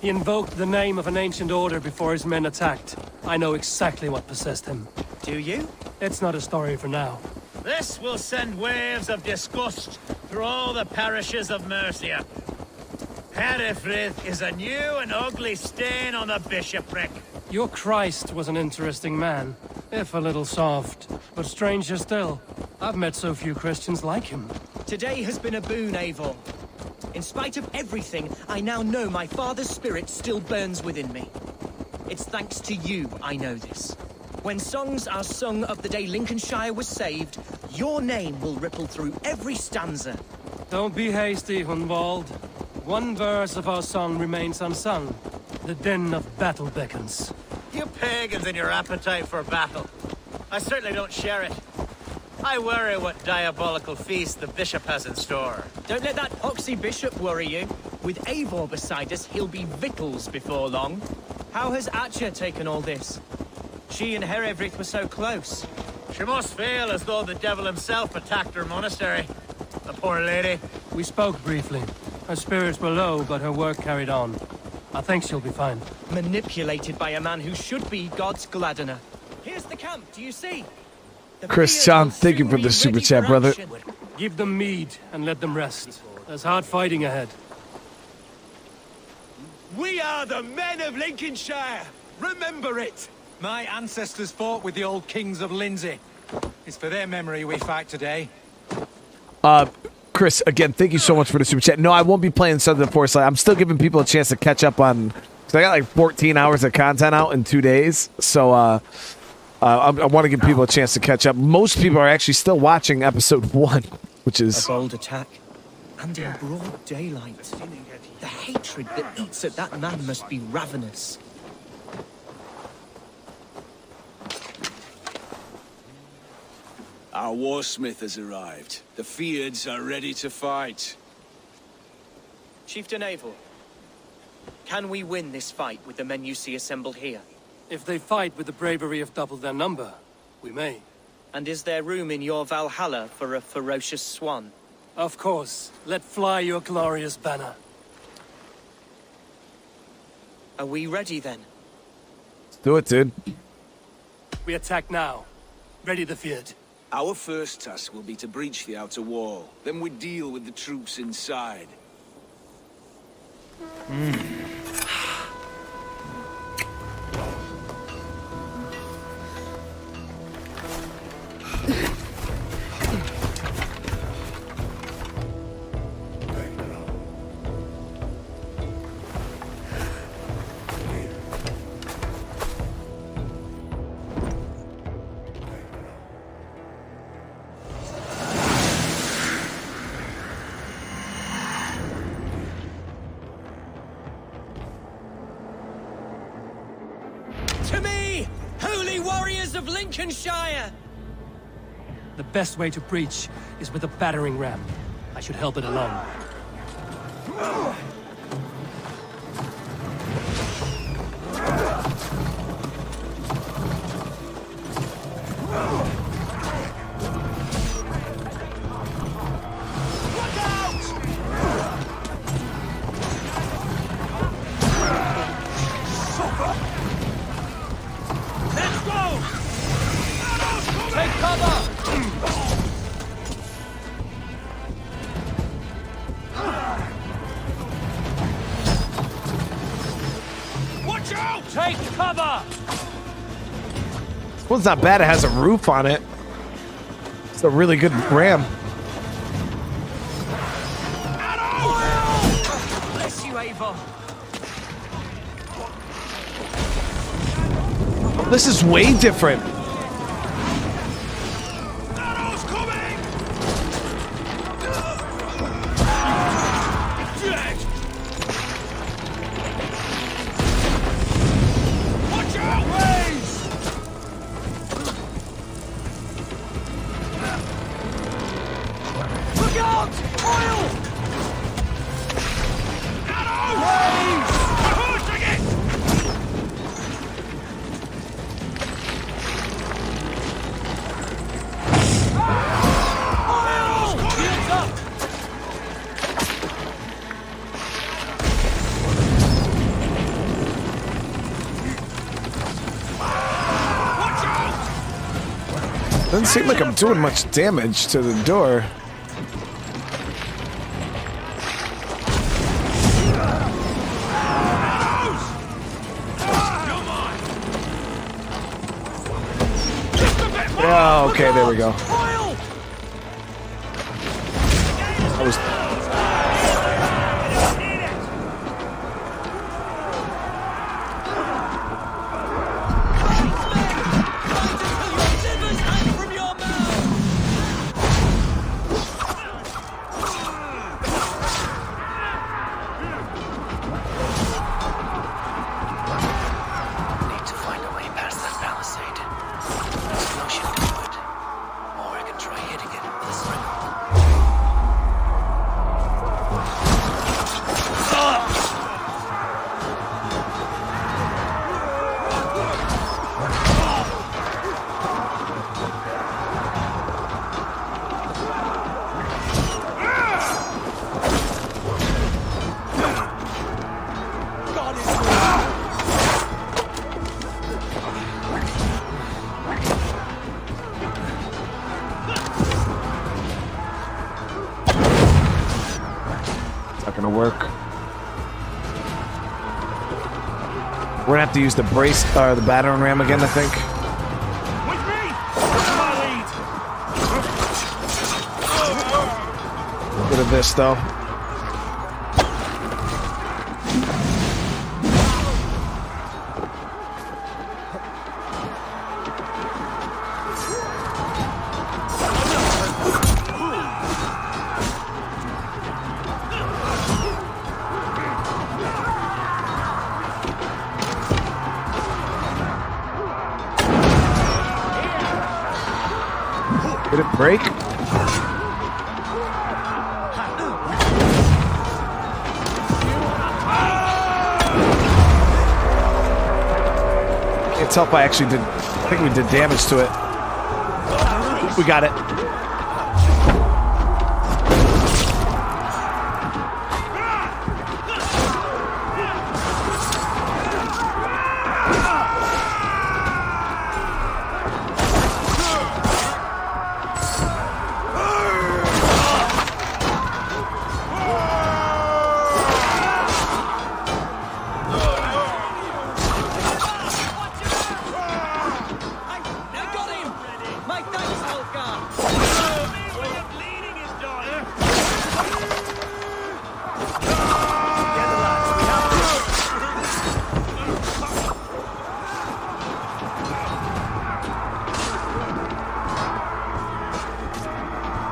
S2: He invoked the name of an ancient order before his men attacked. I know exactly what possessed him.
S5: Do you?
S2: It's not a story for now.
S8: This will send waves of disgust through all the parishes of Mercia. Herefrith is a new and ugly stain on the bishopric.
S2: Your Christ was an interesting man, if a little soft. But stranger still, I've met so few Christians like him.
S5: Today has been a boon, Eivor. In spite of everything, I now know my father's spirit still burns within me. It's thanks to you I know this. When songs are sung of the day Lincolnshire was saved, your name will ripple through every stanza.
S2: Don't be hasty, Hunwald. One verse of our song remains unsung. The din of battle beckons.
S8: You pagans and your appetite for battle. I certainly don't share it. I worry what diabolical feast the bishop has in store.
S5: Don't let that poxy bishop worry you. With Eivor beside us, he'll be victuals before long. How has Atcha taken all this? She and Herefrith were so close.
S8: She must feel as though the devil himself attacked her monastery. The poor lady.
S2: We spoke briefly. Her spirits were low, but her work carried on. I think she'll be fine.
S5: Manipulated by a man who should be God's gladdener. Here's the camp, do you see?
S1: Chris John, thank you for the super chat, brother.
S2: Give them mead and let them rest. There's hard fighting ahead.
S6: We are the men of Lincolnshire! Remember it!
S18: My ancestors fought with the old kings of Lindsey. It's for their memory we fight today.
S1: Chris, again, thank you so much for the super chat. No, I won't be playing Sons of the Forest. I'm still giving people a chance to catch up on... Cause I got like 14 hours of content out in 2 days. So, I want to give people a chance to catch up. Most people are actually still watching episode 1, which is...
S5: A bold attack. And in broad daylight. The hatred that eats at that man must be ravenous.
S10: Our warsmith has arrived. The Feards are ready to fight.
S5: Chieftain Eivor, can we win this fight with the men you see assembled here?
S2: If they fight with the bravery of double their number, we may.
S5: And is there room in your Valhalla for a ferocious swan?
S2: Of course. Let fly your glorious banner.
S5: Are we ready then?
S1: Let's do it, dude.
S2: We attack now. Ready the Feared.
S10: Our first task will be to breach the outer wall. Then we deal with the troops inside.
S5: To me, holy warriors of Lincolnshire!
S2: The best way to breach is with a battering ram. I should help it along.
S6: Take cover!
S1: This one's not bad. It has a roof on it. It's a really good ram.
S5: Bless you, Eivor.
S1: This is way different. Doesn't seem like I'm doing much damage to the door. Oh, okay, there we go. I was... We're gonna have to use the brace or the battering ram again, I think. Good at this though. Did it break? Can't tell if I actually did. I think we did damage to it. We got it.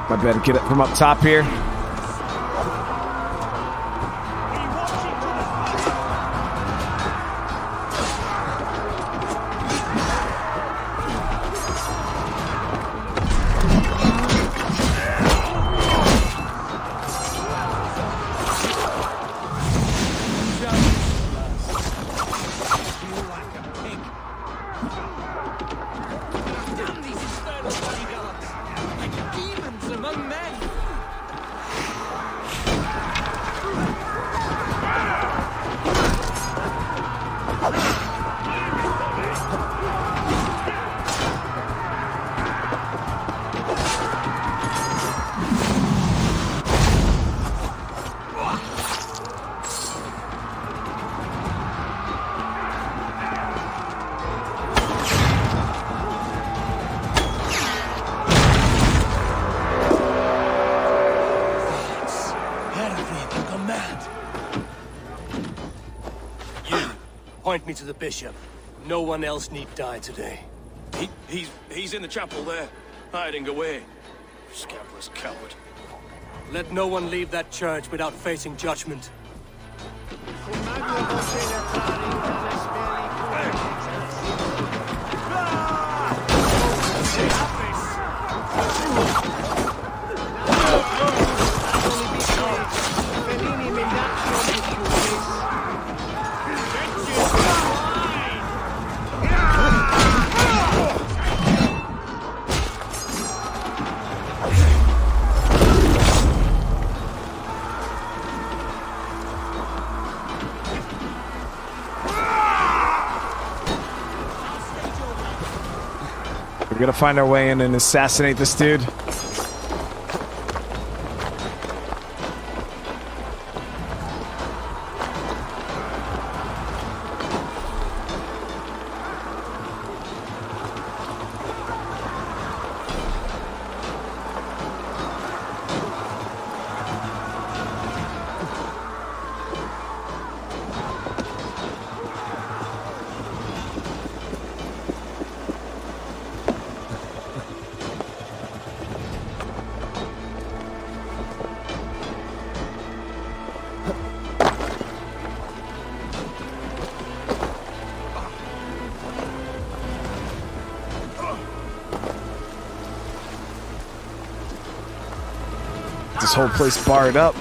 S1: I better get it from up top here.
S2: Point me to the bishop. No one else need die today.
S21: He's in the chapel there, hiding away. Scabrous coward.
S2: Let no one leave that church without facing judgment.
S1: gotta find our way in and assassinate this dude. This whole place barred up.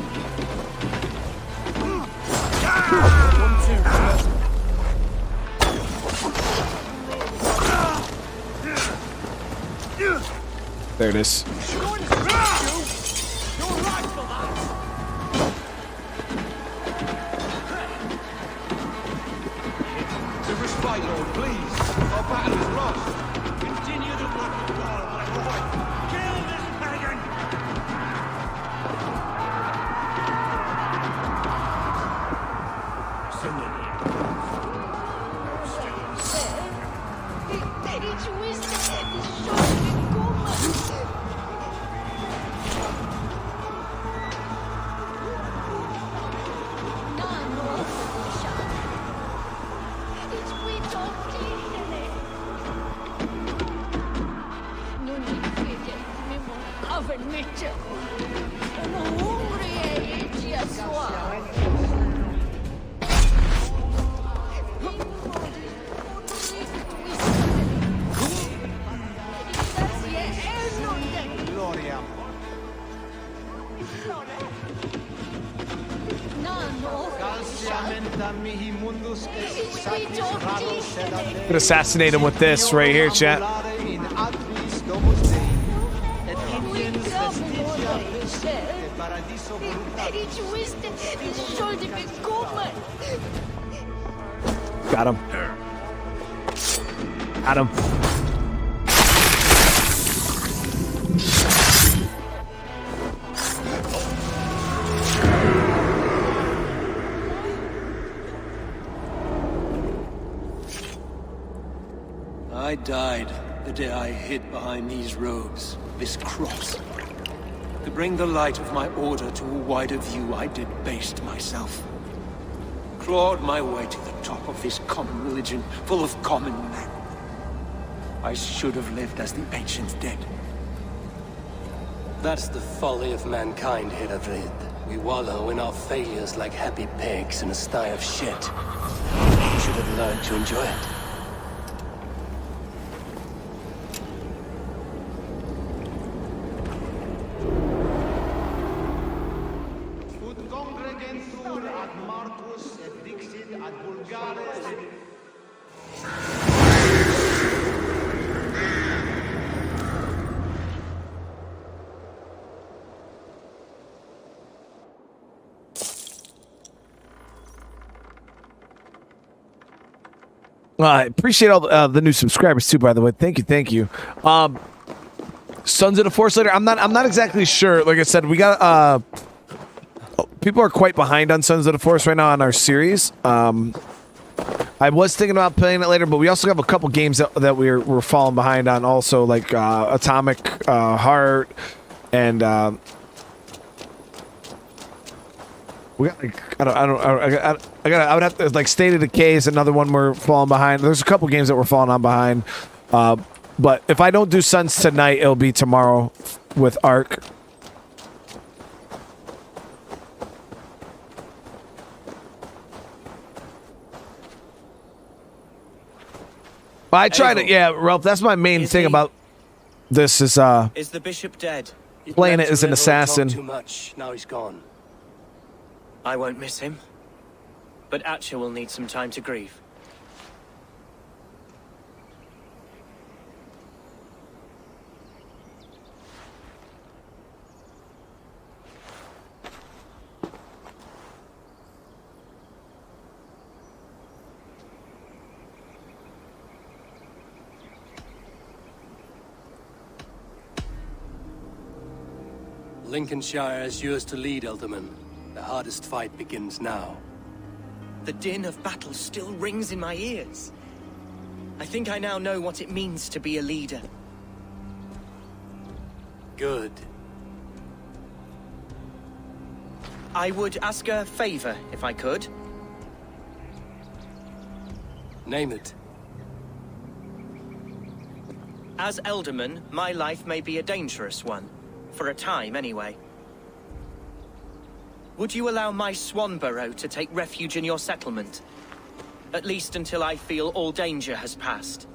S1: There it is. Could assassinate him with this right here, chat. Got him. Got him.
S2: I died the day I hid behind these robes, this cross. To bring the light of my order to a wider view, I did baste myself. Clawed my way to the top of this common religion, full of common men. I should have lived as the ancient dead. That's the folly of mankind, Heravrid. We wallow in our failures like happy pigs in a sty of shit. You should have learned to enjoy it.
S1: I appreciate all the new subscribers too, by the way. Thank you. Sons of the Force later. I'm not exactly sure. Like I said, we got people are quite behind on Sons of the Force right now on our series. I was thinking about playing it later, but we also have a couple games that we're falling behind on. Also, like Atomic Heart and. We got like I would have to like State of Decay is another one we're falling behind. There's a couple games that we're falling on behind. But if I don't do Sons tonight, it'll be tomorrow with Ark. But I try to, yeah, Ralph. That's my main thing about this is
S5: the bishop dead?
S1: Playing it as an assassin.
S2: Too much. Now he's gone.
S5: I won't miss him, but Atcha will need some time to grieve.
S16: Lincolnshire is yours to lead, Elderman. The hardest fight begins now.
S5: The din of battle still rings in my ears. I think I now know what it means to be a leader.
S16: Good.
S5: I would ask a favor, if I could.
S16: Name it.
S5: As Elderman, my life may be a dangerous one. For a time, anyway. Would you allow my Swanborough to take refuge in your settlement? At least until I feel all danger has passed.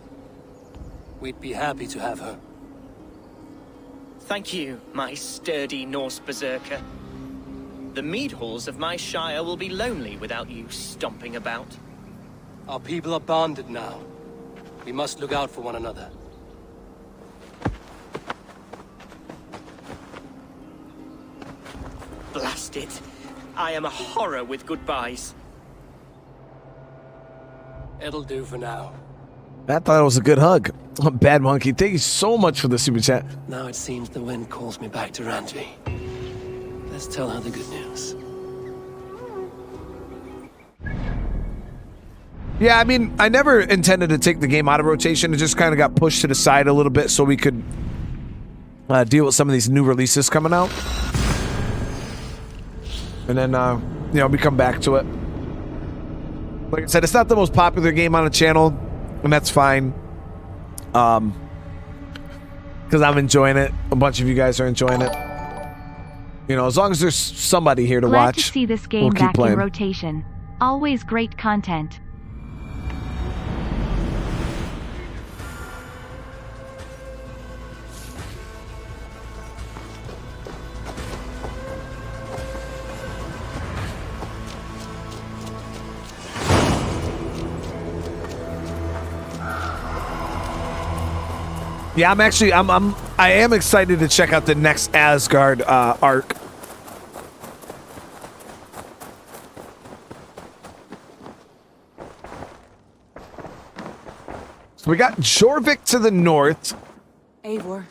S16: We'd be happy to have her.
S5: Thank you, my sturdy Norse berserker. The mead halls of my shire will be lonely without you stomping about.
S16: Our people are bonded now. We must look out for one another.
S5: Blast it. I am a horror with goodbyes.
S16: It'll do for now.
S1: I thought it was a good hug. Bad Monkey, thank you so much for the super chat.
S16: Now it seems the wind calls me back to Ranji. Let's tell her the good news.
S1: Yeah, I mean, I never intended to take the game out of rotation. It just kind of got pushed to the side a little bit so we could deal with some of these new releases coming out. And then, you know, we come back to it. Like I said, it's not the most popular game on the channel, and that's fine. Because I'm enjoying it. A bunch of you guys are enjoying it. You know, as long as there's somebody here to
S14: Glad
S1: watch,
S14: to see this game
S1: we'll keep
S14: back
S1: playing.
S14: in rotation. Always great content.
S1: Yeah, I am excited to check out the next Asgard arc. So we got Jorvik to the north.
S15: Eivor.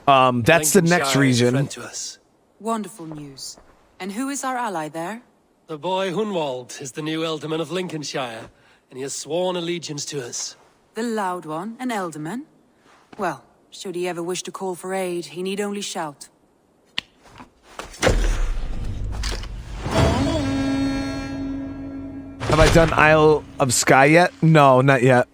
S1: That's the next
S16: Lincolnshire is a
S1: region.
S16: friend to us.
S15: Wonderful news. And who is our ally there?
S16: The boy Hunwald is the new Elderman of Lincolnshire, and he has sworn allegiance to us.
S15: The loud one, an Elderman? Well, should he ever wish to call for aid, he need only shout.
S1: Have I done Isle of Skye yet? No, not yet.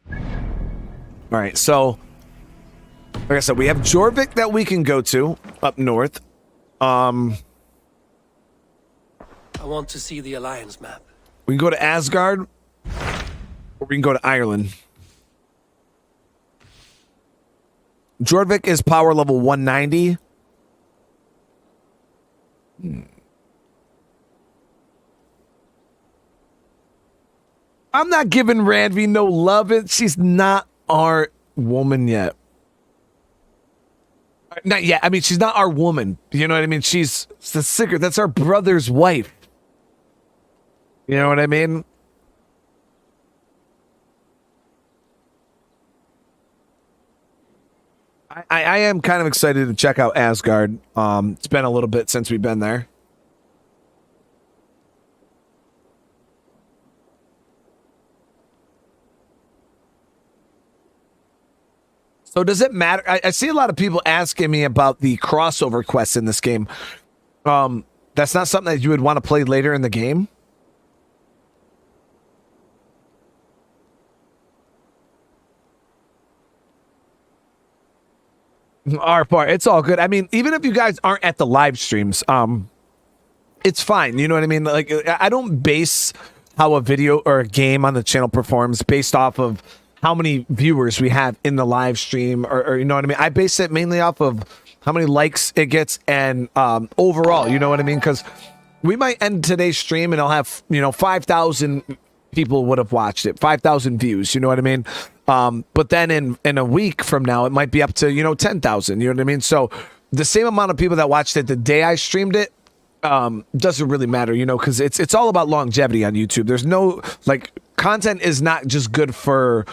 S1: All right, so like I said, we have Jorvik that we can go to up north.
S16: I want to see the Alliance map.
S1: We can go to Asgard, or we can go to Ireland. Jorvik is power level 190. I'm not giving Ranvi no love. She's not our woman yet. Not yet. I mean, she's not our woman. You know what I mean? She's the secret. That's our brother's wife. You know what I mean? I am kind of excited to check out Asgard. It's been a little bit since we've been there. So does it matter? I see a lot of people asking me about the crossover quests in this game. That's not something that you would want to play later in the game? Our part, it's all good. I mean, even if you guys aren't at the live streams, it's fine. You know what I mean? Like, I don't base how a video or a game on the channel performs based off of how many viewers we have in the live stream, or you know what I mean? I base it mainly off of how many likes it gets and overall, you know what I mean? Because we might end today's stream and I'll have, 5,000 people would have watched it, 5,000 views, you know what I mean? But then in a week from now, it might be up to, 10,000, you know what I mean? So the same amount of people that watched it the day I streamed it doesn't really matter, you know, because it's all about longevity on YouTube. There's no, like, content is not just good for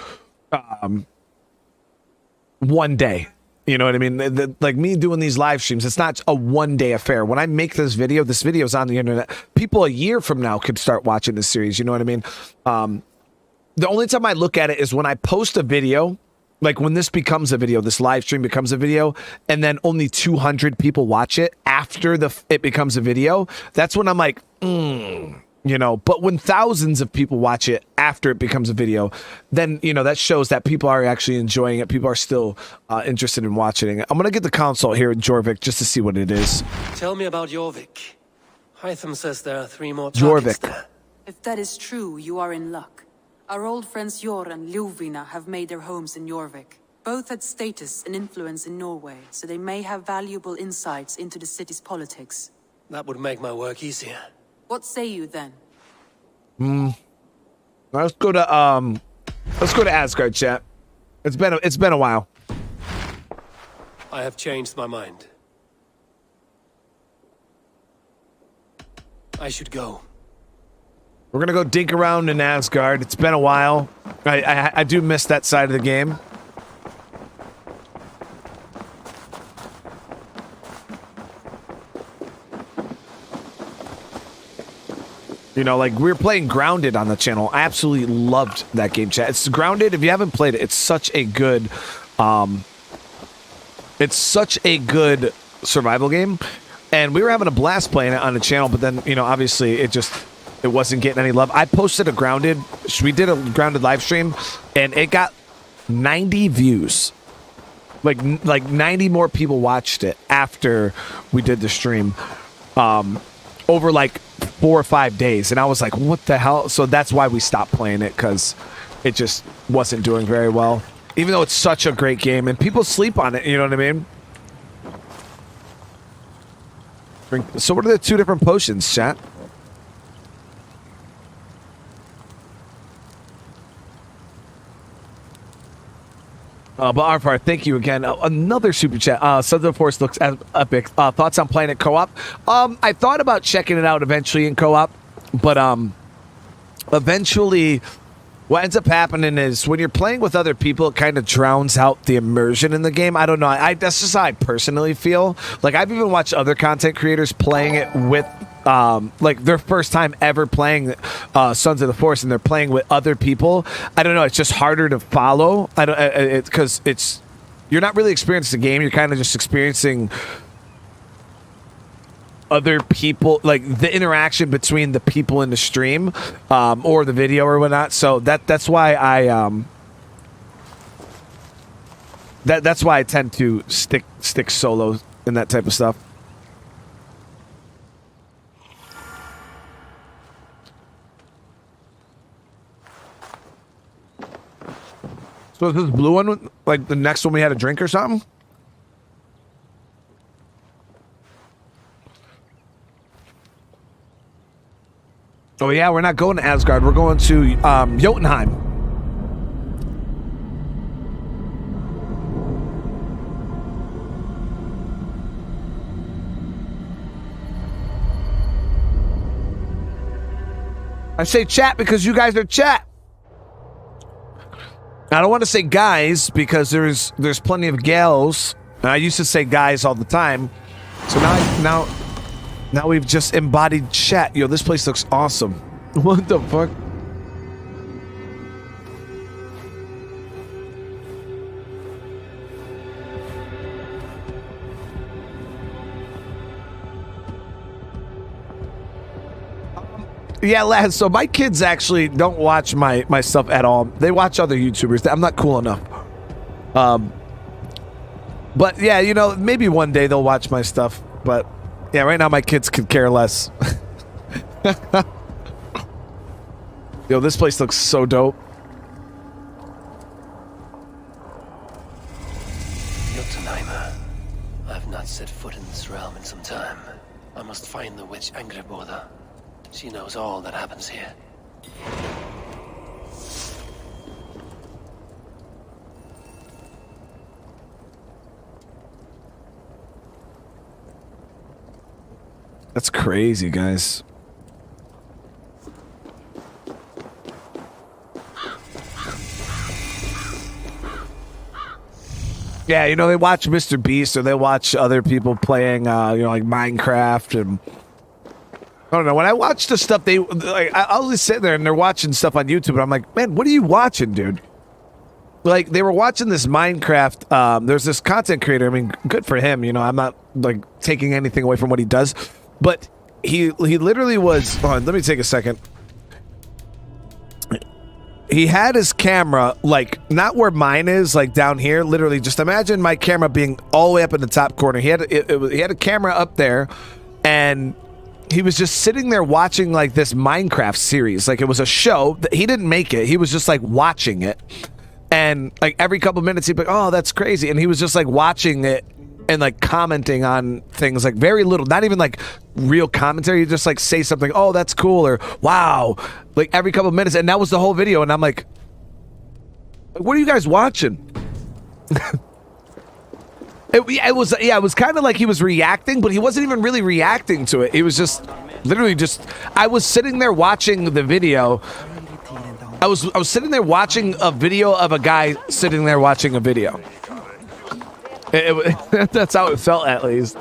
S1: one day. You know what I mean? Like me doing these live streams, it's not a one-day affair. When I make this video's on the internet. People a year from now could start watching this series. You know what I mean? The only time I look at it is when I post a video, like when this becomes a video, this live stream becomes a video, and then only 200 people watch it after it becomes a video. That's when I'm like, you know, but when thousands of people watch it after it becomes a video, then, you know, that shows that people are actually enjoying it. People are still interested in watching it. I'm going to get the console here in Jorvik just to see what it is.
S16: Tell me about Jorvik. Hytham says there are 3 more targets there.
S3: If that is true, you are in luck. Our old friends Jor and Ljuvina have made their homes in Jorvik. Both had status and influence in Norway, so they may have valuable insights into the city's politics.
S16: That would make my work easier.
S3: What say you then?
S1: Let's go to Asgard, chat. It's been a while.
S16: I have changed my mind. I should go.
S1: We're gonna go dink around in Asgard. It's been a while. I do miss that side of the game. You know, like, we were playing Grounded on the channel. I absolutely loved that game, chat. It's Grounded. If you haven't played it, it's such a good survival game. And we were having a blast playing it on the channel, but then, you know, obviously it wasn't getting any love. I posted we did a Grounded live stream, and it got 90 views. Like 90 more people watched it after we did the stream. Over like 4 or 5 days, and I was like, what the hell? So that's why we stopped playing it, because it just wasn't doing very well, even though it's such a great game and people sleep on it. You know what I mean? So what are the 2 different potions, chat? But Arfar, thank you again. Another super chat. Southern Force looks epic. Thoughts on playing it co-op? I thought about checking it out eventually in co-op, but eventually what ends up happening is when you're playing with other people, it kind of drowns out the immersion in the game. I don't know. That's just how I personally feel. Like, I've even watched other content creators playing it with like their first time ever playing Sons of the Force, and they're playing with other people. I don't know, it's just harder to follow. Because you're not really experiencing the game, you're kind of just experiencing other people, like the interaction between the people in the stream or the video or whatnot. So that's why that's why I tend to stick solo in that type of stuff. So is this blue one like the next one we had a drink or something? Oh yeah, we're not going to Asgard. We're going to Yotunheim. I say chat because you guys are chat. I don't want to say guys because there's plenty of gals. And I used to say guys all the time. So now we've just embodied chat. Yo, this place looks awesome. What the fuck? Yeah, lads, so my kids actually don't watch my stuff at all. They watch other YouTubers. I'm not cool enough. But yeah, you know, maybe one day they'll watch my stuff. But yeah, right now my kids could care less. Yo, this place looks so dope.
S19: Yotunheim. I've not set foot in this realm in some time. I must find the witch Angreboda. She knows all that happens here.
S1: That's crazy, guys. Yeah, you know, they watch Mr. Beast or they watch other people playing, like Minecraft. And I don't know. When I watch the stuff, I'll just sit there and they're watching stuff on YouTube. And I'm like, man, what are you watching, dude? Like, they were watching this Minecraft. There's this content creator. I mean, good for him. You know, I'm not, like, taking anything away from what he does. But he literally was... Hold on, let me take a second. He had his camera, like, not where mine is, like, down here. Literally, just imagine my camera being all the way up in the top corner. He had a camera up there, and he was just sitting there watching, like, this Minecraft series. Like, it was a show. He didn't make it. He was just, like, watching it. And, like, every couple minutes, he'd be like, oh, that's crazy. And he was just, like, watching it and, like, commenting on things, like, very little. Not even, like, real commentary. He'd just, like, say something, oh, that's cool, or wow. Like, every couple minutes. And that was the whole video. And I'm like, what are you guys watching? It was kind of like he was reacting, but he wasn't even really reacting to it. He was just, literally just, I was sitting there watching the video. I was sitting there watching a video of a guy sitting there watching a video. That's how it felt, at least.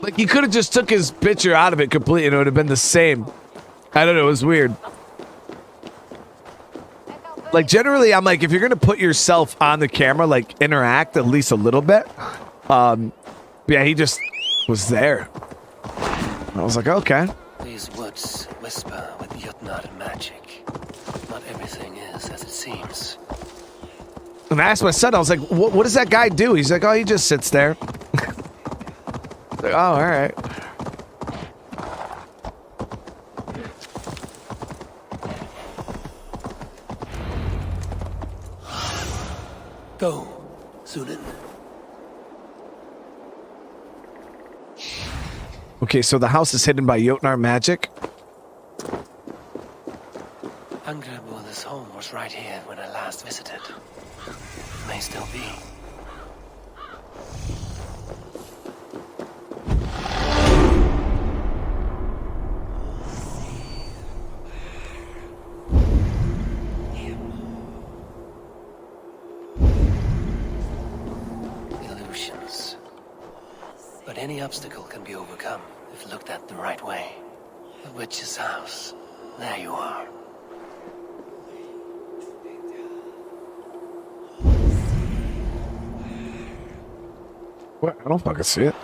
S1: Like, he could have just took his picture out of it completely and it would have been the same. I don't know, it was weird. Like, generally, I'm like, if you're going to put yourself on the camera, like, interact at least a little bit. Yeah, he just was there. I was like, okay.
S19: These woods whisper with Yotunheim magic. Not everything is as it seems.
S1: And I asked my son, I was like, what does that guy do? He's like, oh, he just sits there. Like, oh, all right.
S19: Go, Sunan.
S1: Okay, so the house is hidden by Yotunheim magic.
S19: Angreboda's home was right here when I last visited. May still be. Illusions. But any obstacle can be overcome if looked at the right way. The witch's house. There you are.
S1: What? I don't fucking see it.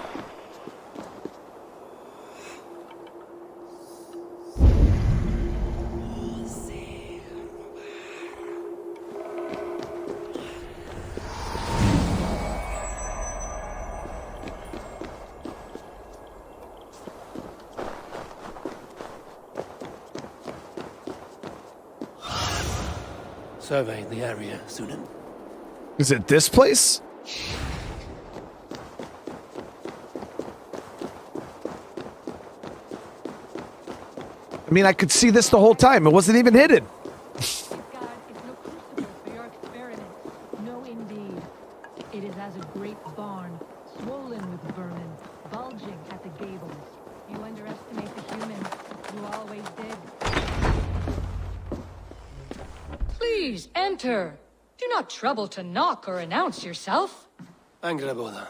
S19: Survey the area, Sunan.
S1: Is it this place? I mean, I could see this the whole time. It wasn't even hidden.
S7: No, indeed. It is as a great barn, swollen with vermin, bulging at the gables. You underestimate the human. You always did. Please, enter. Do not trouble to knock or announce yourself.
S19: Angreboda,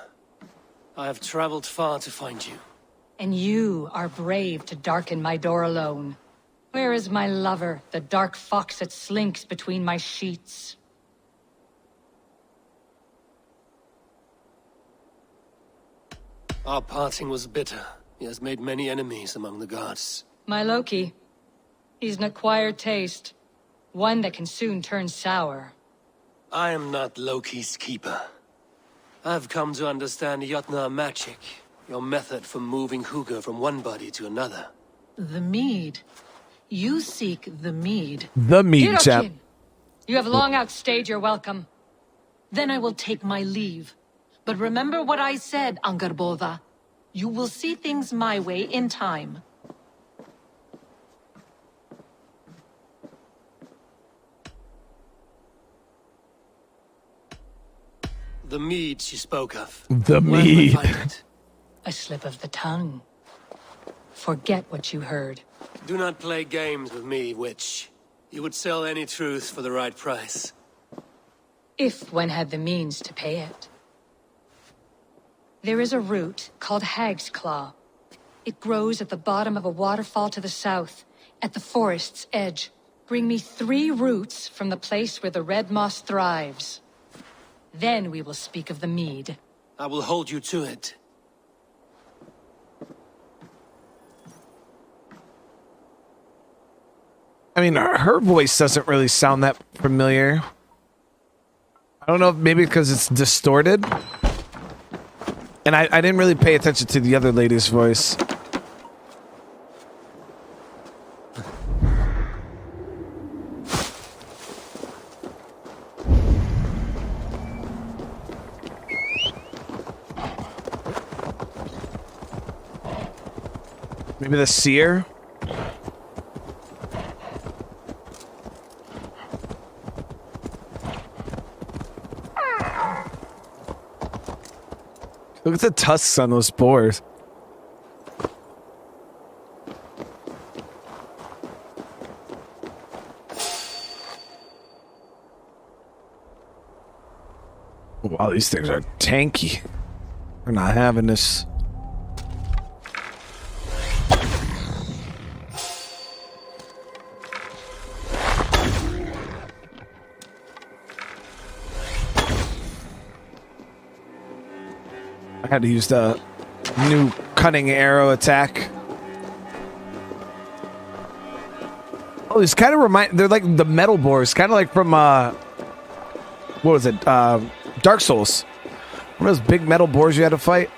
S19: I have traveled far to find you.
S7: And you are brave to darken my door alone. Where is my lover, the dark fox that slinks between my sheets?
S19: Our parting was bitter. He has made many enemies among the gods.
S7: My Loki. He's an acquired taste. One that can soon turn sour.
S19: I am not Loki's keeper. I've come to understand Yotunheim magic. Your method for moving Hugr from one body to another.
S7: The mead. You seek the mead.
S1: The mead, chap.
S7: You have long outstayed your welcome. Then I will take my leave. But remember what I said, Angreboda. You will see things my way in time.
S19: The mead she spoke of.
S1: The
S19: Where do I
S1: mead.
S19: find it?
S7: A slip of the tongue. Forget what you heard.
S2: Do not play games with me, witch. You would sell any truth for the right price.
S7: If one had the means to pay it. There is a root called Hag's Claw. It grows at the bottom of a waterfall to the south, at the forest's edge. Bring me 3 roots from the place where the red moss thrives. Then we will speak of the mead.
S2: I will hold you to it.
S1: I mean, her voice doesn't really sound that familiar. I don't know, maybe because it's distorted. And I didn't really pay attention to the other lady's voice. Maybe the seer? Look at the tusks on those boars. Wow, these things are tanky. We're not having this. I had to use the new cunning arrow attack. Oh, these kind of they're like the metal boars, kind of like from, what was it? Dark Souls. One of those big metal boars you had to fight.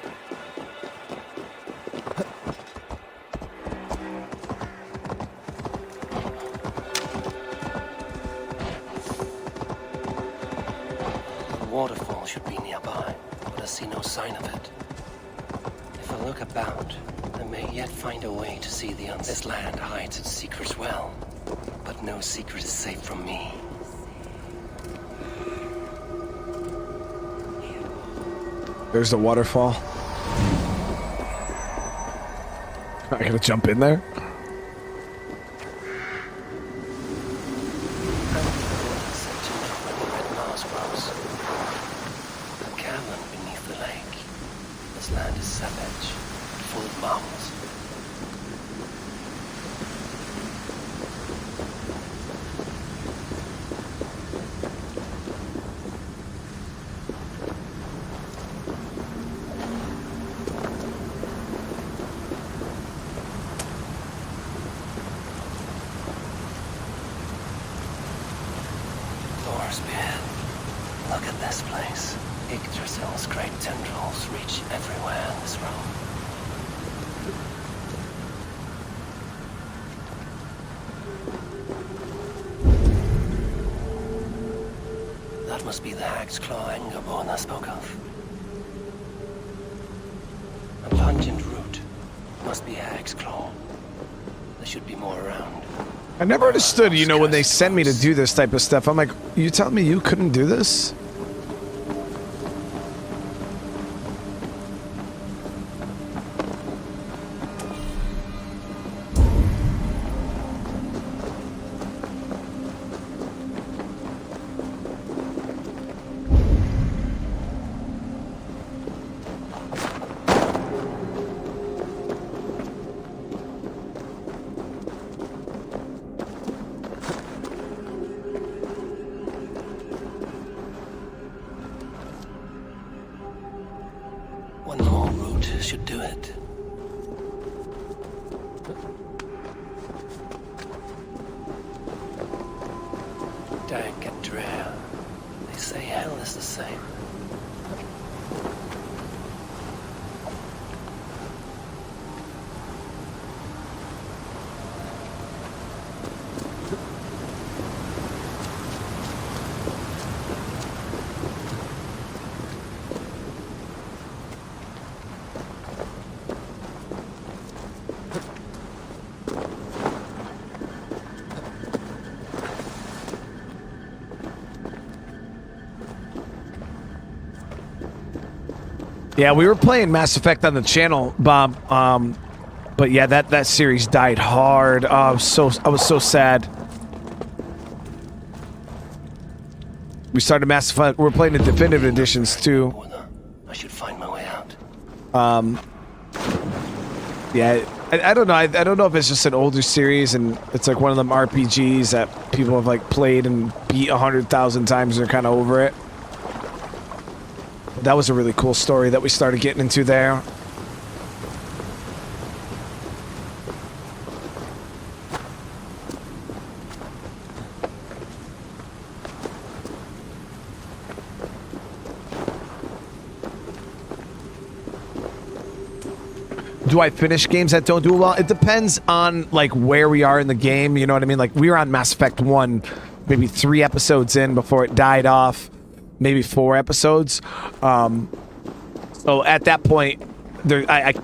S19: The waterfall should be nearby, but I see no sign of it. If I look about, I may yet find a way to see this land hides its secrets well, but no secret is safe from me.
S1: There's the waterfall. I gotta jump in there.
S19: A cavern beneath the lake. This land is savage, full of mounds. Look at this place. Yggdrasil's great tendrils reach everywhere in this realm. That must be the Hag's Claw Engerborn I spoke of. A pungent root must be Hag's Claw. There should be more around.
S1: I never understood, you know, when they send me to do this type of stuff, I'm like, you telling me you couldn't do this?
S19: One more route should do it. Dank and drear. They say hell is the same.
S1: Yeah, we were playing Mass Effect on the channel, Bob, But yeah, that series died hard. Oh, I was so sad. We started Mass Effect. We're playing the definitive editions too.
S19: I should find my way out.
S1: Yeah, I don't know. I don't know if it's just an older series and it's like one of them RPGs that people have like played and beat 100,000 times and they're kind of over it. That was a really cool story that we started getting into there. Do I finish games that don't do well? It depends on like where we are in the game. You know what I mean? Like we were on Mass Effect 1, maybe 3 episodes in before it died off, maybe 4 episodes. So at that point, I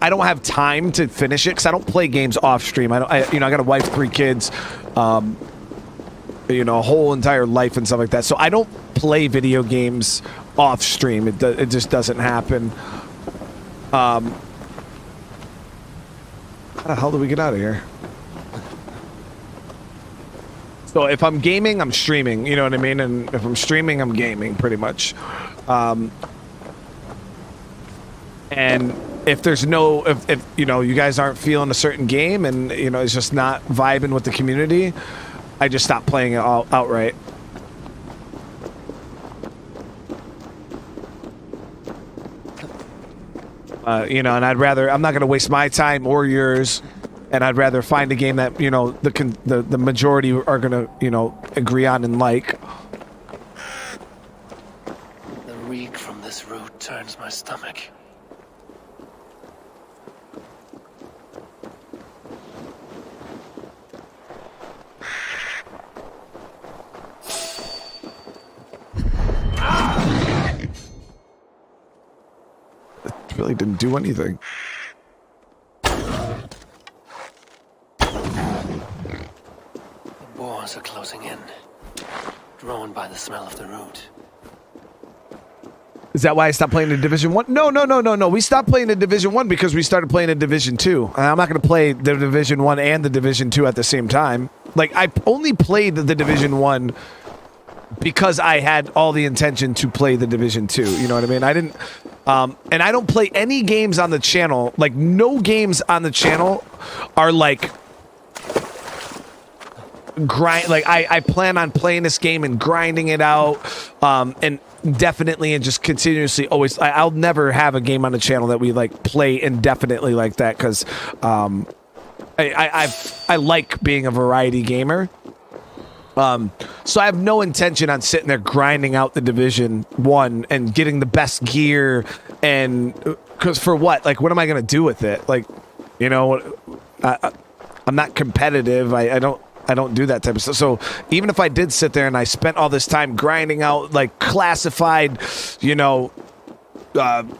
S1: don't have time to finish it because I don't play games off stream. I got a wife, 3 kids, you know, a whole entire life and stuff like that. So I don't play video games off stream. It just doesn't happen. How the hell do we get out of here? So if I'm gaming, I'm streaming. You know what I mean? And if I'm streaming, I'm gaming, pretty much. And if there's no, if you know, you guys aren't feeling a certain game, and you know, it's just not vibing with the community, I just stop playing it outright. You know, and I'm not going to waste my time or yours, and I'd rather find a game that, you know, the majority are going to, you know, agree on and like.
S19: The reek from this root turns my stomach.
S1: Really didn't do anything.
S19: The boars are closing in, drawn by the smell of the root.
S1: Is that why I stopped playing in Division 1? No. We stopped playing in Division 1 because we started playing in Division 2. I'm not going to play the Division 1 and the Division 2 at the same time. Like, I only played the Division 1 because I had all the intention to play the Division 2. You know what I mean? I didn't... and I don't play any games on the channel. Like, no games on the channel are like... grind. Like, I plan on playing this game and grinding it out. And definitely and just continuously always... I'll never have a game on the channel that we, like, play indefinitely like that. Because I like being a variety gamer. So I have no intention on sitting there grinding out the Division 1 and getting the best gear, and because for what? Like, what am I gonna do with it? Like, you know, I'm not competitive. I don't do that type of stuff. So even if I did sit there and I spent all this time grinding out like classified, you know,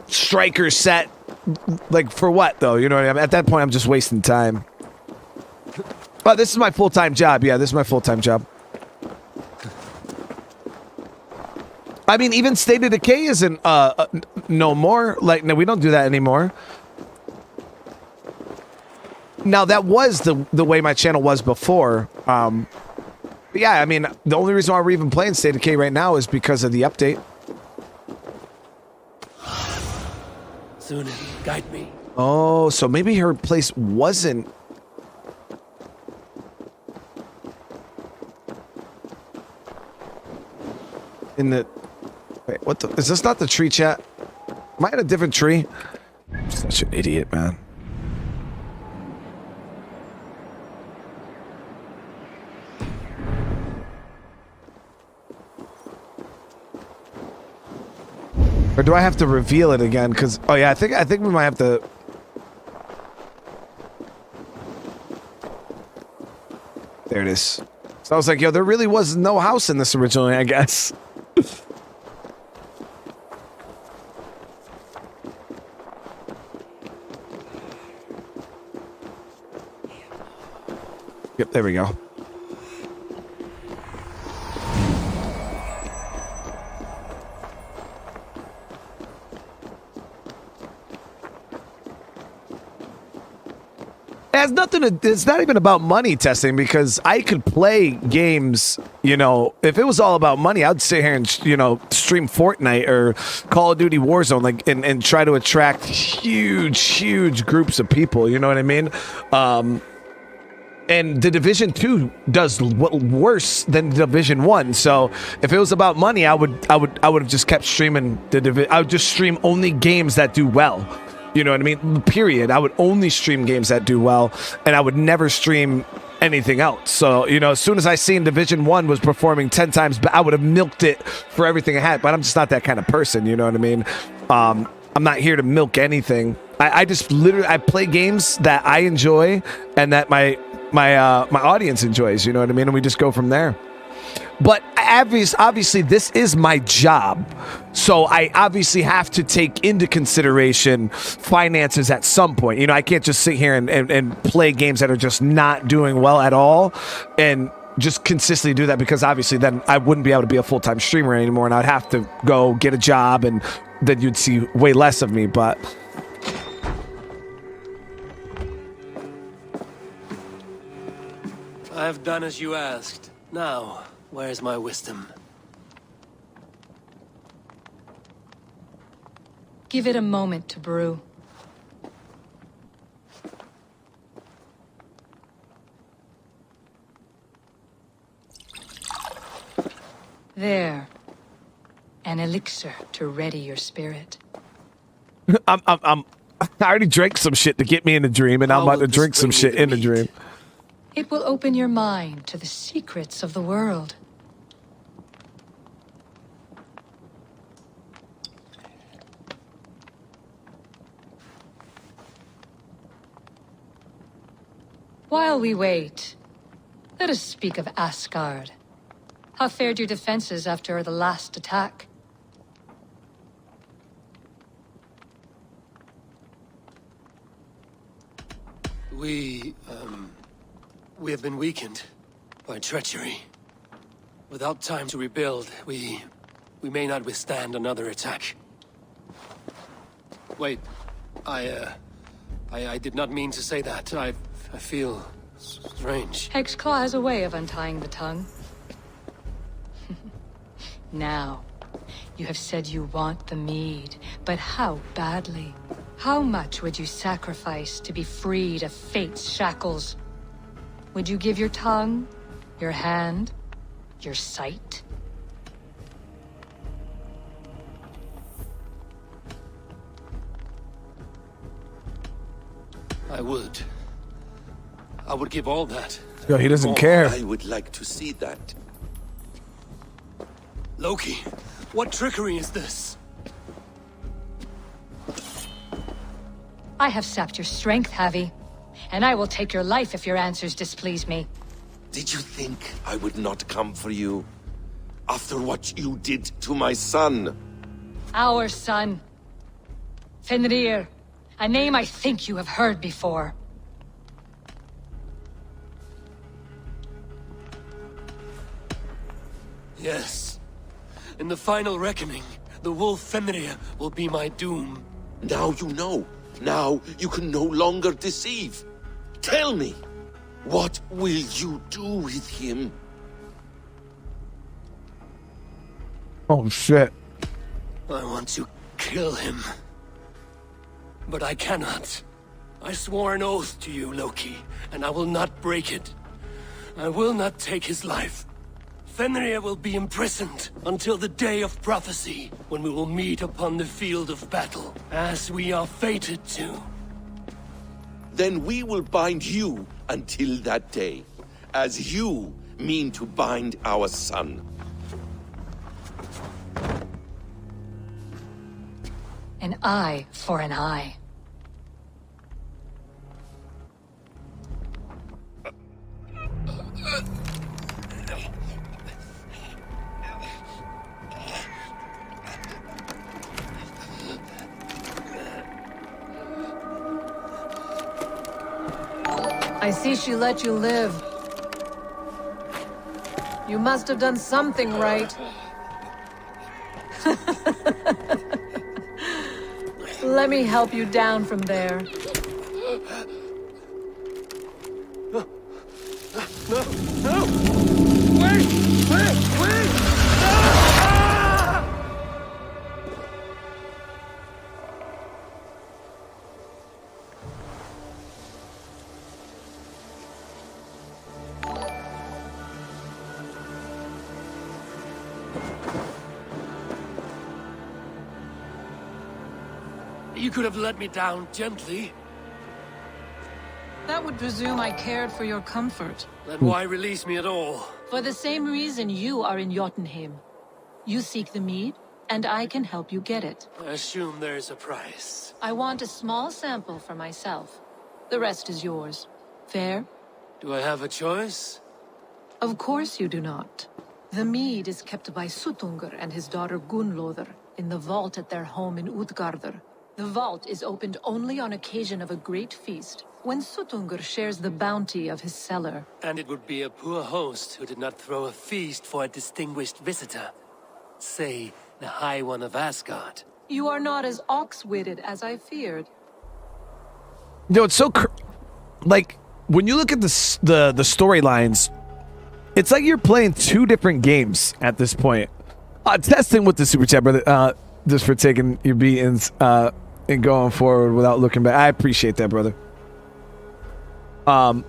S1: striker set, like for what though? You know what I mean? At that point, I'm just wasting time. But this is my full-time job. Yeah, this is my full-time job. I mean, even State of Decay isn't no more. Like, no, we don't do that anymore. Now, that was the way my channel was before. But yeah, I mean, the only reason why we're even playing State of Decay right now is because of the update.
S2: Soon, guide me.
S1: Oh, so maybe her place wasn't... in the... Wait, what the... Is this not the tree, chat? Am I in a different tree? I'm such an idiot, man. Or do I have to reveal it again? Because... Oh, yeah, I think we might have to... There it is. So I was like, yo, there really was no house in this originally, I guess. Yep, there we go. has nothing to. It's not even about money testing because I could play games. You know, if it was all about money, I'd sit here and stream Fortnite or Call of Duty Warzone, like and try to attract huge groups of people. You know what I mean? And the Division 2 does worse than Division 1. So if it was about money, I would have just kept streaming I would just stream only games that do well. You know what I mean? Period. I would only stream games that do well, and I would never stream anything else. So, as soon as I seen Division 1 was performing 10 times, I would have milked it for everything I had. But I'm just not that kind of person. You know what I mean? I'm not here to milk anything. I just I play games that I enjoy and that my audience enjoys, you know what I mean? And we just go from there. But obviously, this is my job. So I obviously have to take into consideration finances at some point. I can't just sit here and play games that are just not doing well at all and just consistently do that, because obviously then I wouldn't be able to be a full-time streamer anymore, and I'd have to go get a job, and then you'd see way less of me. But
S2: I have done as you asked. Now, where's my wisdom?
S7: Give it a moment to brew. There. An elixir to ready your spirit.
S1: I already drank some shit to get me in the dream, and I'm about to drink some shit in the dream.
S7: It will open your mind to the secrets of the world. While we wait, let us speak of Asgard. How fared your defenses after the last attack?
S2: We have been weakened by treachery. Without time to rebuild, we may not withstand another attack. Wait, I did not mean to say that. I feel strange.
S7: Hexclaw has a way of untying the tongue. Now, you have said you want the mead, but how badly? How much would you sacrifice to be freed of fate's shackles? Would you give your tongue, your hand, your sight?
S2: I would. I would give all that.
S1: Yo, he doesn't care.
S6: I would like to see that.
S2: Loki, what trickery is this?
S7: I have sapped your strength, Havi. And I will take your life if your answers displease me.
S6: Did you think I would not come for you? After what you did to my son?
S7: Our son. Fenrir. A name I think you have heard before.
S2: Yes. In the final reckoning, the wolf Fenrir will be my doom.
S6: Now you know. Now you can no longer deceive. Tell me, what will you do with him?
S1: Oh, shit.
S2: I want to kill him. But I cannot. I swore an oath to you, Loki, and I will not break it. I will not take his life. Fenrir will be imprisoned until the day of prophecy, when we will meet upon the field of battle, as we are fated to.
S6: Then we will bind you until that day, as you mean to bind our son.
S7: An eye for an eye.
S15: I see she let you live. You must have done something right. Let me help you down from there.
S2: You could have let me down gently.
S7: That would presume I cared for your comfort.
S2: Then why release me at all?
S7: For the same reason you are in Yotunheim. You seek the mead, and I can help you get it.
S2: I assume there's a price.
S7: I want a small sample for myself. The rest is yours. Fair?
S2: Do I have a choice?
S7: Of course you do not. The mead is kept by Suttungr and his daughter Gunnlóðr in the vault at their home in Utgardr. The vault is opened only on occasion of a great feast, when Suttungr shares the bounty of his cellar.
S2: And it would be a poor host who did not throw a feast for a distinguished visitor. Say, the High One of Asgard.
S7: You are not as ox-witted as I feared.
S1: No, it's so like when you look at the storylines, it's like you're playing two different games at this point. Testing with the super chat, brother. Just for taking your beatings and going forward without looking back. I appreciate that, brother. Yeah,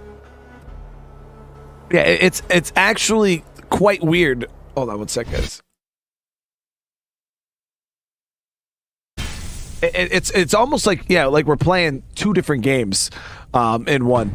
S1: it's actually quite weird. Hold on one sec, guys. It's almost like like we're playing two different games in one.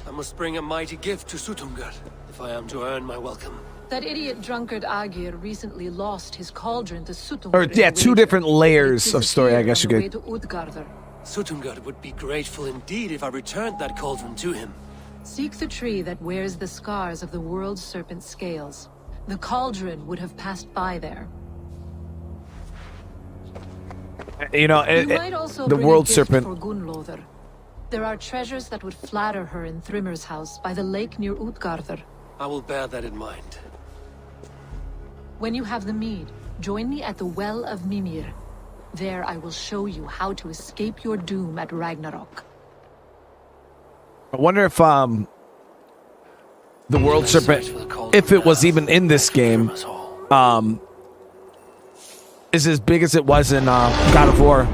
S2: I must bring a mighty gift to Suttungr if I am to earn my welcome.
S7: That idiot drunkard Agir recently lost his cauldron to Suttungr.
S1: Or yeah, two different layers of story, I guess you could.
S2: Suttungr would be grateful indeed if I returned that cauldron to him.
S7: Seek the tree that wears the scars of the world's serpent scales. The cauldron would have passed by there.
S1: You know,
S7: might also
S1: the
S7: bring
S1: world
S7: a gift
S1: serpent.
S7: for Gunnlóðr. There are treasures that would flatter her in Thrimmer's house by the lake near Utgardr.
S2: I will bear that in mind.
S7: When you have the mead, join me at the Well of Mimir. There I will show you how to escape your doom at Ragnarok.
S1: I wonder if the world serpent, if it was even in this game, is as big as it was in God of War.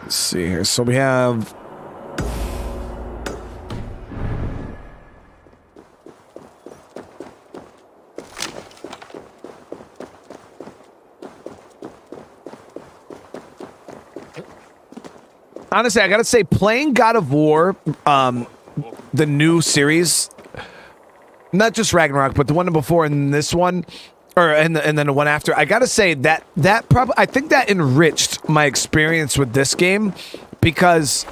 S1: Let's see here. So we have honestly, I gotta say, playing God of War, the new series, not just Ragnarok, but the one before and this one, and then the one after, I gotta say that probably, I think that enriched my experience with this game because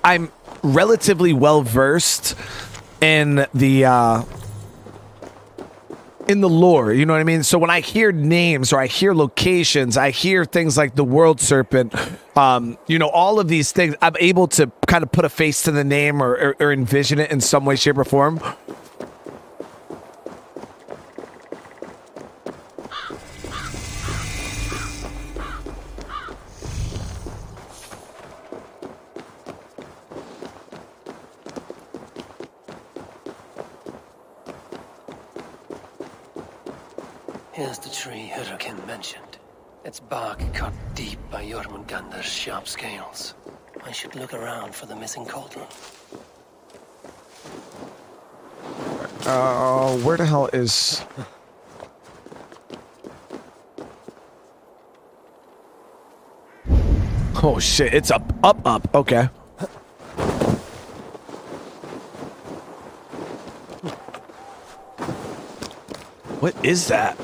S1: I'm relatively well versed in the lore, you know what I mean? So when I hear names or I hear locations, I hear things like the world serpent, all of these things, I'm able to kind of put a face to the name or envision it in some way, shape, or form.
S19: Here's the tree Hurricane mentioned. Its bark cut deep by Jormungandr's sharp scales. I should look around for the missing cauldron.
S1: Where the hell is... Oh shit, it's up, okay. What is that?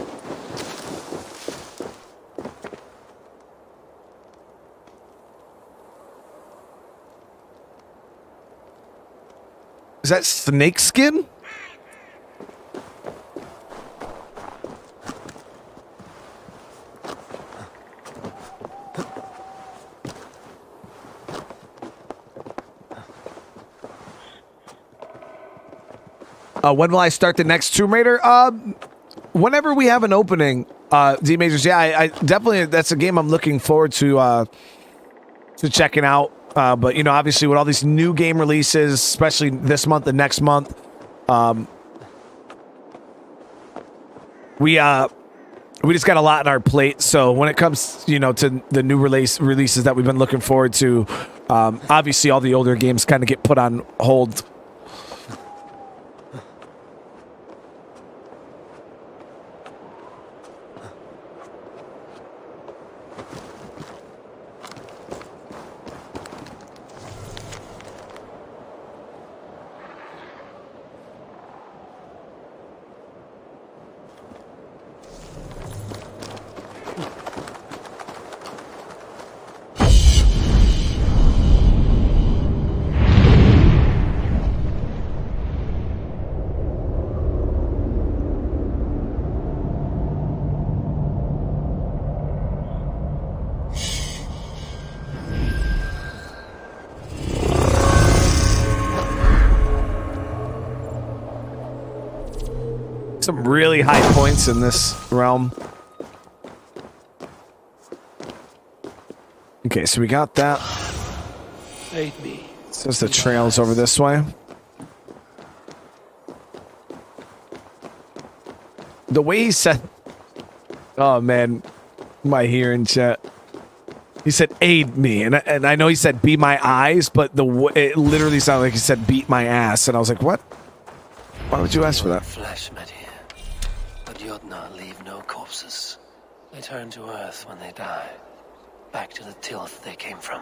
S1: Is that snake skin? When will I start the next Tomb Raider? Whenever we have an opening, D Majors. Yeah, I definitely, that's a game I'm looking forward to checking out. But, obviously with all these new game releases, especially this month and next month, we just got a lot on our plate. So when it comes, to the new releases that we've been looking forward to, obviously all the older games kind of get put on hold. Some really high points in this realm. Okay, so we got that.
S19: Aid me.
S1: Says the trail's over this way. The way he said, oh man, my hearing chat. He said, "Aid me," and I know he said, "Be my eyes," but it literally sounded like he said, "Beat my ass," and I was like, "What? Why would you ask for that?"
S19: Flesh met here, but Yotunheim leave no corpses. They turn to earth when they die, back to the tilth they came from.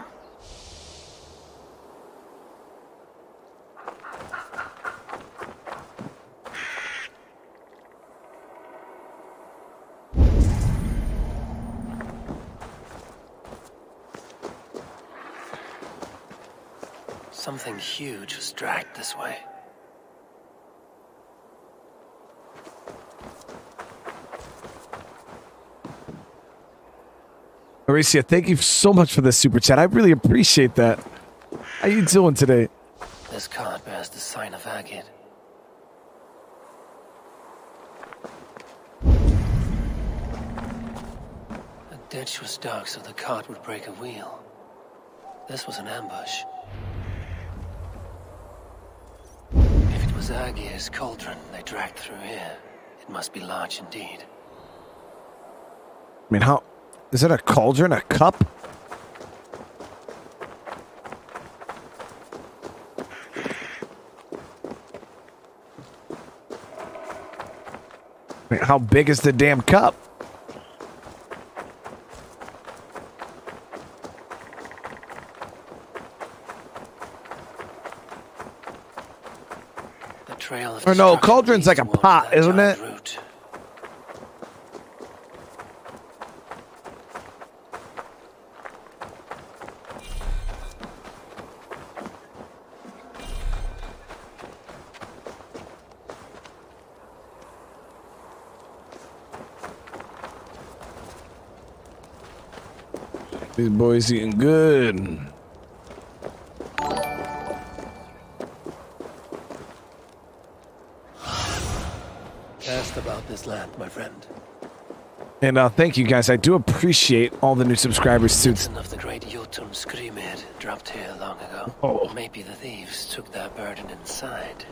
S19: Something huge was dragged this way.
S1: Mauricia, thank you so much for this super chat. I really appreciate that. How you doing today?
S19: This cart bears the sign of Agate. The ditch was dark so the cart would break a wheel. This was an ambush. If it was Aegir's cauldron they dragged through here, it must be large indeed.
S1: I mean, how... Is it a cauldron? A cup? I mean, how big is the damn cup?
S19: The trail of
S1: Or no, cauldron's like a pot, isn't it?
S19: route.
S1: These boys eating good.
S19: Cast about this land, my friend.
S1: And thank you guys. I do appreciate all the new subscribers too.
S19: Citizen of the great Jotun Screed dropped here long ago.
S1: Oh.
S19: Maybe the thieves took their burden inside.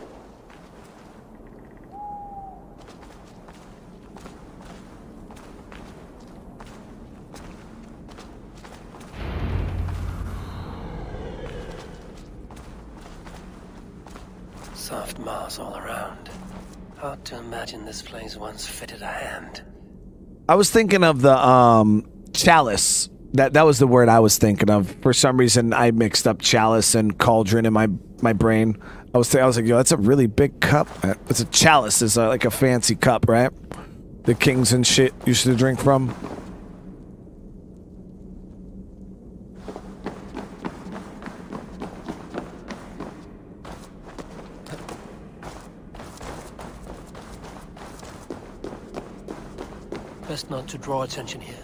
S19: Soft moss all around. Hard to imagine this place once fitted a hand.
S1: I was thinking of the chalice. That was the word I was thinking of. For some reason, I mixed up chalice and cauldron in my brain. I was like, yo, that's a really big cup. It's a chalice. It's like a fancy cup, right? The kings and shit used to drink from.
S19: Best not to draw attention here.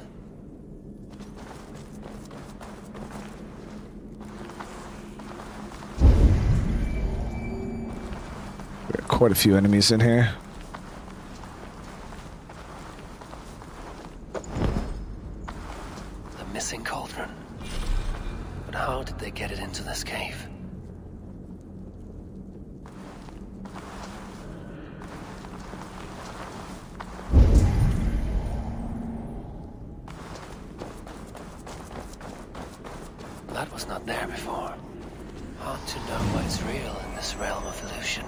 S1: There are quite a few enemies in here.
S19: The missing cauldron. But how did they get it into this cave? before. Hard to know what's real in this realm of illusion.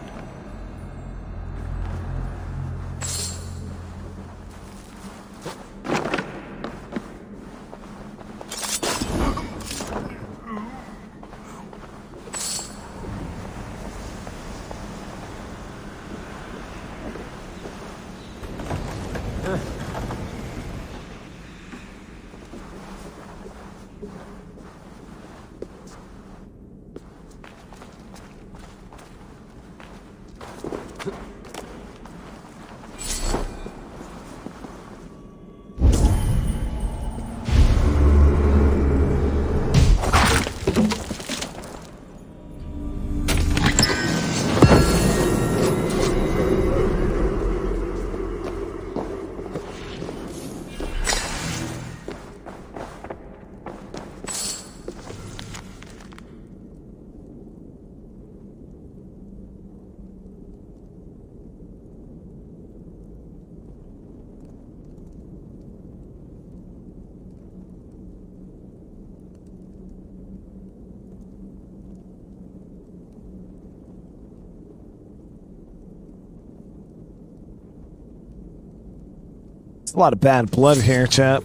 S1: It's a lot of bad blood here, chat.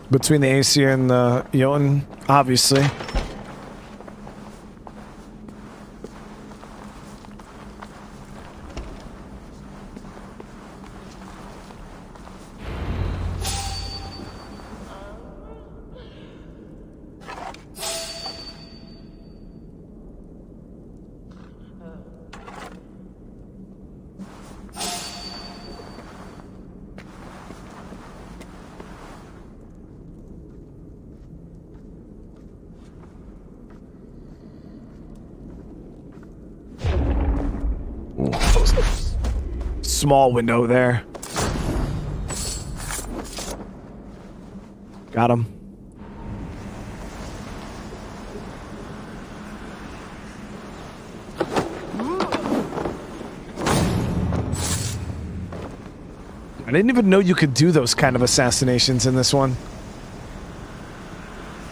S1: Between the Aesir and the Jotun, obviously. Small window there. Got him. I didn't even know you could do those kind of assassinations in this one.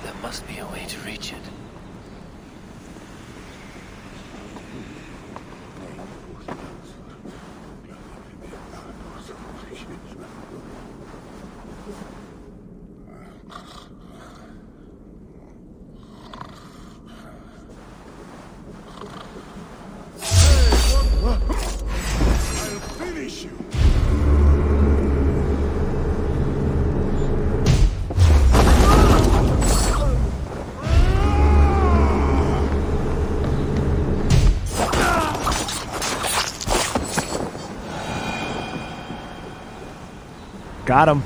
S19: There must be a way to reach it.
S1: Got him.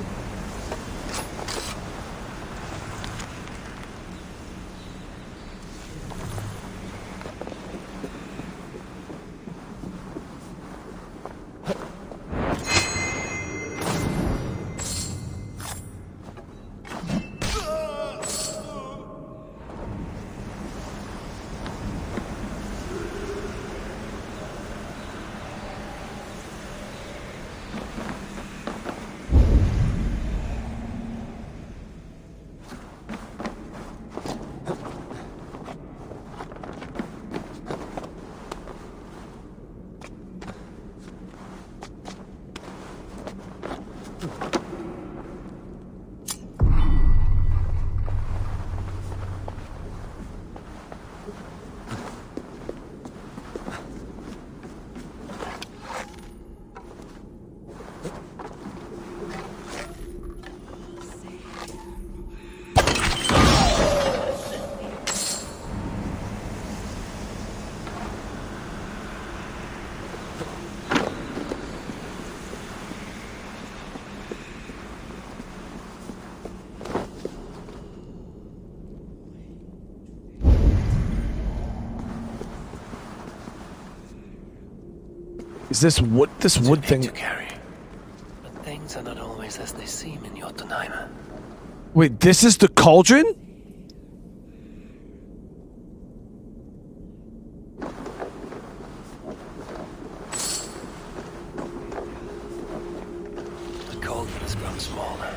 S1: Is this wood? This wood thing
S19: to carry. But things are not always as they seem in Yotunheim.
S1: Wait, this is the cauldron?
S19: The cauldron has grown smaller.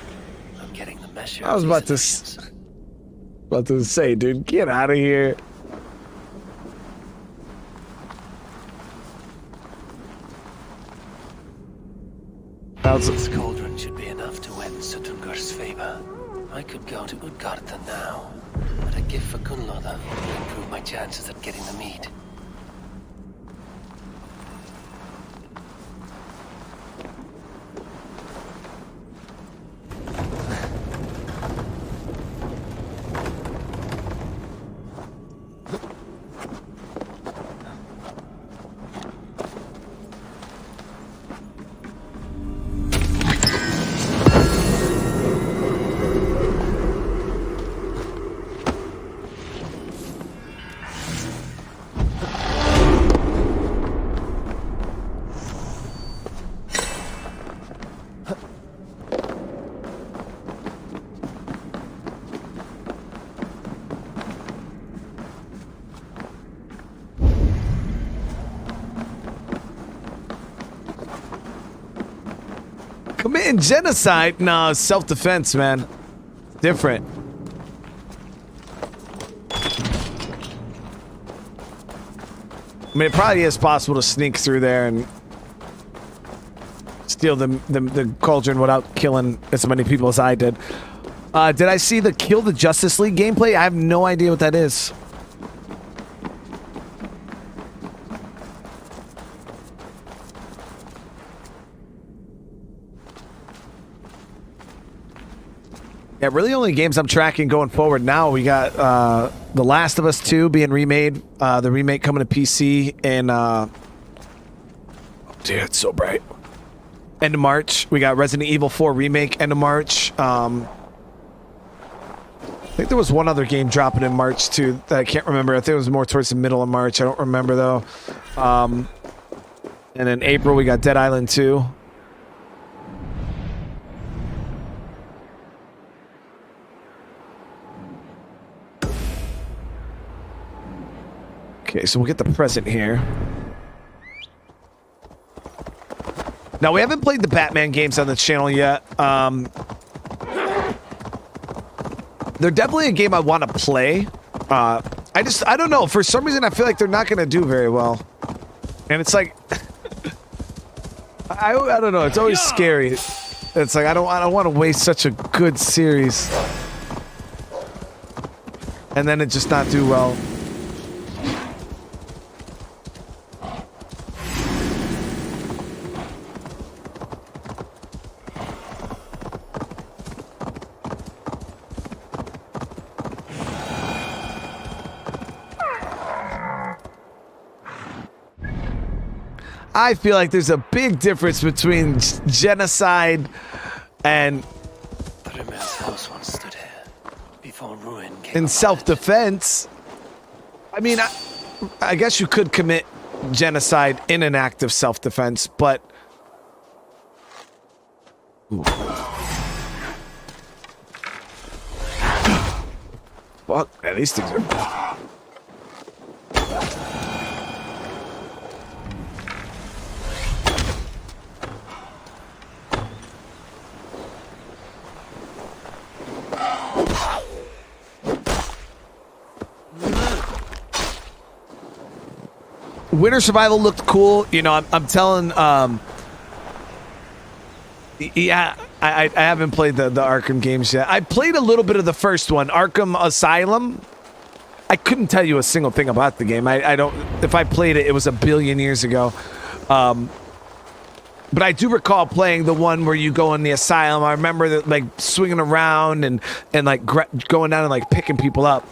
S19: I'm getting the measure.
S1: I was about to say, dude, get out of here.
S19: This cauldron should be enough to win Suttungur's favor. I could go to Utgarda now, but a gift for Gunnlaugur will improve my chances at getting the meat.
S1: Committing genocide? No, self-defense, man. Different. I mean, it probably is possible to sneak through there and steal the cauldron without killing as many people as I did. Did I see the Kill the Justice League gameplay? I have no idea what that is. Yeah, really only games I'm tracking going forward now. We got The Last of Us 2 being remade. The remake coming to PC in... dude, it's so bright. End of March. We got Resident Evil 4 remake end of March. I think there was one other game dropping in March too that I can't remember. I think it was more towards the middle of March. I don't remember though. And in April we got Dead Island 2. Okay, so we'll get the present here. Now, we haven't played the Batman games on the channel yet. They're definitely a game I want to play. I don't know. For some reason, I feel like they're not going to do very well. And it's like... I don't know. It's always scary. It's like, I don't want to waste such a good series. And then it just not do well. I feel like there's a big difference between genocide and
S19: house once stood here before ruin came
S1: in self-defense. I mean, I guess you could commit genocide in an act of self-defense, but fuck, man, these things are... Winter Survival looked cool. You know, I'm telling, yeah, I haven't played the Arkham games yet. I played a little bit of the first one, Arkham Asylum. I couldn't tell you a single thing about the game. I don't, if I played it, it was a billion years ago. But I do recall playing the one where you go in the asylum. I remember that, like, swinging around and like going down and like picking people up.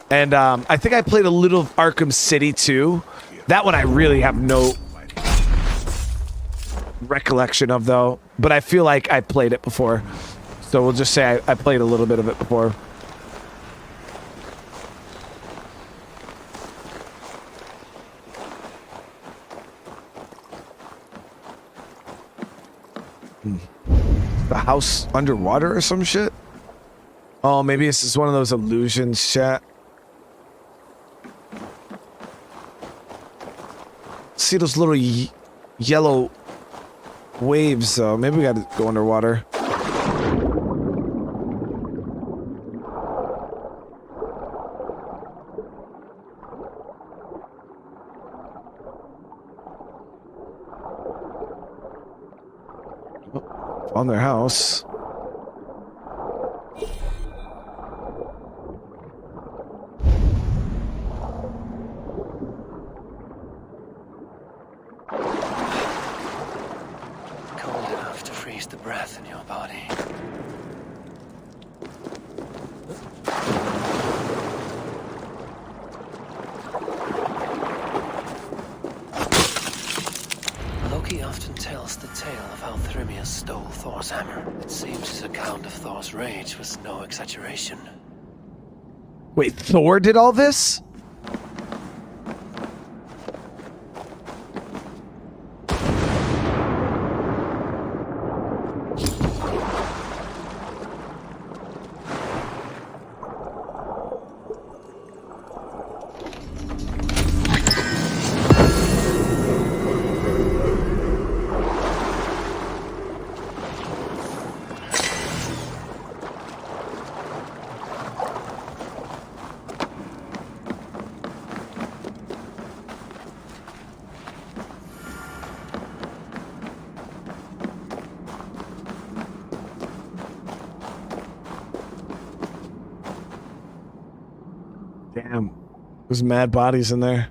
S1: And I think I played a little of Arkham City too. That one I really have no recollection of, though. But I feel like I played it before. So we'll just say I played a little bit of it before. The house underwater or some shit? Oh, maybe this is one of those illusions, chat. See those little yellow waves, though. Maybe we gotta go underwater. On their house.
S19: Cold enough to freeze the breath in your body. Loki often tells the tale of how Thrymia stole Thor's hammer. It seems his account of Thor's rage was no exaggeration.
S1: Wait, Thor did all this? Damn. There's mad bodies in there.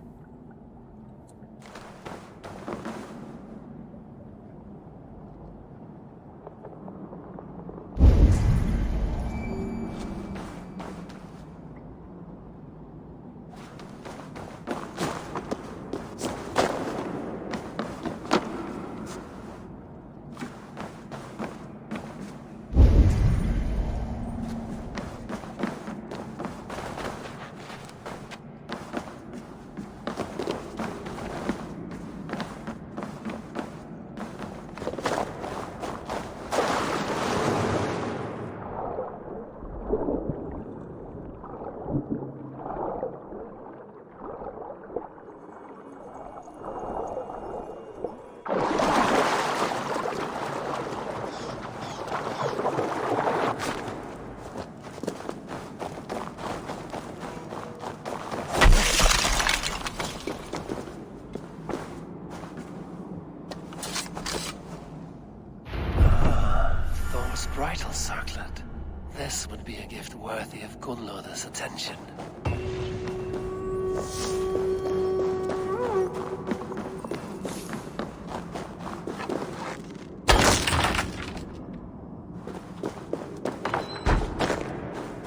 S19: Bridal circlet. This would be a gift worthy of Gunnlod's attention.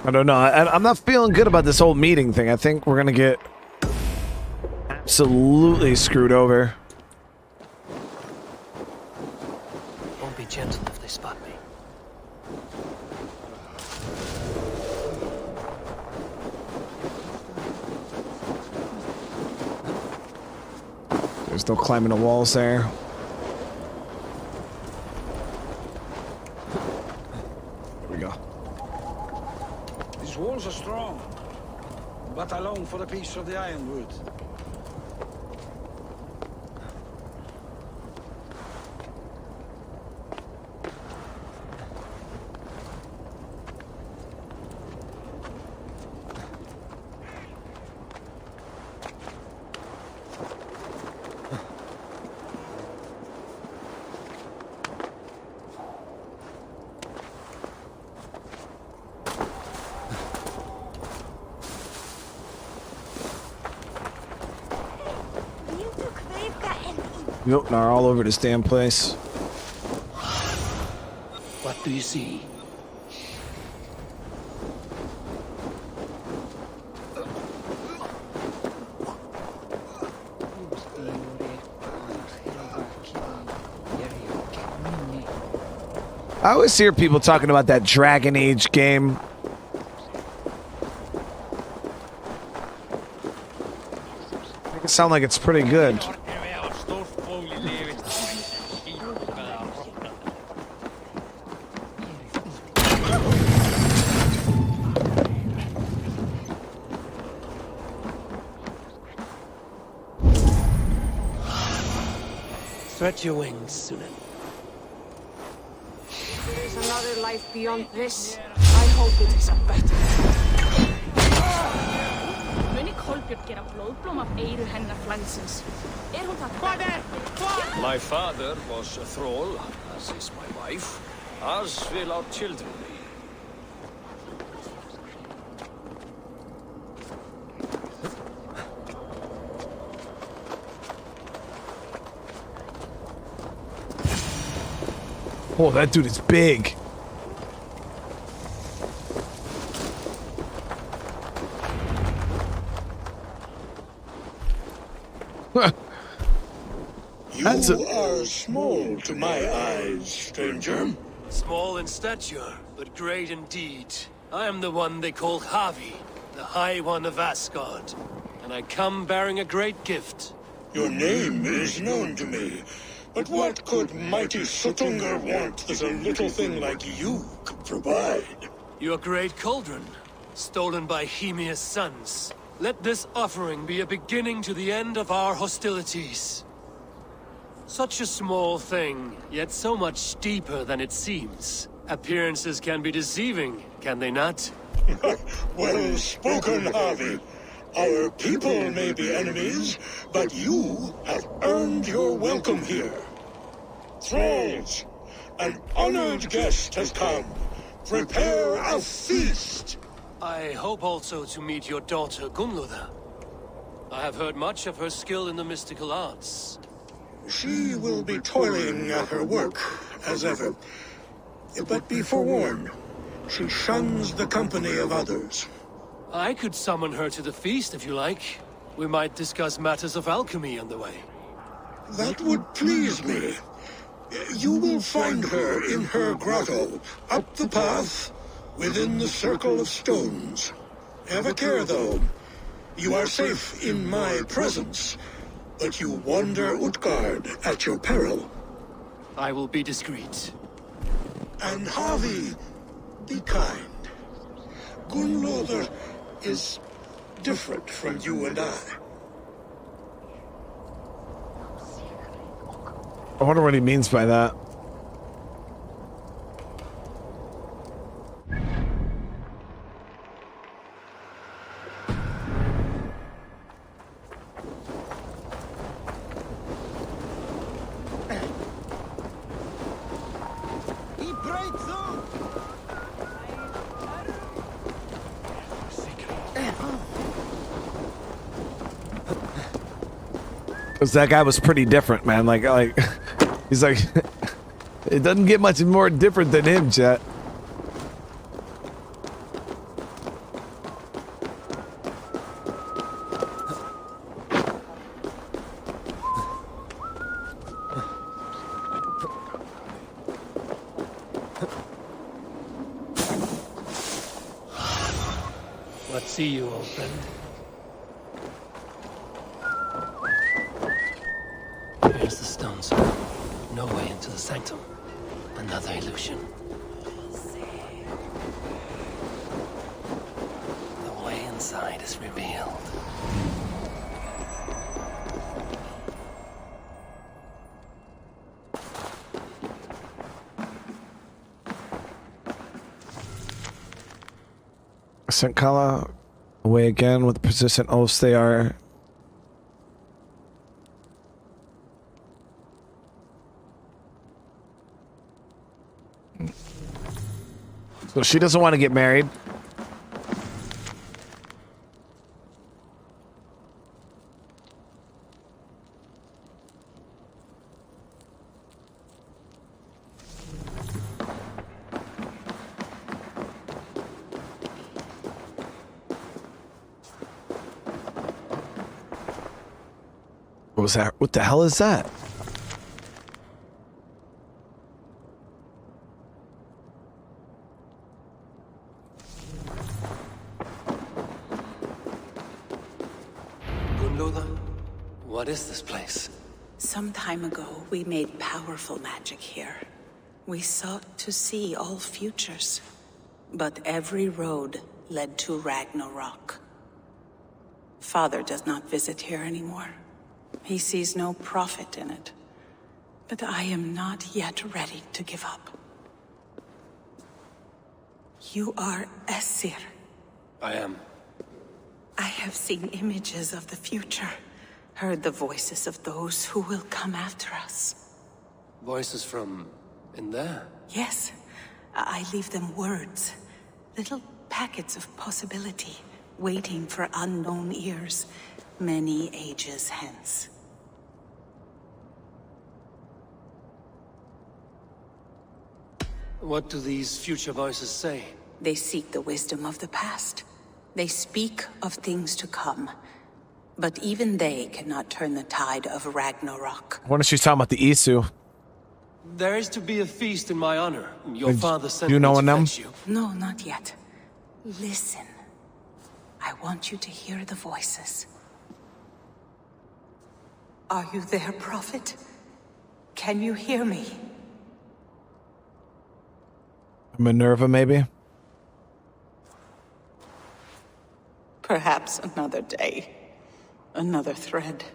S1: I don't know. I'm not feeling good about this whole meeting thing. I think we're gonna get absolutely screwed over.
S19: Won't be gentle if they spot me.
S1: There's no climbing the walls there. There we go.
S9: These walls are strong, but I long for a piece of the ironwood.
S1: Nope, are all over this damn place.
S9: What do you see?
S1: I always hear people talking about that Dragon Age game. Make it sound like it's pretty good.
S16: Stretch your wings, Sunan.
S12: There's another life beyond this. I hope it is a better.
S22: Muni Kolbjörn gera blóðblóm af eyru hennar flagsins. Hún það?
S21: My father was a thrall, as is my wife.
S20: as will our children be.
S1: Oh, that dude is big.
S11: You are small to my eyes, stranger.
S2: Small in stature, but great in deed. I am the one they call Havi, the High One of Asgard. And I come bearing a great gift.
S11: Your name is known to me. But what could mighty Sutungar want that a little thing like you could provide?
S2: Your great cauldron, stolen by Hemia's sons. Let this offering be a beginning to the end of our hostilities. Such a small thing, yet so much deeper than it seems. Appearances can be deceiving, can they not?
S11: Well spoken, Harvey. Our people may be enemies, but you have earned your welcome here. Thralls, an honored guest has come. Prepare a feast.
S2: I hope also to meet your daughter Gunnlóða. I have heard much of her skill in the mystical arts.
S11: She will be toiling at her work, as ever. But be forewarned, she shuns the company of others.
S2: I could summon her to the feast if you like. We might discuss matters of alchemy on the way.
S11: That would please me. You will find her in her grotto, up the path, within the circle of stones. Have a care, though. You are safe in my presence, but you wander Utgard at your peril.
S2: I will be discreet.
S11: And Havi, be kind. Gunnlóður is different from you and I.
S1: I wonder what he means by that. Because that guy was pretty different, man. Like, he's like, it doesn't get much more different than him, chat.
S2: What see you, old friend? Here's the stones. No way into the sanctum. Another illusion. The way inside is revealed.
S1: Sent Kala away again with the persistent oaths they are. So she doesn't want to get married. What was that? What the hell is that?
S2: What is this place?
S17: Some time ago, we made powerful magic here. We sought to see all futures. But every road led to Ragnarok. Father does not visit here anymore. He sees no profit in it. But I am not yet ready to give up. You are Esir.
S2: I am.
S17: I have seen images of the future. Heard the voices of those who will come after us.
S2: Voices from In there?
S17: Yes. I leave them words. Little packets of possibility, waiting for unknown ears, many ages hence.
S2: What do these future voices say?
S17: They seek the wisdom of the past. They speak of things to come. But even they cannot turn the tide of Ragnarok.
S1: I wonder if she's talking about the Isu.
S2: There is to be a feast in my honor. Your father sent
S1: you
S2: me to
S1: them?
S2: fetch you.
S17: No, not yet. Listen. I want you to hear the voices. Are you there, Prophet? Can you hear me?
S1: Minerva, maybe?
S17: Perhaps another day. Another thread.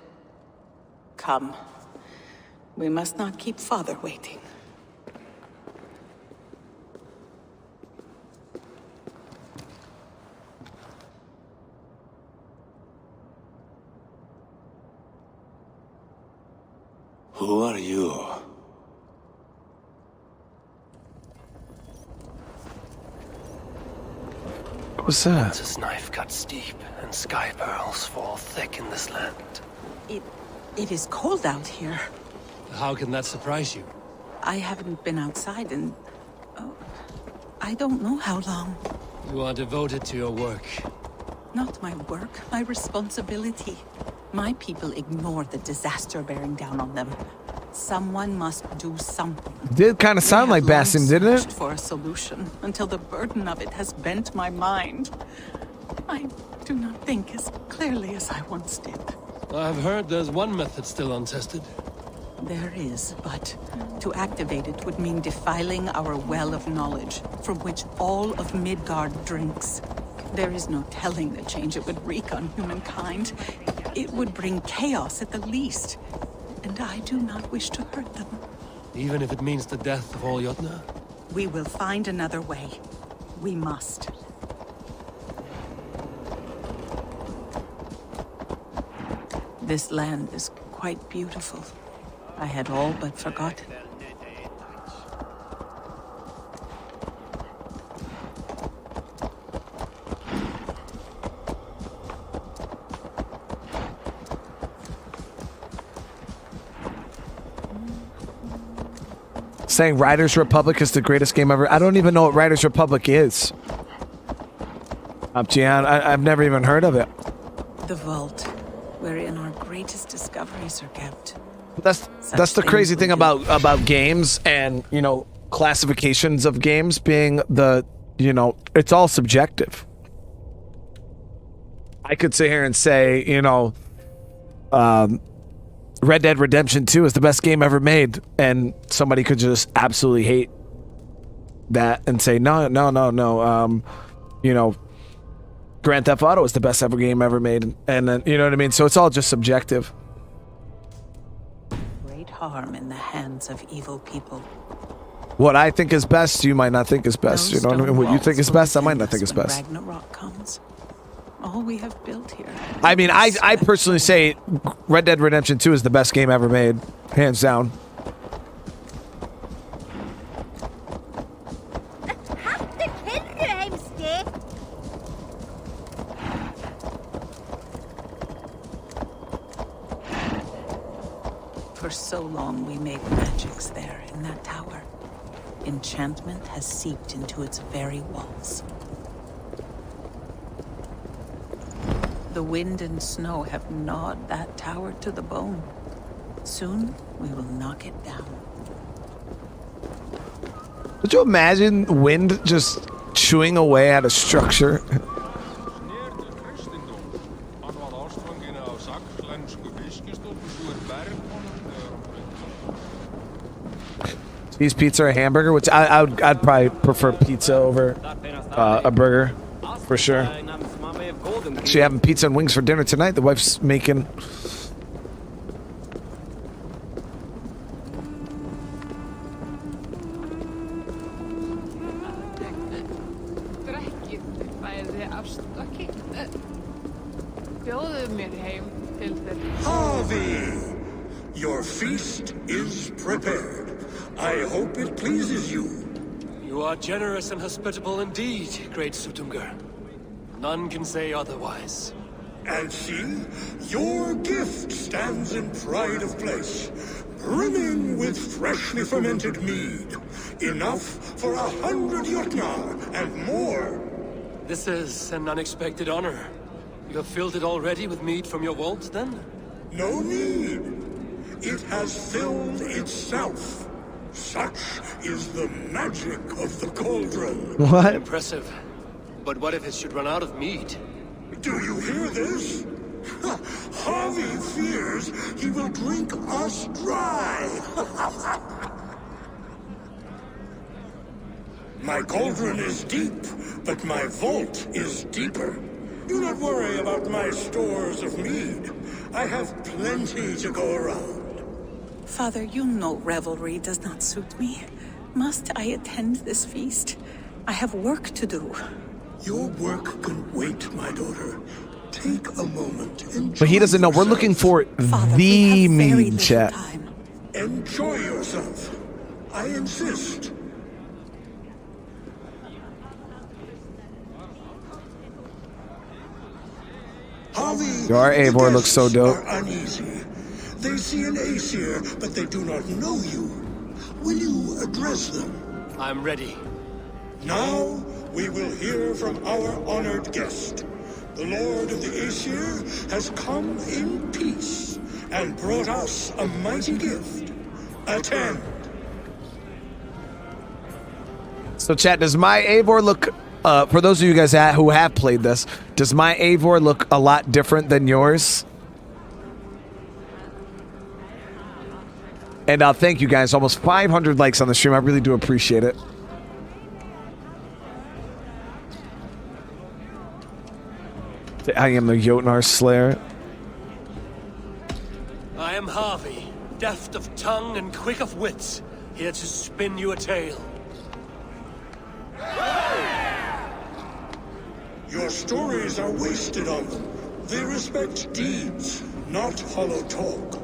S17: Come. We must not keep Father waiting.
S6: Who are you?
S1: What's that?
S19: This knife cuts deep, and sky pearls fall thick in this land.
S17: It is cold out here.
S2: How can that surprise you?
S17: I haven't been outside in... I don't know how long.
S2: You are devoted to your work.
S17: Not my work, my responsibility. My people ignore the disaster bearing down on them. Someone must do something.
S1: Did kind of sound like Basim, didn't it?
S17: For a solution, until the burden of it has bent my mind. I do not think as clearly as I once did.
S2: I've heard there's one method still untested.
S17: There is, but to activate it would mean defiling our well of knowledge, from which all of Midgard drinks. There is no telling the change it would wreak on humankind. It would bring chaos at the least, and I do not wish to hurt them.
S2: Even if it means the death of all Jotnar?
S17: We will find another way. We must. This land is quite beautiful. I had all but forgotten.
S1: Saying Riders Republic is the greatest game ever. I don't even know what Riders Republic is. Up to you. I've never even heard of it.
S17: The vault, wherein our greatest discoveries are kept.
S1: That's the crazy thing about games and, you know, classifications of games being the, you know, it's all subjective. I could sit here and say, you know, Red Dead Redemption 2 is the best game ever made, and somebody could just absolutely hate that and say, no, you know, Grand Theft Auto is the best ever game ever made, and then, you know what I mean? So it's all just subjective.
S17: Great harm in the hands of evil people.
S1: What I think is best, you might not think is best. You know what I mean? What you think is best, I might not think is best.
S17: Ragnarok comes. All we have built here.
S1: I mean, I personally say Red Dead Redemption 2 is the best game ever made, hands down.
S17: For so long we made magics there in that tower. Enchantment has seeped into its very walls. The wind and snow have gnawed that tower to the bone. Soon, we will knock it down.
S1: Could you imagine wind just chewing away at a structure? Cheese pizza or a hamburger? Which I'd probably prefer pizza over a burger, for sure. Actually having pizza and wings for dinner tonight. The wife's making.
S11: Harvey, your feast is prepared. I hope it pleases you.
S2: You are generous and hospitable indeed, great Sutungur. None can say otherwise.
S11: And see, your gift stands in pride of place, brimming with freshly fermented mead. Enough for 100 Jotnar and more.
S2: This is an unexpected honor. You have filled it already with mead from your vault, then?
S11: No need. It has filled itself. Such is the magic of the cauldron.
S1: What?
S2: Impressive. But what if it should run out of mead?
S11: Do you hear this? Harvey fears he will drink us dry. My cauldron is deep, but my vault is deeper. Do not worry about my stores of mead. I have plenty to go around.
S17: Father, you know revelry does not suit me. Must I attend this feast? I have work to do.
S11: Your work can wait, my daughter. Take a moment.
S1: But he doesn't know. We're looking for the mead, chat.
S11: Enjoy yourself. I insist.
S1: Our Eivor looks so dope.
S11: Are uneasy. They see an Aesir, but they do not know you. Will you address them?
S2: I'm ready.
S11: Now we will hear from our honored guest. The Lord of the Aesir has come in peace and brought us a mighty gift. Attend.
S1: So, chat, does my Eivor look, for those of you guys who have played this, does my Eivor look a lot different than yours? And thank you guys. Almost 500 likes on the stream. I really do appreciate it. I am the Jotnar Slayer.
S2: I am Harvey, deft of tongue and quick of wits, here to spin you a tale.
S11: Your stories are wasted on them. They respect deeds, not hollow talk.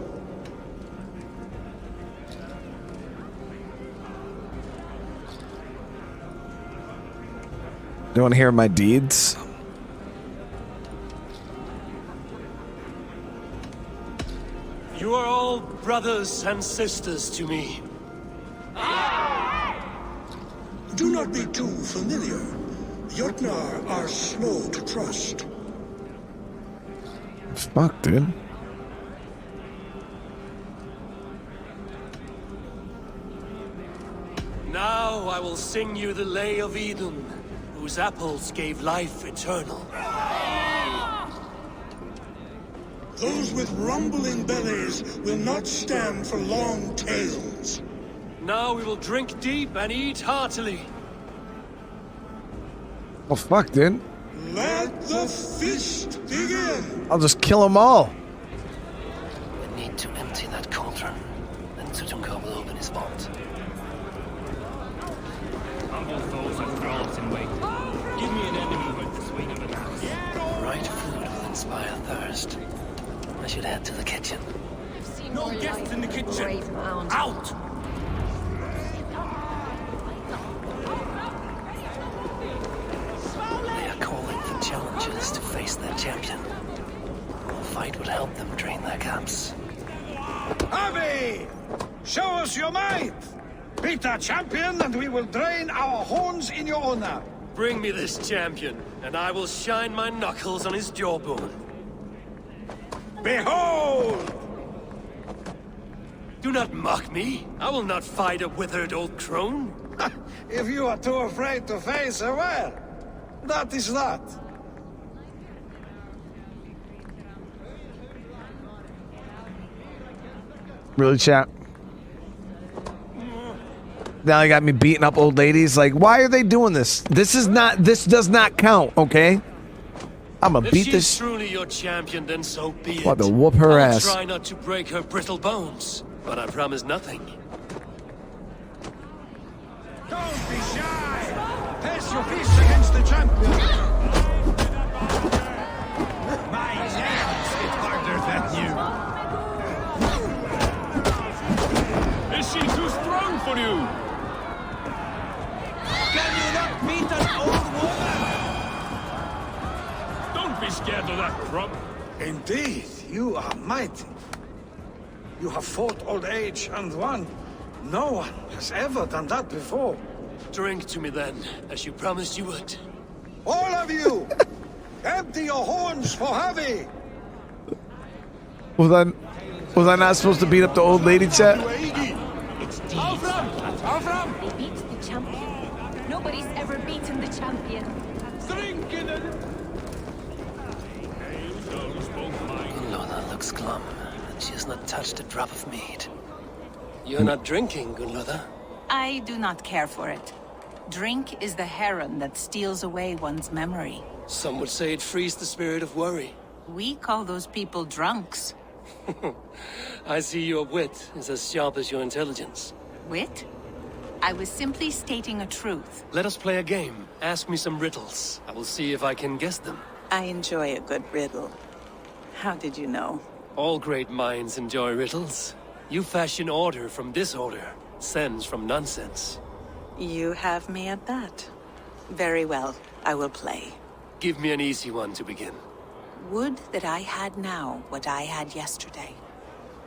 S1: You want to hear my deeds?
S2: You are all brothers and sisters to me.
S11: Do not be too familiar. Jotnar are slow to trust.
S1: Fuck, dude.
S2: Now I will sing you the Lay of Eden, whose apples gave life eternal.
S11: Those with rumbling bellies will not stand for long tales.
S2: Now we will drink deep and eat heartily.
S1: Oh, fuck, dude.
S11: Let the feast begin.
S1: I'll just kill them all.
S19: We need to empty that cauldron. Then Sutungur will open his vault.
S4: Humble foes are thralls in wait. Give me an enemy with the swing of an axe.
S19: The right food will inspire thirst. I should head to the kitchen.
S4: No guests in the kitchen! Out!
S19: They are calling for challengers to face their champion. A fight would help them drain their cups.
S10: Harvey! Show us your might! Beat our champion and we will drain our horns in your honor.
S2: Bring me this champion, and I will shine my knuckles on his jawbone.
S10: Behold!
S2: Do not mock me. I will not fight a withered old crone.
S10: If you are too afraid to face her, well, that is that.
S1: Really, chat? Now you got me beating up old ladies. Like, why are they doing this? This does not count, okay? I'm gonna beat this.
S2: If she's truly your champion, then so be it.
S1: What, to whoop her
S2: I'll
S1: ass.
S2: try not to break her brittle bones, but I promise nothing.
S10: Don't be shy! Pass your fist against the champion!
S4: My legs hit harder than you.
S20: Is she too strong for for you!
S10: Can you not beat an old woman?
S20: Don't be scared of that prop.
S10: Indeed, you are mighty. You have fought old age and won. No one has ever done that before.
S2: Drink to me then, as you promised you would.
S10: All of you! Empty your horns for Javi!
S1: Was I not supposed to beat up the old lady, chat?
S22: They beat the champion. Nobody's ever beaten the champion.
S19: Lola looks glum, and she has not touched a drop of mead.
S2: You're not drinking, Gunloda.
S17: I do not care for it. Drink is the heron that steals away one's memory.
S2: Some would say it frees the spirit of worry.
S17: We call those people drunks.
S2: I see your wit is as sharp as your intelligence.
S17: Wit? I was simply stating a truth.
S2: Let us play a game. Ask me some riddles. I will see if I can guess them.
S17: I enjoy a good riddle. How did you know?
S2: All great minds enjoy riddles. You fashion order from disorder, sense from nonsense.
S17: You have me at that. Very well, I will play.
S2: Give me an easy one to begin.
S17: Would that I had now what I had yesterday.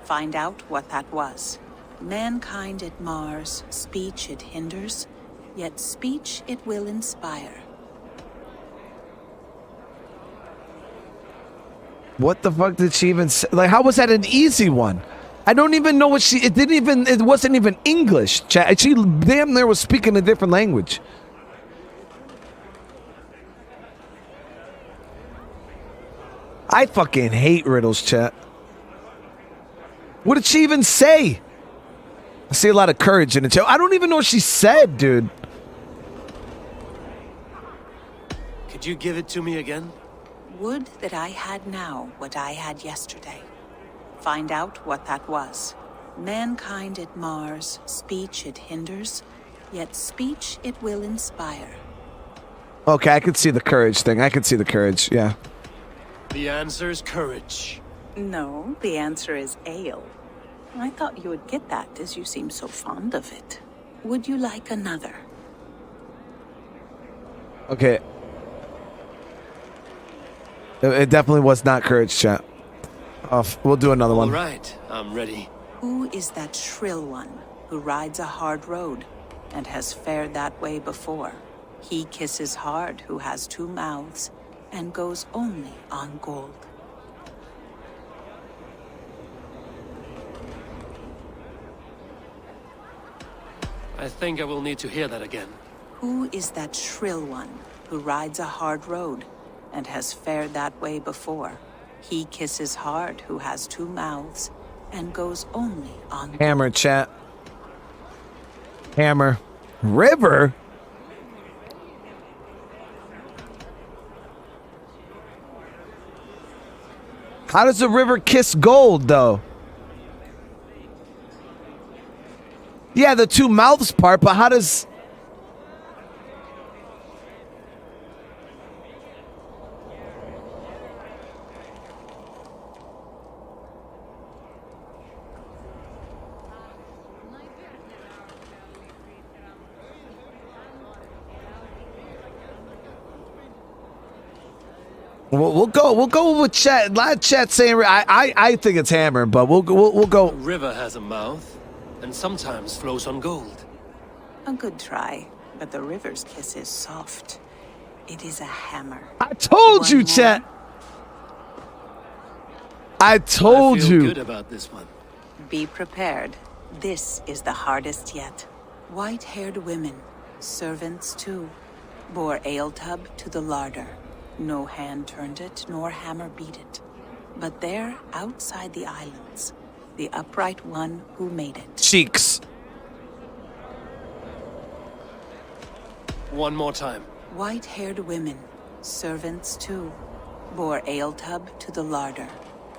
S17: Find out what that was. Mankind it mars, speech it hinders, yet speech it will inspire.
S1: What the fuck did she even say? Like, how was that an easy one? I don't even know what it wasn't even English, chat. She damn near was speaking a different language. I fucking hate riddles, chat. What did she even say? I see a lot of courage in it, chat. I don't even know what she said, dude.
S2: Could you give it to me again?
S17: Would that I had now what I had yesterday. Find out what that was. Mankind it mars, speech it hinders, yet speech it will inspire.
S1: Okay, I could see the courage thing. I could see the courage, yeah.
S2: The answer is courage.
S17: No, the answer is ale. I thought you would get that as you seem so fond of it. Would you like another?
S1: Okay. It definitely was not courage, chat. We'll do another one.
S2: All right, I'm ready.
S17: Who is that shrill one who rides a hard road and has fared that way before? He kisses hard who has two mouths and goes only on gold.
S2: I think I will need to hear that again.
S17: Who is that shrill one who rides a hard road and has fared that way before? He kisses hard who has two mouths and goes only on
S1: Hammer, chat. Hammer. River? How does a river kiss gold, though? Yeah, the two mouths part, but how does... We'll go with chat. A lot of chat saying I think it's hammer, but we'll go.
S2: A river has a mouth, and sometimes flows on gold.
S17: A good try, but the river's kiss is soft. It is a hammer.
S1: I told you, chat. I told
S2: I feel
S1: you.
S2: Good about this one.
S17: Be prepared. This is the hardest yet. White-haired women, servants too, bore ale tub to the larder. No hand turned it, nor hammer beat it. But there, outside the islands, the upright one who made it.
S1: Cheeks.
S2: One more time.
S17: White-haired women, servants too, bore ale tub to the larder.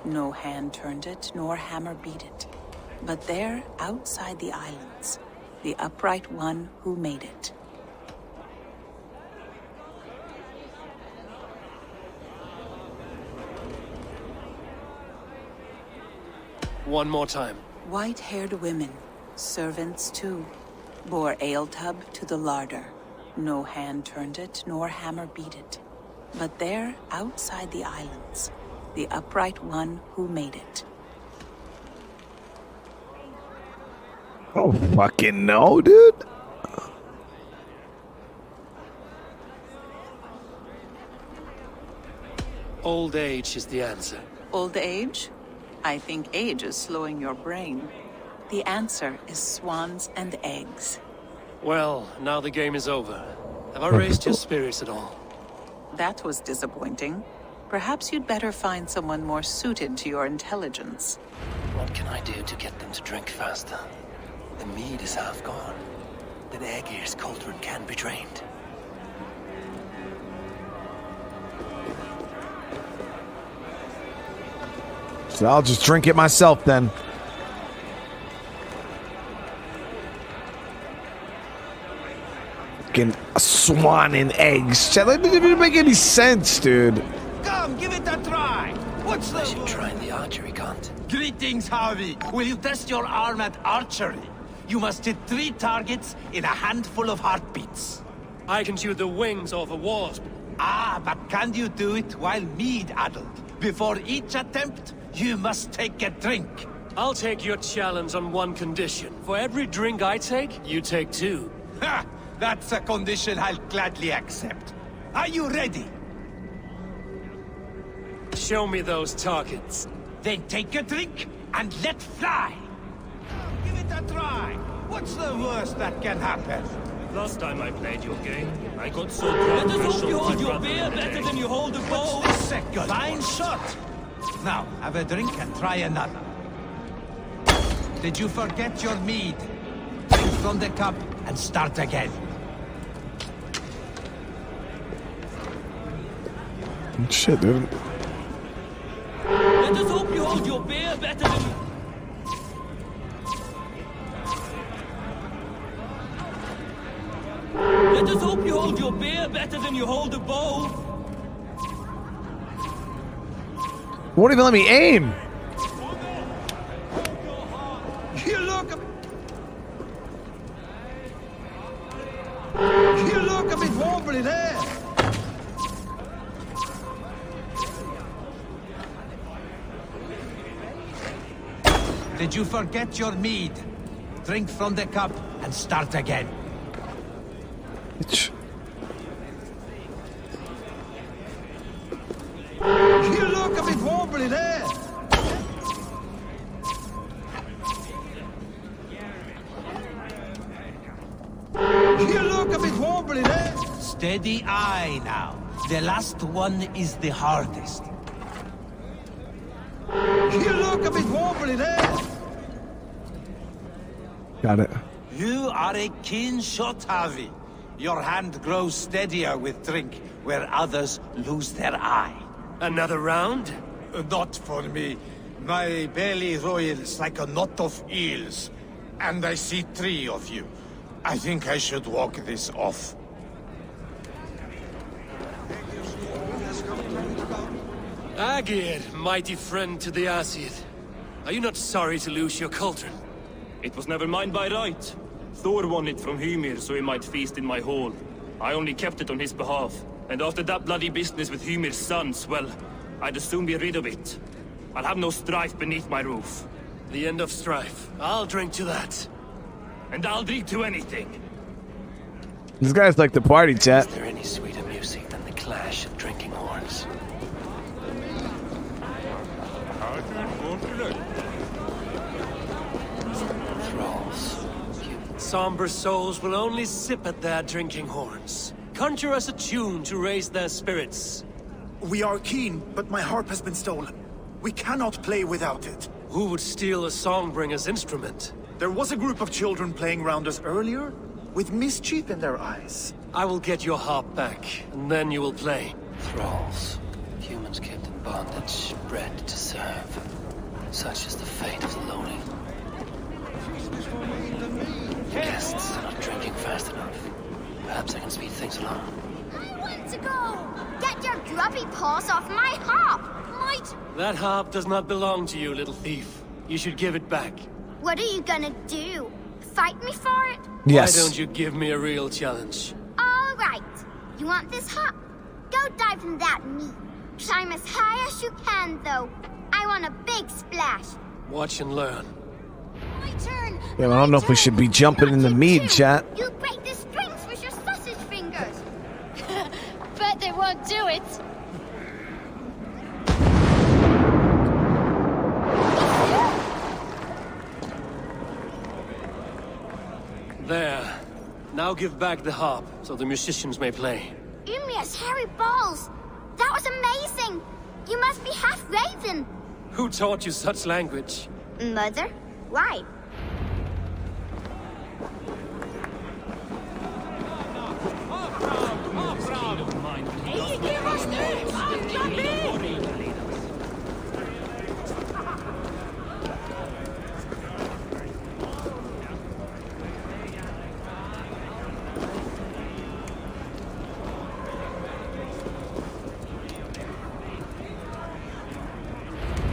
S17: No hand turned it, nor hammer beat it. But there, outside the islands, the upright one who made it.
S2: One more time.
S17: White-haired women, servants too, bore ale tub to the larder. No hand turned it, nor hammer beat it. But there, outside the islands, the upright one who made it.
S1: Oh, fucking no, dude.
S2: Old age is the answer.
S17: Old age? I think age is slowing your brain. The answer is swans and eggs.
S2: Well, now the game is over. Have I raised your spirits at all?
S17: That was disappointing. Perhaps you'd better find someone more suited to your intelligence.
S19: What can I do to get them to drink faster? The mead is half gone. Then Aegir's cauldron can be drained.
S1: So I'll just drink it myself then. Fucking a swan and eggs. That doesn't make any sense, dude.
S9: Come, give it a try. What's the...
S19: I should try the archery count.
S9: Greetings, Harvey. Will you test your arm at archery? You must hit 3 targets in a handful of heartbeats.
S2: I can shoot the wings off a wasp.
S9: Ah, but can you do it while mead-addled? Before each attempt, you must take a drink.
S2: I'll take your challenge on one condition. For every drink I take, you take 2.
S9: Ha! That's a condition I'll gladly accept. Are you ready?
S2: Show me those targets.
S9: Then take a drink and let fly. Give it a try. What's the worst that can happen?
S4: Last time I played your game, I got so drunk. Let us hope you hold your beer better than you hold a bow.
S9: What's this second? Fine shot. Now, have a drink and try another. Did you forget your mead? Drink from the cup and start again.
S1: Shit, dude.
S4: Let us hope you hold your beer better than you... Let us hope you hold your beer better than you hold a bow.
S1: Won't even let me aim.
S9: You look a bit wobbly there. Did you forget your mead? Drink from the cup and start again. You look a bit wobbly there. You look a bit wobbly there. Steady eye now. The last one is the hardest. You look a bit wobbly there.
S1: Got it.
S9: You are a keen shot, Harvey. Your hand grows steadier with drink, where others lose their eye.
S2: Another round?
S9: Not for me. My belly roils like a knot of eels. And I see 3 of you. I think I should walk this off.
S2: Aegir, mighty friend to the Aesir. Are you not sorry to lose your cauldron?
S20: It was never mine by right. Thor won it from Hymir so he might feast in my hall. I only kept it on his behalf. And after that bloody business with Hymir's sons, well, I'd as soon be rid of it. I'll have no strife beneath my roof.
S2: The end of strife. I'll drink to that.
S20: And I'll drink to anything.
S1: This guy's like the party, chat.
S19: Is there any sweeter music than the clash of drinking horns? Thralls.
S2: Somber souls will only sip at their drinking horns. Conjure us a tune to raise their spirits.
S8: We are keen, but my harp has been stolen. We cannot play without it.
S2: Who would steal a songbringer's instrument?
S8: There was a group of children playing round us earlier, with mischief in their eyes.
S2: I will get your harp back, and then you will play.
S19: Thralls. Humans kept in bondage, bred to serve. Such is the fate of the lowly. The guests are not drinking fast enough. Perhaps I can speed things along.
S13: I want to go! Get your grubby paws off my harp!
S2: That harp does not belong to you, little thief. You should give it back.
S13: What are you gonna do? fight me for it?
S1: Yes.
S2: Why don't you give me a real challenge?
S13: All right. You want this hop? Go dive in that meat. Climb as high as you can, though. I want a big splash.
S2: Watch and learn.
S13: My turn.
S1: Yeah, I don't know if we should be jumping in the mead, chat.
S13: You break the strings with your sausage fingers.
S22: Bet they won't do it.
S2: There. Now give back the harp, so the musicians may play.
S13: Ymir's hairy balls. That was amazing. You must be half raven.
S2: Who taught you such language?
S13: Mother? Why?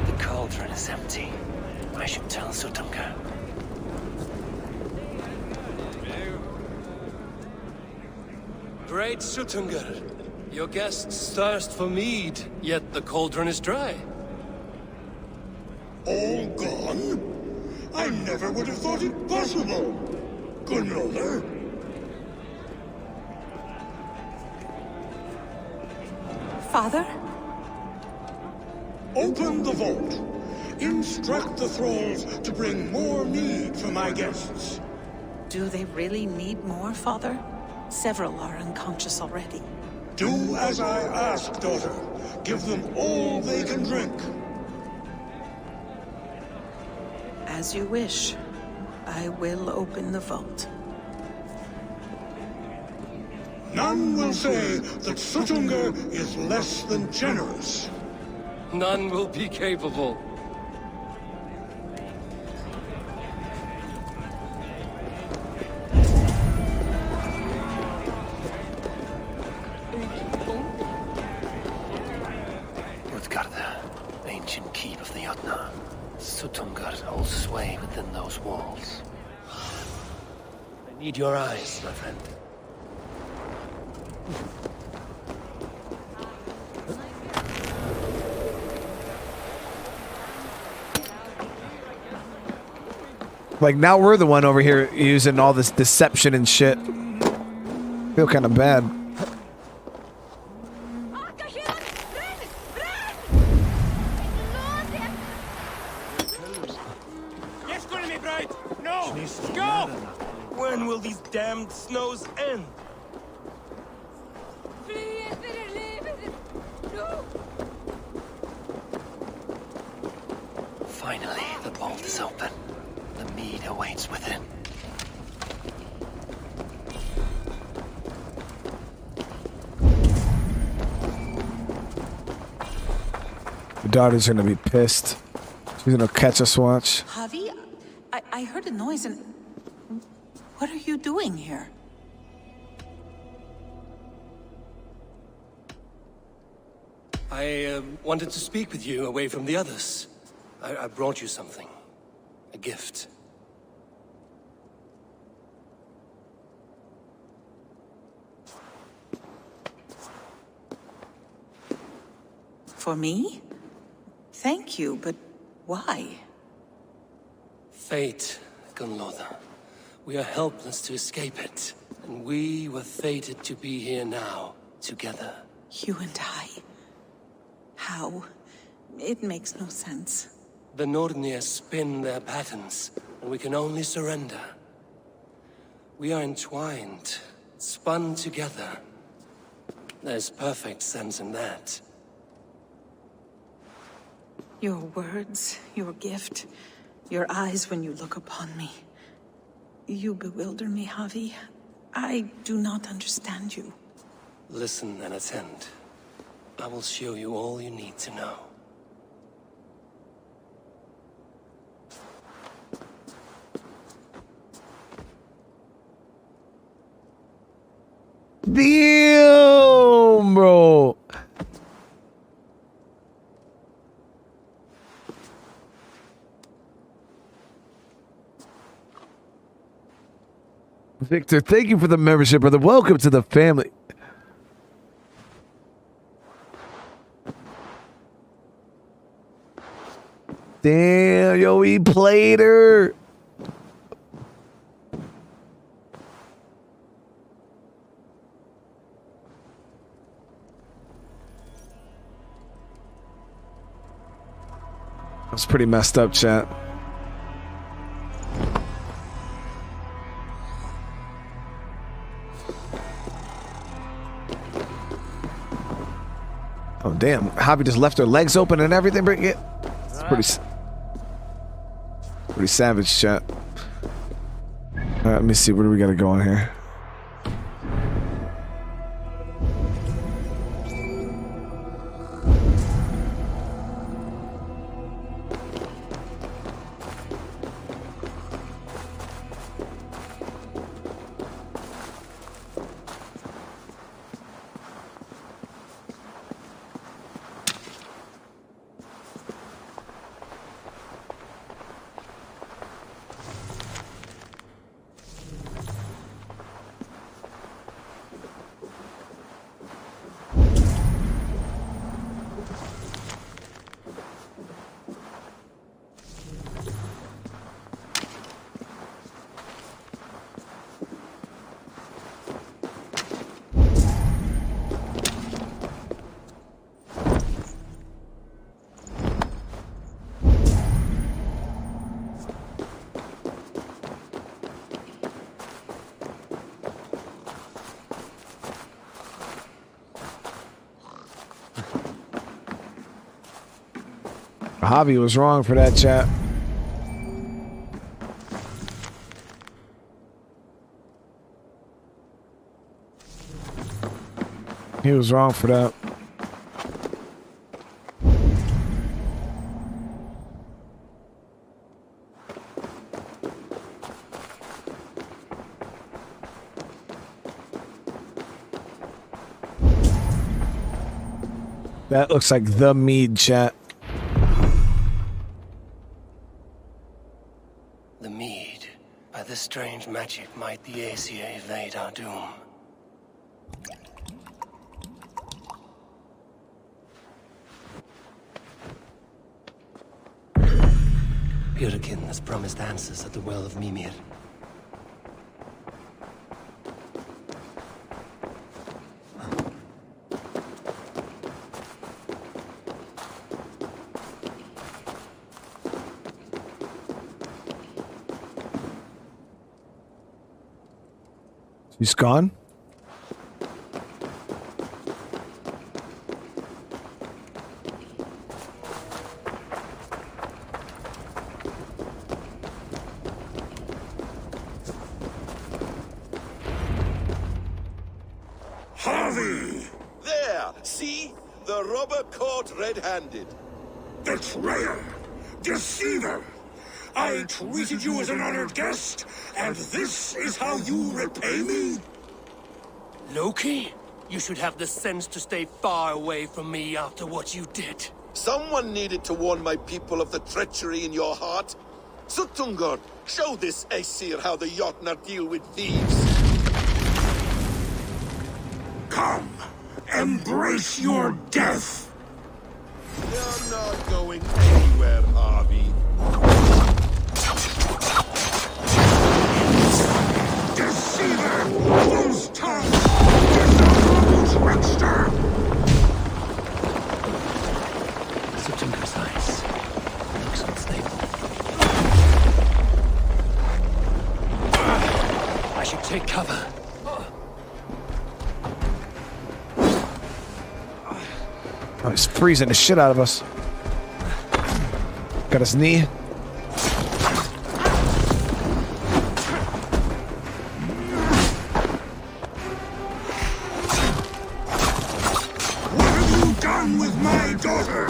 S19: The cauldron is empty. I should tell Sutunga.
S2: Great Sutungar. Your guests thirst for mead, yet the cauldron is dry.
S11: All gone? I never would have thought it possible. Gunrother?
S17: Father?
S11: Open the vault. Instruct the thralls to bring more mead for my guests.
S17: Do they really need more, Father? Several are unconscious already.
S11: Do as I ask, daughter. Give them all they can drink.
S17: As you wish. I will open the vault.
S11: None will say that Sutunga is less than generous.
S2: None will be capable.
S19: Utgarda, ancient keep of the Jotnar. Sutungar holds sway within those walls.
S2: I need your eyes, my friend.
S1: Like, now we're the one over here using all this deception and shit. Feel kind of bad.
S4: No! Go! When will these damned snows end?
S19: Finally, the vault is open. The mead awaits within.
S1: The daughter's gonna be pissed. She's gonna catch us watch.
S17: Javi, I heard a noise and... What are you doing here?
S2: I wanted to speak with you away from the others. I brought you something. A gift.
S17: For me? Thank you, but why?
S2: Fate, Gunlotha. We are helpless to escape it. And we were fated to be here now, together.
S17: You and I? How? It makes no sense.
S2: The Nornir spin their patterns, and we can only surrender. We are entwined, spun together. There's perfect sense in that.
S17: Your words, your gift, your eyes when you look upon me. You bewilder me, Javi. I do not understand you.
S2: Listen and attend. I will show you all you need to know.
S1: Damn, bro. Victor, thank you for the membership, brother. Welcome to the family. Damn, yo, he played her. That's pretty messed up, chat. Oh, damn. Javi just left her legs open and everything. It's pretty savage, chat. All right, let me see. What do we got to go on here? Javi was wrong for that, chat. He was wrong for that. That looks like the mead, chat.
S19: The mead. By this strange magic might the Aesir evade our doom. Björkin has promised answers at the Well of Mimir.
S1: He's gone?
S11: Harvey!
S6: There! See? The robber caught red-handed.
S11: Betrayer! Deceiver! I treated you as an honored guest, and this is how you repay me?
S16: Loki? You should have the sense to stay far away from me after what you did.
S6: Someone needed to warn my people of the treachery in your heart. Suttungr, show this Aesir how the Jotnar deal with thieves.
S11: Come, embrace your death!
S6: You're not going anywhere, Harvey.
S11: Deceiver! Wolf's tongue! Dishonorable trickster!
S19: Suttungr's eyes. Looks unstable.
S16: I should take cover.
S1: Oh, he's freezing the shit out of us. Got his knee.
S11: What have you done with my daughter?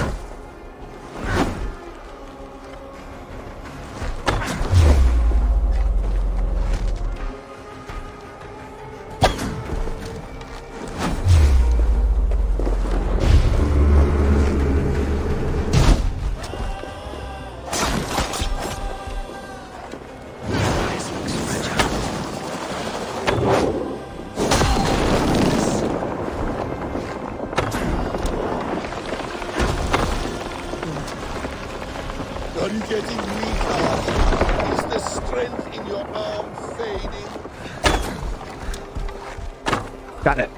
S6: I'm getting weaker. Is the strength in your arm fading?
S1: Got it.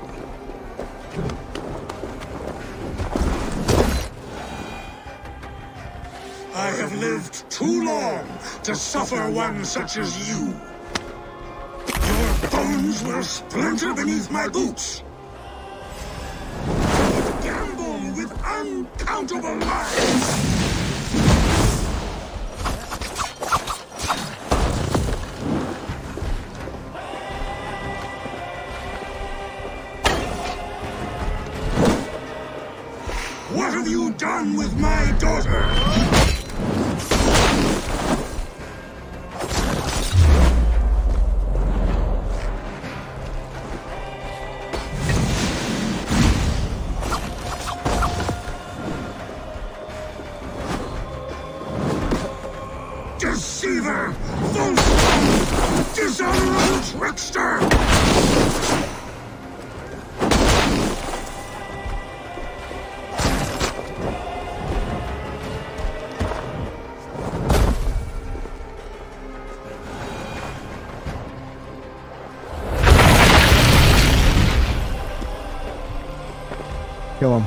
S11: I have lived too long to suffer one such as you. Your bones will splinter beneath my boots. You gamble with uncountable lives. What have you done with my daughter? Deceiver! False! Dishonorable trickster!
S1: Kill him.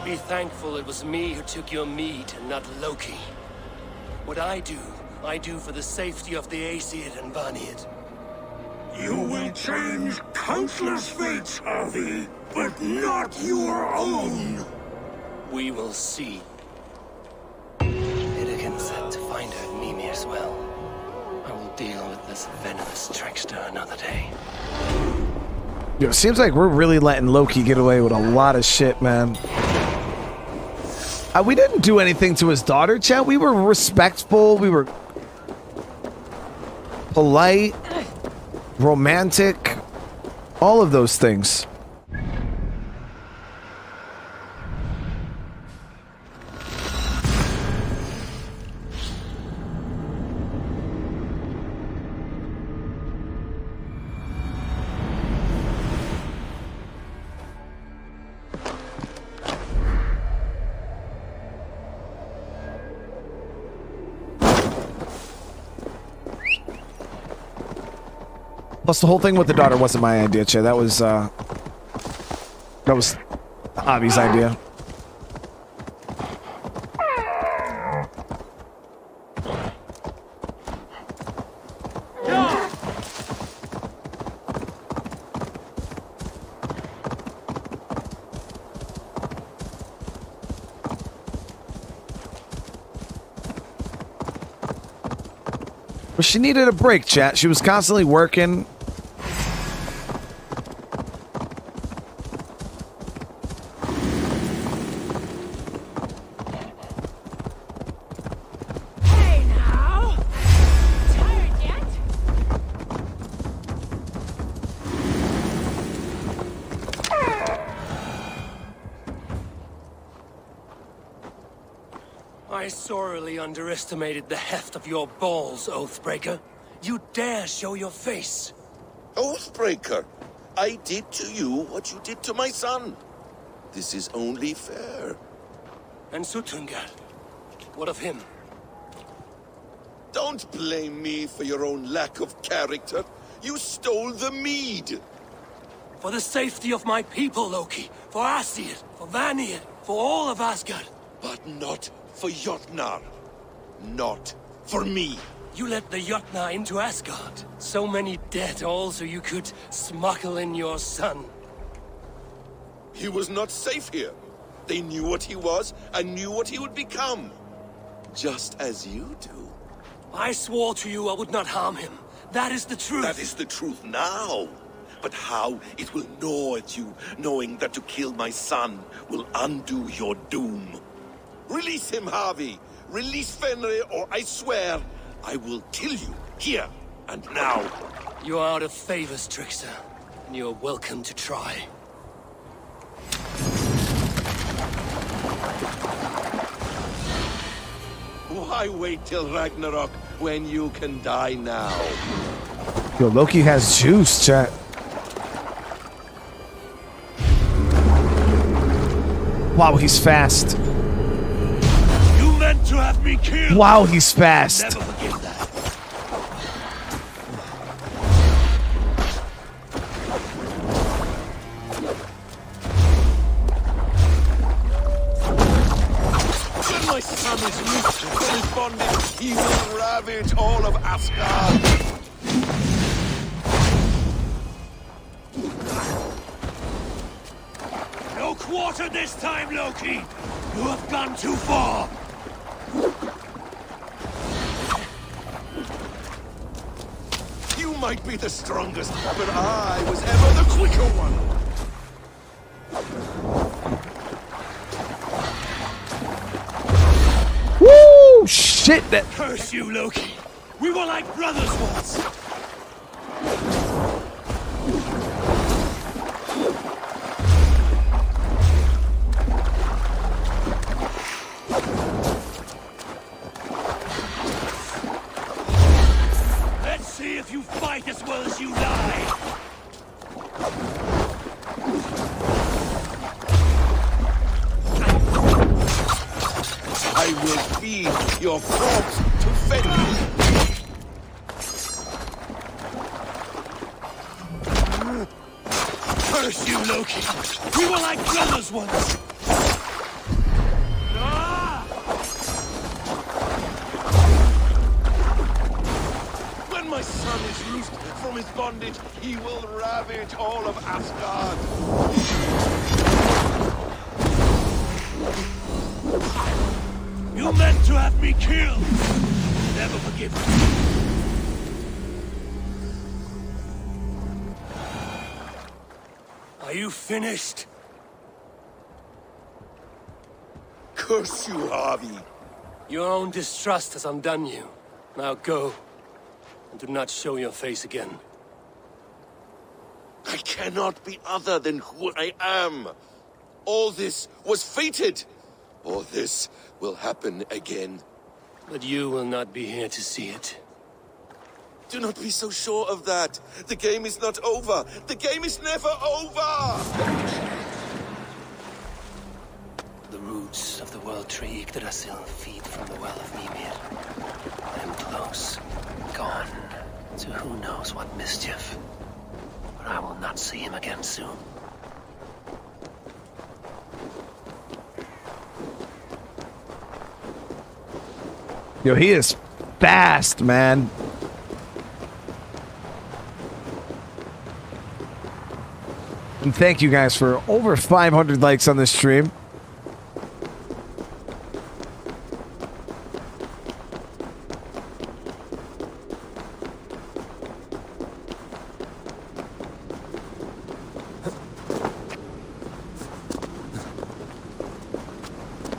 S19: Be thankful it was me who took your mead and not Loki. What I do for the safety of the Aesir and Vanir.
S11: You will change countless fates, Harvey, but not your own.
S19: We will see. Idigan said to find her at Mimir's well. I will deal with this venomous trickster another day.
S1: Yo, it seems like we're really letting Loki get away with a lot of shit, man. We didn't do anything to his daughter, Chad. We were respectful. We were polite, romantic, all of those things. Plus, the whole thing with the daughter wasn't my idea, Che. That was Avi's idea. But she needed a break, chat. She was constantly working.
S22: Hey now! Tired yet?
S19: I sorely underestimated the heft of your balls, Oathbreaker. You dare show your face.
S6: Oathbreaker, I did to you what you did to my son. This is only fair.
S19: And Sutungar, what of him?
S6: Don't blame me for your own lack of character. You stole the mead.
S19: For the safety of my people, Loki. For Asir, for Vanir, for all of Asgard.
S6: But not for Jotnar. Not for me.
S19: You let the Jotnar into Asgard. So many dead, all so you could smuggle in your son.
S6: He was not safe here. They knew what he was and knew what he would become. Just as you do.
S19: I swore to you I would not harm him. That is the truth.
S6: That is the truth now. But how it will gnaw at you, knowing that to kill my son will undo your doom. Release him, Harvey. Release Fenrir, or I swear, I will kill you, here and now.
S19: You are out of favors, trickster. And you're welcome to try.
S6: Why wait till Ragnarok when you can die now?
S1: Yo, Loki has juice, chat. Wow, he's fast.
S10: have me killed.
S1: Wow, he's fast.
S10: Never forget that.
S6: When my son is loosed from his bondage, he will ravage all of Asgard.
S10: No quarter this time, Loki! You have gone too far!
S6: You might be the strongest, but I was ever the quicker one!
S1: Woo! Shit, that...
S10: Curse you, Loki! We were like brothers once! Let's see if you fight as well as you lie!
S6: I will feed your corpse to Fenrir!
S10: Curse you, Loki! We were like brothers once!
S6: When my son is loosed from his bondage, he will ravage all of Asgard!
S10: You meant to have me killed! Never forgive me! Are you finished?
S6: Curse you, Harvey!
S2: Your own distrust has undone you. Now go, and do not show your face again.
S6: I cannot be other than who I am! All this was fated! Or this will happen again.
S2: But you will not be here to see it.
S6: Do not be so sure of that. The game is not over. The game is never over!
S19: The roots of the world tree Yggdrasil feed from the well of Mimir. I am close, gone to who knows what mischief. But I will not see him again soon.
S1: Yo, he is fast, man. And thank you guys for over 500 likes on this stream.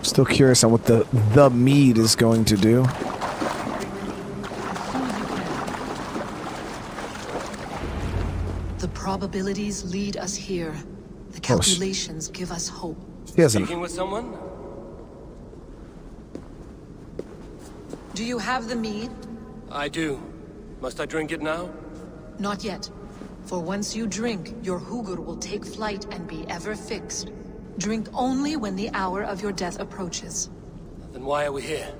S1: Still curious on what the mead is going to do.
S5: The probabilities lead us here. The calculations give us hope.
S2: Speaking with someone?
S5: Do you have the mead?
S2: I do. Must I drink it now?
S5: Not yet. For once you drink, your Hugur will take flight and be ever fixed. Drink only when the hour of your death approaches.
S2: Then why are we here?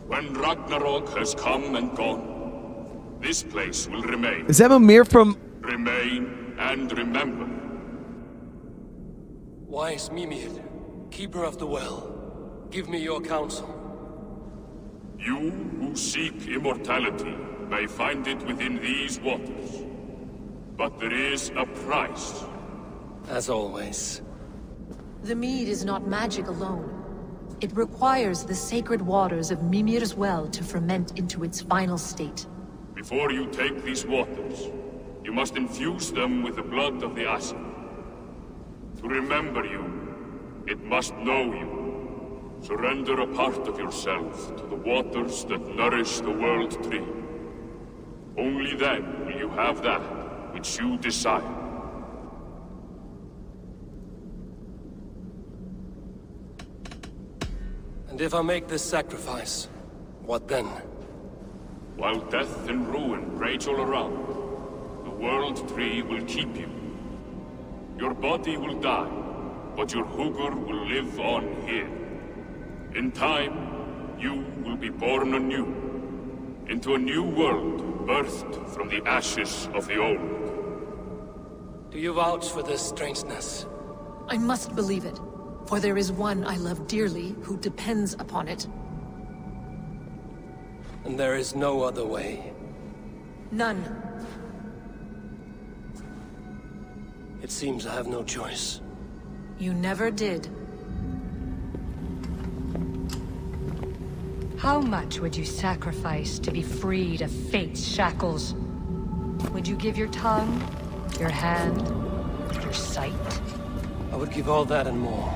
S20: When Ragnarok has come and gone, this place will remain.
S1: Is that Mimir from...
S20: Remain and remember.
S2: Wise Mimir, keeper of the well, give me your counsel.
S20: You who seek immortality may find it within these waters. But there is a price.
S2: As always.
S5: The mead is not magic alone. It requires the sacred waters of Mimir's well to ferment into its final state.
S20: Before you take these waters, you must infuse them with the blood of the Assassins. To remember you, it must know you. Surrender a part of yourself to the waters that nourish the world tree. Only then will you have that which you desire.
S2: And if I make this sacrifice, what then?
S20: While death and ruin rage all around, the world tree will keep you. Your body will die, but your Hugur will live on here. In time,
S14: you will be born anew, into a new world birthed from the ashes of the old.
S2: Do you vouch for this strangeness?
S5: I must believe it, for there is one I love dearly who depends upon it.
S2: And there is no other way.
S5: None.
S2: It seems I have no choice.
S5: You never did.
S7: How much would you sacrifice to be freed of fate's shackles? Would you give your tongue, your hand, your sight?
S2: I would give all that and more.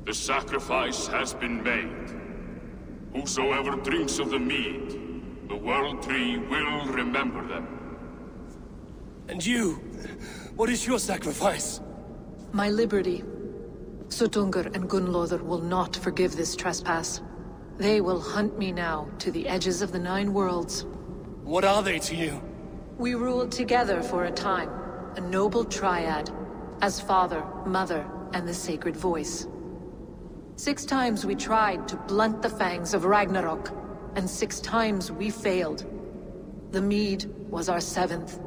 S14: The sacrifice has been made. Whosoever drinks of the mead, the World Tree will remember them.
S2: And you? What is your sacrifice?
S5: My liberty. Suttungr and Gunnlóðr will not forgive this trespass. They will hunt me now to the edges of the 9 worlds.
S2: What are they to you?
S5: We ruled together for a time, a noble triad, as father, mother, and the sacred voice. 6 times we tried to blunt the fangs of Ragnarok, and 6 times we failed. The mead was our 7th.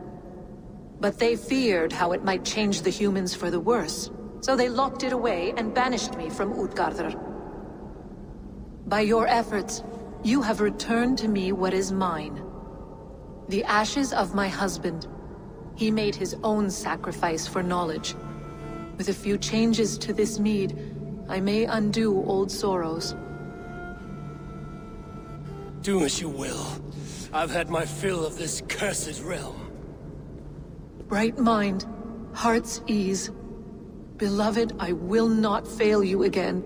S5: But they feared how it might change the humans for the worse, so they locked it away and banished me from Utgardr. By your efforts, you have returned to me what is mine. The ashes of my husband. He made his own sacrifice for knowledge. With a few changes to this mead, I may undo old sorrows.
S2: Do as you will. I've had my fill of this cursed realm.
S5: Bright mind, heart's ease. Beloved, I will not fail you again.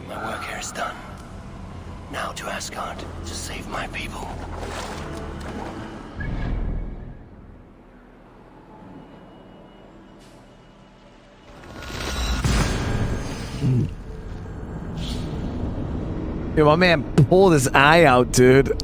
S19: My work here is done. Now to Asgard to save my people.
S1: Yo, my man pulled his eye out, dude.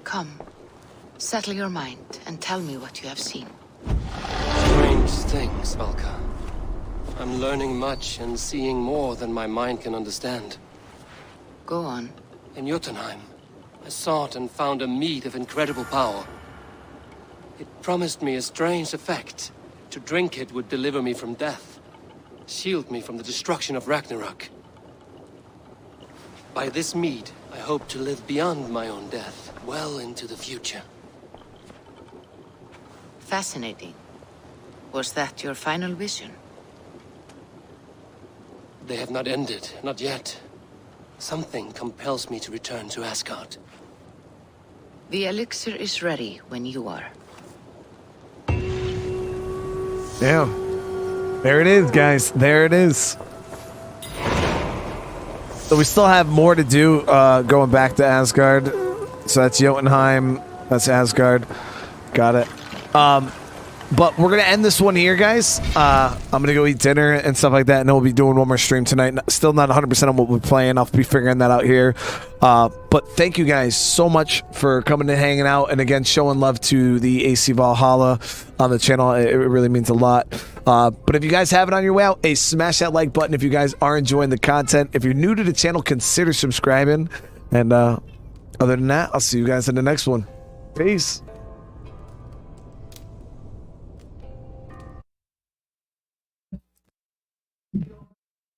S18: Come, settle your mind and tell me what you have seen.
S2: Strange things, Valka. I'm learning much and seeing more than my mind can understand.
S18: Go on.
S2: In Yotunheim, I sought and found a mead of incredible power. It promised me a strange effect. To drink it would deliver me from death, shield me from the destruction of Ragnarok. By this mead, I hope to live beyond my own death, well into the future.
S18: Fascinating. Was that your final vision?
S2: They have not ended, not yet. Something compels me to return to Asgard.
S18: The elixir is ready when you are.
S1: Yeah. There it is, guys. There it is. So we still have more to do going back to Asgard. So that's Jotunheim. That's Asgard. Got it. But we're going to end this one here, guys. I'm going to go eat dinner and stuff like that, and then we'll be doing one more stream tonight. Still not 100% on what we're playing. I'll be figuring that out here. But thank you guys so much for coming and hanging out, and again, showing love to the AC Valhalla on the channel. It really means a lot. But if you guys have it on your way out, smash that like button if you guys are enjoying the content. If you're new to the channel, consider subscribing. And other than that, I'll see you guys in the next one. Peace.